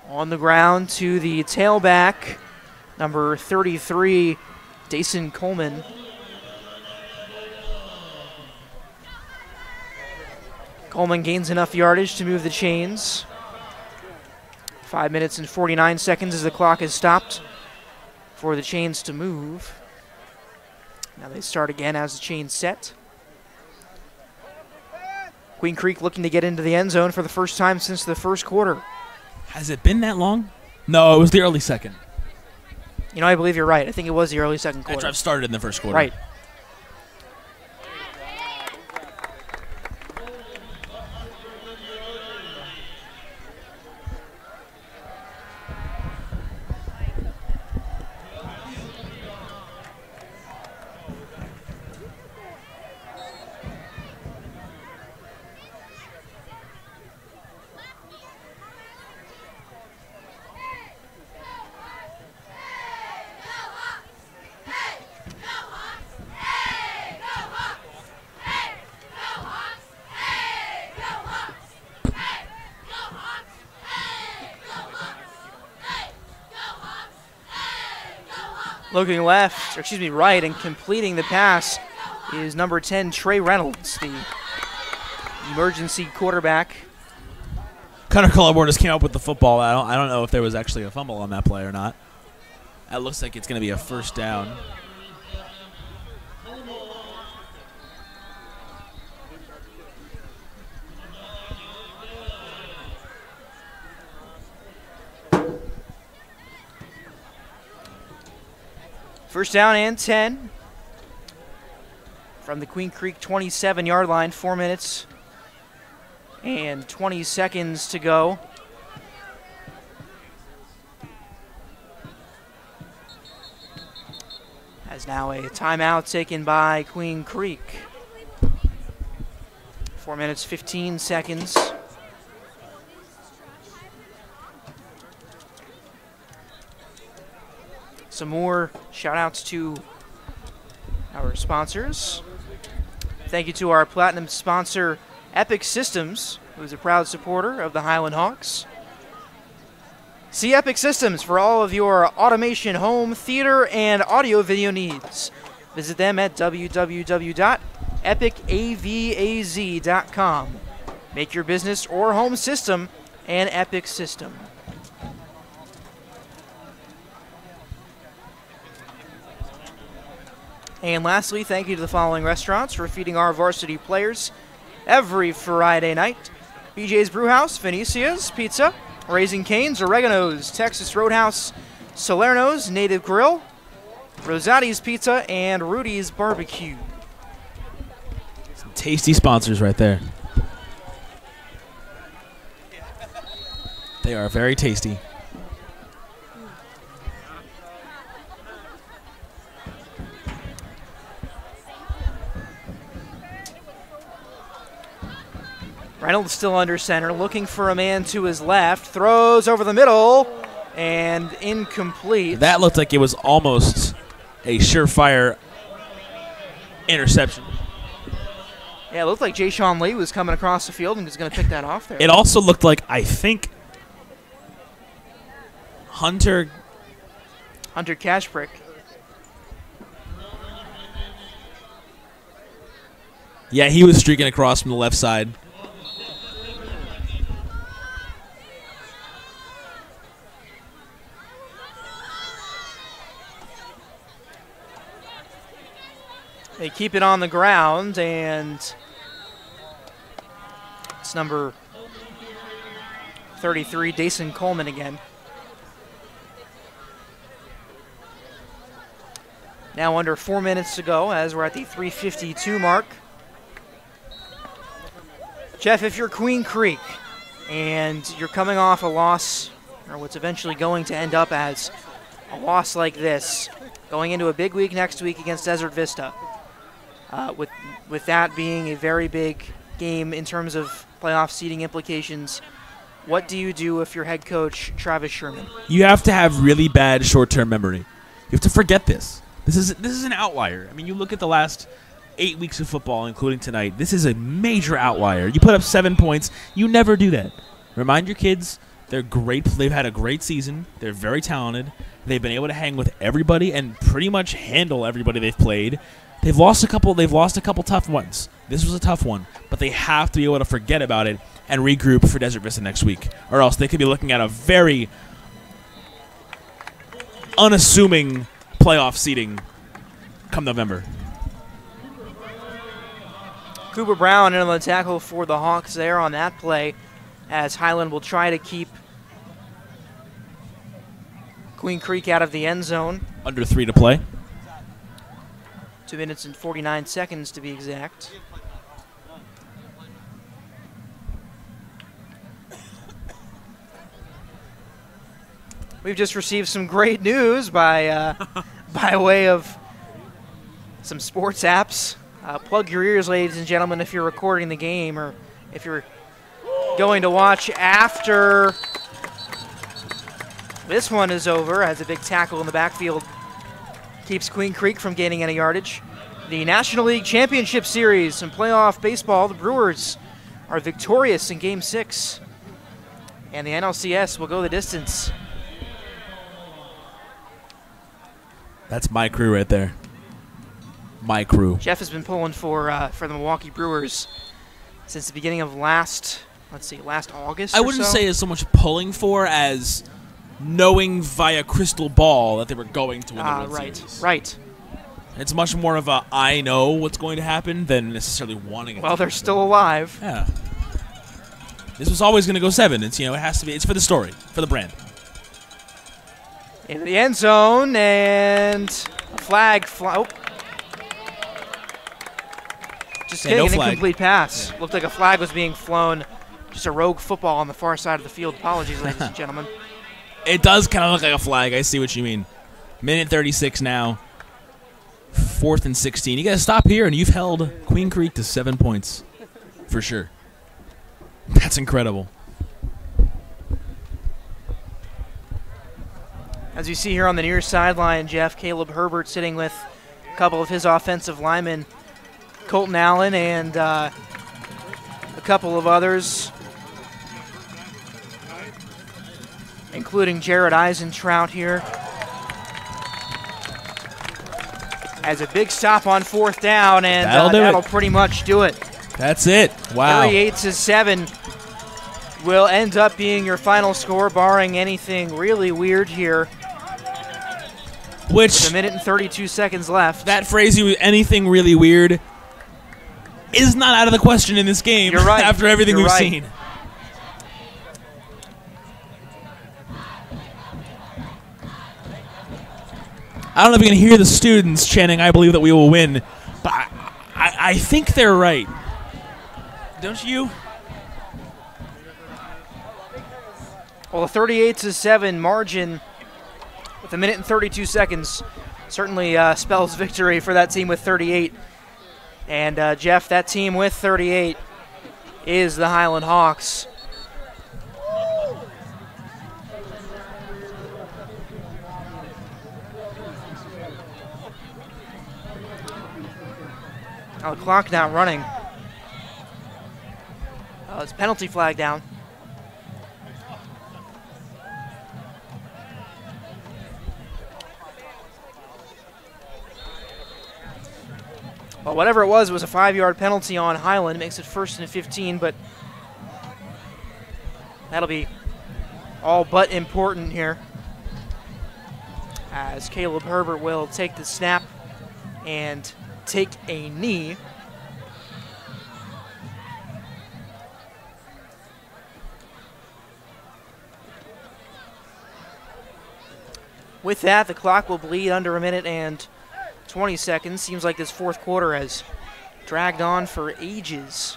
S3: On the ground to the tailback, number 33, Dason Coleman. Coleman gains enough yardage to move the chains. 5 minutes and 49 seconds as the clock is stopped for the chains to move. Now they start again as the chains set. Queen Creek looking to get into the end zone for the first time since the first quarter.
S1: Has it been that long? No, it was the early second.
S3: You know, I believe you're right. I think it was the early second quarter.
S1: That drive started in the first quarter.
S3: Right. Looking left, or excuse me, right, and completing the pass is number 10, Trey Reynolds, the emergency quarterback.
S1: Connor Colborn just came up with the football. I don't know if there was actually a fumble on that play or not. That looks like it's going to be a first down.
S3: First down and 10 from the Queen Creek 27-yard line. 4 minutes and 20 seconds to go. As now a timeout taken by Queen Creek. 4 minutes, 15 seconds. Some more shout-outs to our sponsors. Thank you to our platinum sponsor, Epic Systems, who is a proud supporter of the Highland Hawks. See Epic Systems for all of your automation, home, theater, and audio-video needs. Visit them at www.epicavaz.com. Make your business or home system an Epic system. And lastly, thank you to the following restaurants for feeding our varsity players every Friday night. BJ's Brewhouse, Venetia's Pizza, Raising Cane's, Oregano's, Texas Roadhouse, Salerno's Native Grill, Rosati's Pizza, and Rudy's Barbecue.
S1: Some tasty sponsors right there. They are very tasty.
S3: Reynolds still under center, looking for a man to his left, throws over the middle, and incomplete.
S1: That looked like it was almost a surefire interception.
S3: Yeah, it looked like Jay Sean Lee was coming across the field and was going to pick that off there.
S1: It also looked like, I think, Hunter
S3: Cashbrick.
S1: Yeah, he was streaking across from the left side.
S3: They keep it on the ground, and it's number 33, Dason Coleman again. Now under 4 minutes to go as we're at the 3:52 mark. Jeff, if you're Queen Creek and you're coming off a loss, or what's eventually going to end up as a loss like this, going into a big week next week against Desert Vista, with that being a very big game in terms of playoff seeding implications, what do you do if you're head coach Travis Sherman?
S1: You have to have really bad short-term memory. You have to forget this. This is an outlier. I mean, you look at the last 8 weeks of football, including tonight. This is a major outlier. You put up 7 points. You never do that. Remind your kids they're great. They've had a great season. They're very talented. They've been able to hang with everybody and pretty much handle everybody they've played. They've lost a couple tough ones. This was a tough one, but they have to be able to forget about it and regroup for Desert Vista next week, or else they could be looking at a very unassuming playoff seeding come November.
S3: Cooper Brown in on the tackle for the Hawks there on that play, as Highland will try to keep Queen Creek out of the end zone.
S1: Under 3 to play.
S3: 2 minutes and 49 seconds to be exact. We've just received some great news by way of some sports apps. Plug your ears, ladies and gentlemen, if you're recording the game or if you're going to watch after this one is over, as a big tackle in the backfield keeps Queen Creek from gaining any yardage. The National League Championship Series and playoff baseball, the Brewers are victorious in Game 6. And the NLCS will go the distance.
S1: That's my crew right there. My crew.
S3: Jeff has been pulling for the Milwaukee Brewers since the beginning of last August.
S1: I wouldn't say it's so much pulling for as knowing via crystal ball that they were going to win the World Series.
S3: Right.
S1: It's much more of a I know what's going to happen than necessarily wanting it.
S3: Well, they're still alive.
S1: Yeah. This was always going to go 7. It's, it has to be. It's for the story, for the brand.
S3: Into the end zone, and a flag. Just kidding, an incomplete pass. Yeah. Looked like a flag was being flown. Just a rogue football on the far side of the field. Apologies, ladies and gentlemen.
S1: It does kind of look like a flag. I see what you mean. Minute 36 now. 4th and 16. You got to stop here, and you've held Queen Creek to 7 points. for sure. That's incredible.
S3: As you see here on the near sideline, Jeff, Caleb Herbert sitting with a couple of his offensive linemen, Colton Allen and a couple of others, including Jared Eisentrout here. As a big stop on 4th down, and that'll pretty much do it.
S1: That's it. Wow.
S3: 38-7 will end up being your final score, barring anything really weird here.
S1: Which,
S3: with a minute and 32 seconds left.
S1: That phrase, anything really weird, is not out of the question in this game.
S3: You're right.
S1: After everything we've seen. I don't know if you can hear the students chanting, "I believe that we will win," but I think they're right. Don't you?
S3: Well, a 38-7 margin with a minute and 32 seconds certainly spells victory for that team with 38. And Jeff, that team with 38 is the Highland Hawks. Now the clock not running. Oh, it's penalty flag down. Well, whatever it was a 5-yard penalty on Highland. Makes it 1st and 15, but that'll be all but important here, as Caleb Herbert will take the snap and take a knee. With that, the clock will bleed under a minute and 20 seconds. Seems like this 4th quarter has dragged on for ages.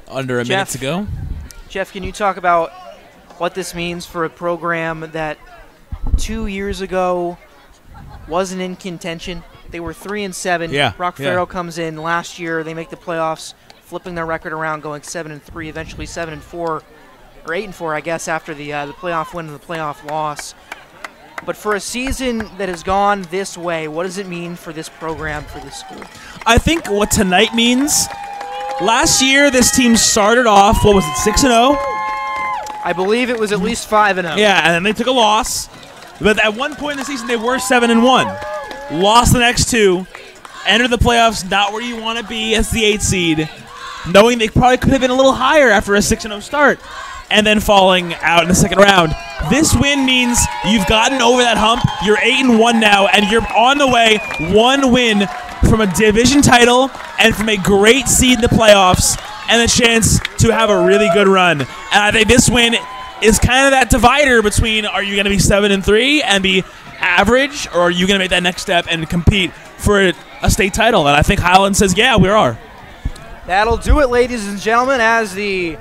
S1: Under a minute to go.
S3: Jeff, can you talk about what this means for a program that 2 years ago wasn't in contention? They were 3-7.
S1: Yeah.
S3: Brock Farrell comes in last year. They make the playoffs, flipping their record around, going 7-3, eventually 7-4, or 8-4, I guess, after the playoff win and the playoff loss. But for a season that has gone this way, what does it mean for this program, for this school?
S1: I think what tonight means, last year this team started off, what was it, 6-0?
S3: I believe it was at least 5-0.
S1: Yeah, and then they took a loss. But at one point in the season, they were 7-1. Lost the next 2. Entered the playoffs not where you want to be as the 8th seed, knowing they probably could have been a little higher after a 6-0 start, and then falling out in the 2nd round. This win means you've gotten over that hump. You're 8-1 now, and you're on the way. 1 win from a division title and from a great seed in the playoffs, and a chance to have a really good run. And I think this win is kind of that divider between, are you going to be 7-3 and be average, or are you going to make that next step and compete for a state title? And I think Highland says, yeah, we are.
S3: That'll do it, ladies and gentlemen, as the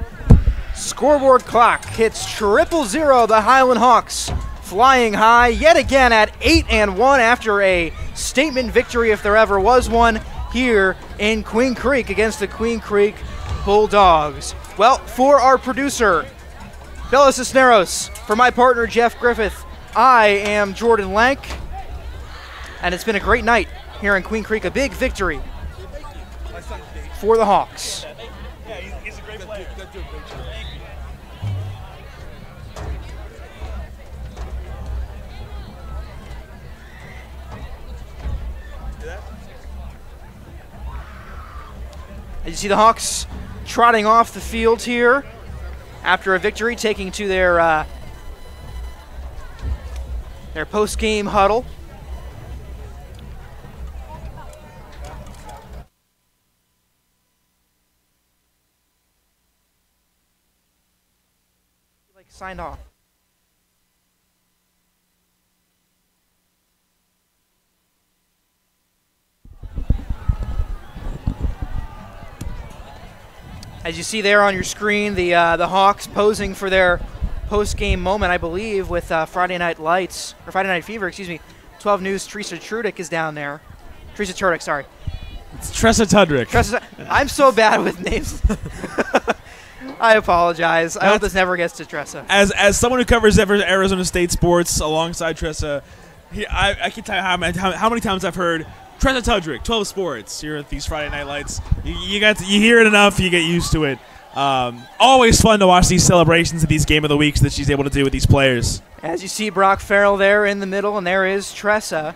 S3: scoreboard clock hits 000. The Highland Hawks flying high yet again at 8-1 after a statement victory, if there ever was one, here in Queen Creek against the Queen Creek Bulldogs. Well, for our producer, Bella Cisneros, for my partner, Jeff Griffith, I am Jordan Lank, and it's been a great night here in Queen Creek, a big victory for the Hawks.
S1: Yeah, he's a great player.
S3: As you see the Hawks trotting off the field here after a victory, taking to their post-game huddle. Signed off. As you see there on your screen, the Hawks posing for their post-game moment, I believe, with Friday Night Lights, or Friday Night Fever, excuse me. 12 News, Teresa Trudick is down there. Teresa Turdick, sorry.
S1: It's Tressa Tudrick.
S3: I'm so bad with names. I apologize. I hope this never gets to Tressa.
S1: As someone who covers Arizona State sports alongside Tressa, I can tell you how many times I've heard Tressa Tudrick, 12 Sports, here at these Friday Night Lights. You hear it enough, you get used to it. Always fun to watch these celebrations of these Game of the Weeks that she's able to do with these players.
S3: As you see Brock Farrell there in the middle, and there is Tressa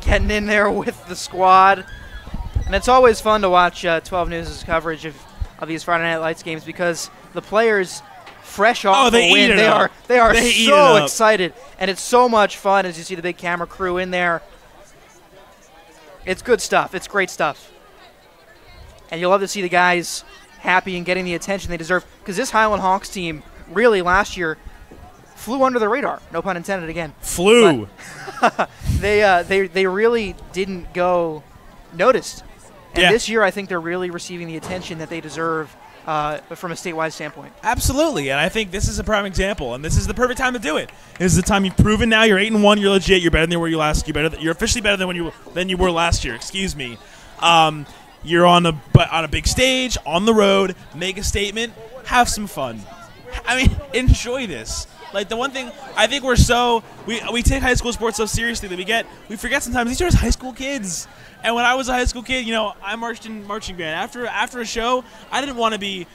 S3: getting in there with the squad. And it's always fun to watch 12 News' coverage of these Friday Night Lights games because the players, fresh off the win, they are so excited. And it's so much fun as you see the big camera crew in there. It's good stuff. It's great stuff. And you'll love to see the guys happy and getting the attention they deserve because this Highland Hawks team really last year flew under the radar. No pun intended again.
S1: Flew.
S3: They really didn't go noticed. And
S1: yeah.
S3: This year, I think they're really receiving the attention that they deserve from a statewide standpoint.
S1: Absolutely, and I think this is a prime example, and this is the perfect time to do it. This is the time you've proven now you're 8-1, you're legit, you're better than where you last. You're officially better than you were last year. Excuse me. You're on a big stage, on the road, make a statement, have some fun. I mean, enjoy this. Like, the one thing I think we take high school sports so seriously that we forget sometimes these are just high school kids. And when I was a high school kid, I marched in marching band. After a show, I didn't want to be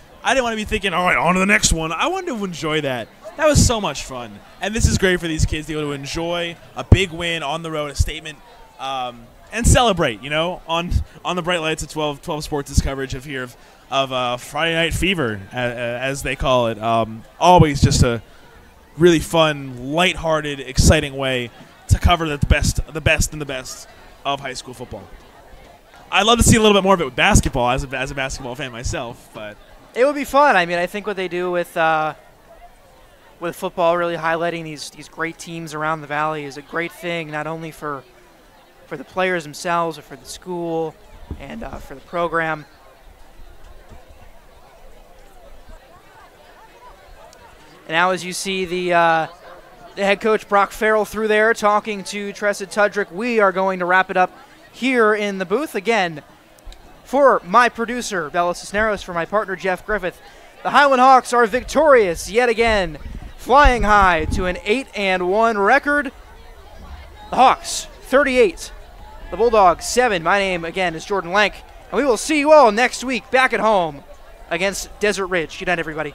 S1: thinking, all right, on to the next one. I wanted to enjoy that. That was so much fun. And this is great for these kids to be able to enjoy a big win on the road, a statement, and celebrate, on the bright lights of 12 Sports' coverage of Friday Night Fever, as they call it. Always just a really fun, lighthearted, exciting way to cover the best and the best of high school football. I'd love to see a little bit more of it with basketball as a basketball fan myself, but
S3: it would be fun. I mean, I think what they do with football, really highlighting these great teams around the valley, is a great thing, not only for the players themselves or for the school and for the program. And now as you see the head coach Brock Farrell through there talking to Tressa Tudrick, we are going to wrap it up here in the booth. Again, for my producer, Bella Cisneros, for my partner, Jeff Griffith, the Highland Hawks are victorious yet again, flying high to an 8-1 record. The Hawks, 38. The Bulldogs, 7. My name, again, is Jordan Lank, and we will see you all next week back at home against Desert Ridge. Good night, everybody.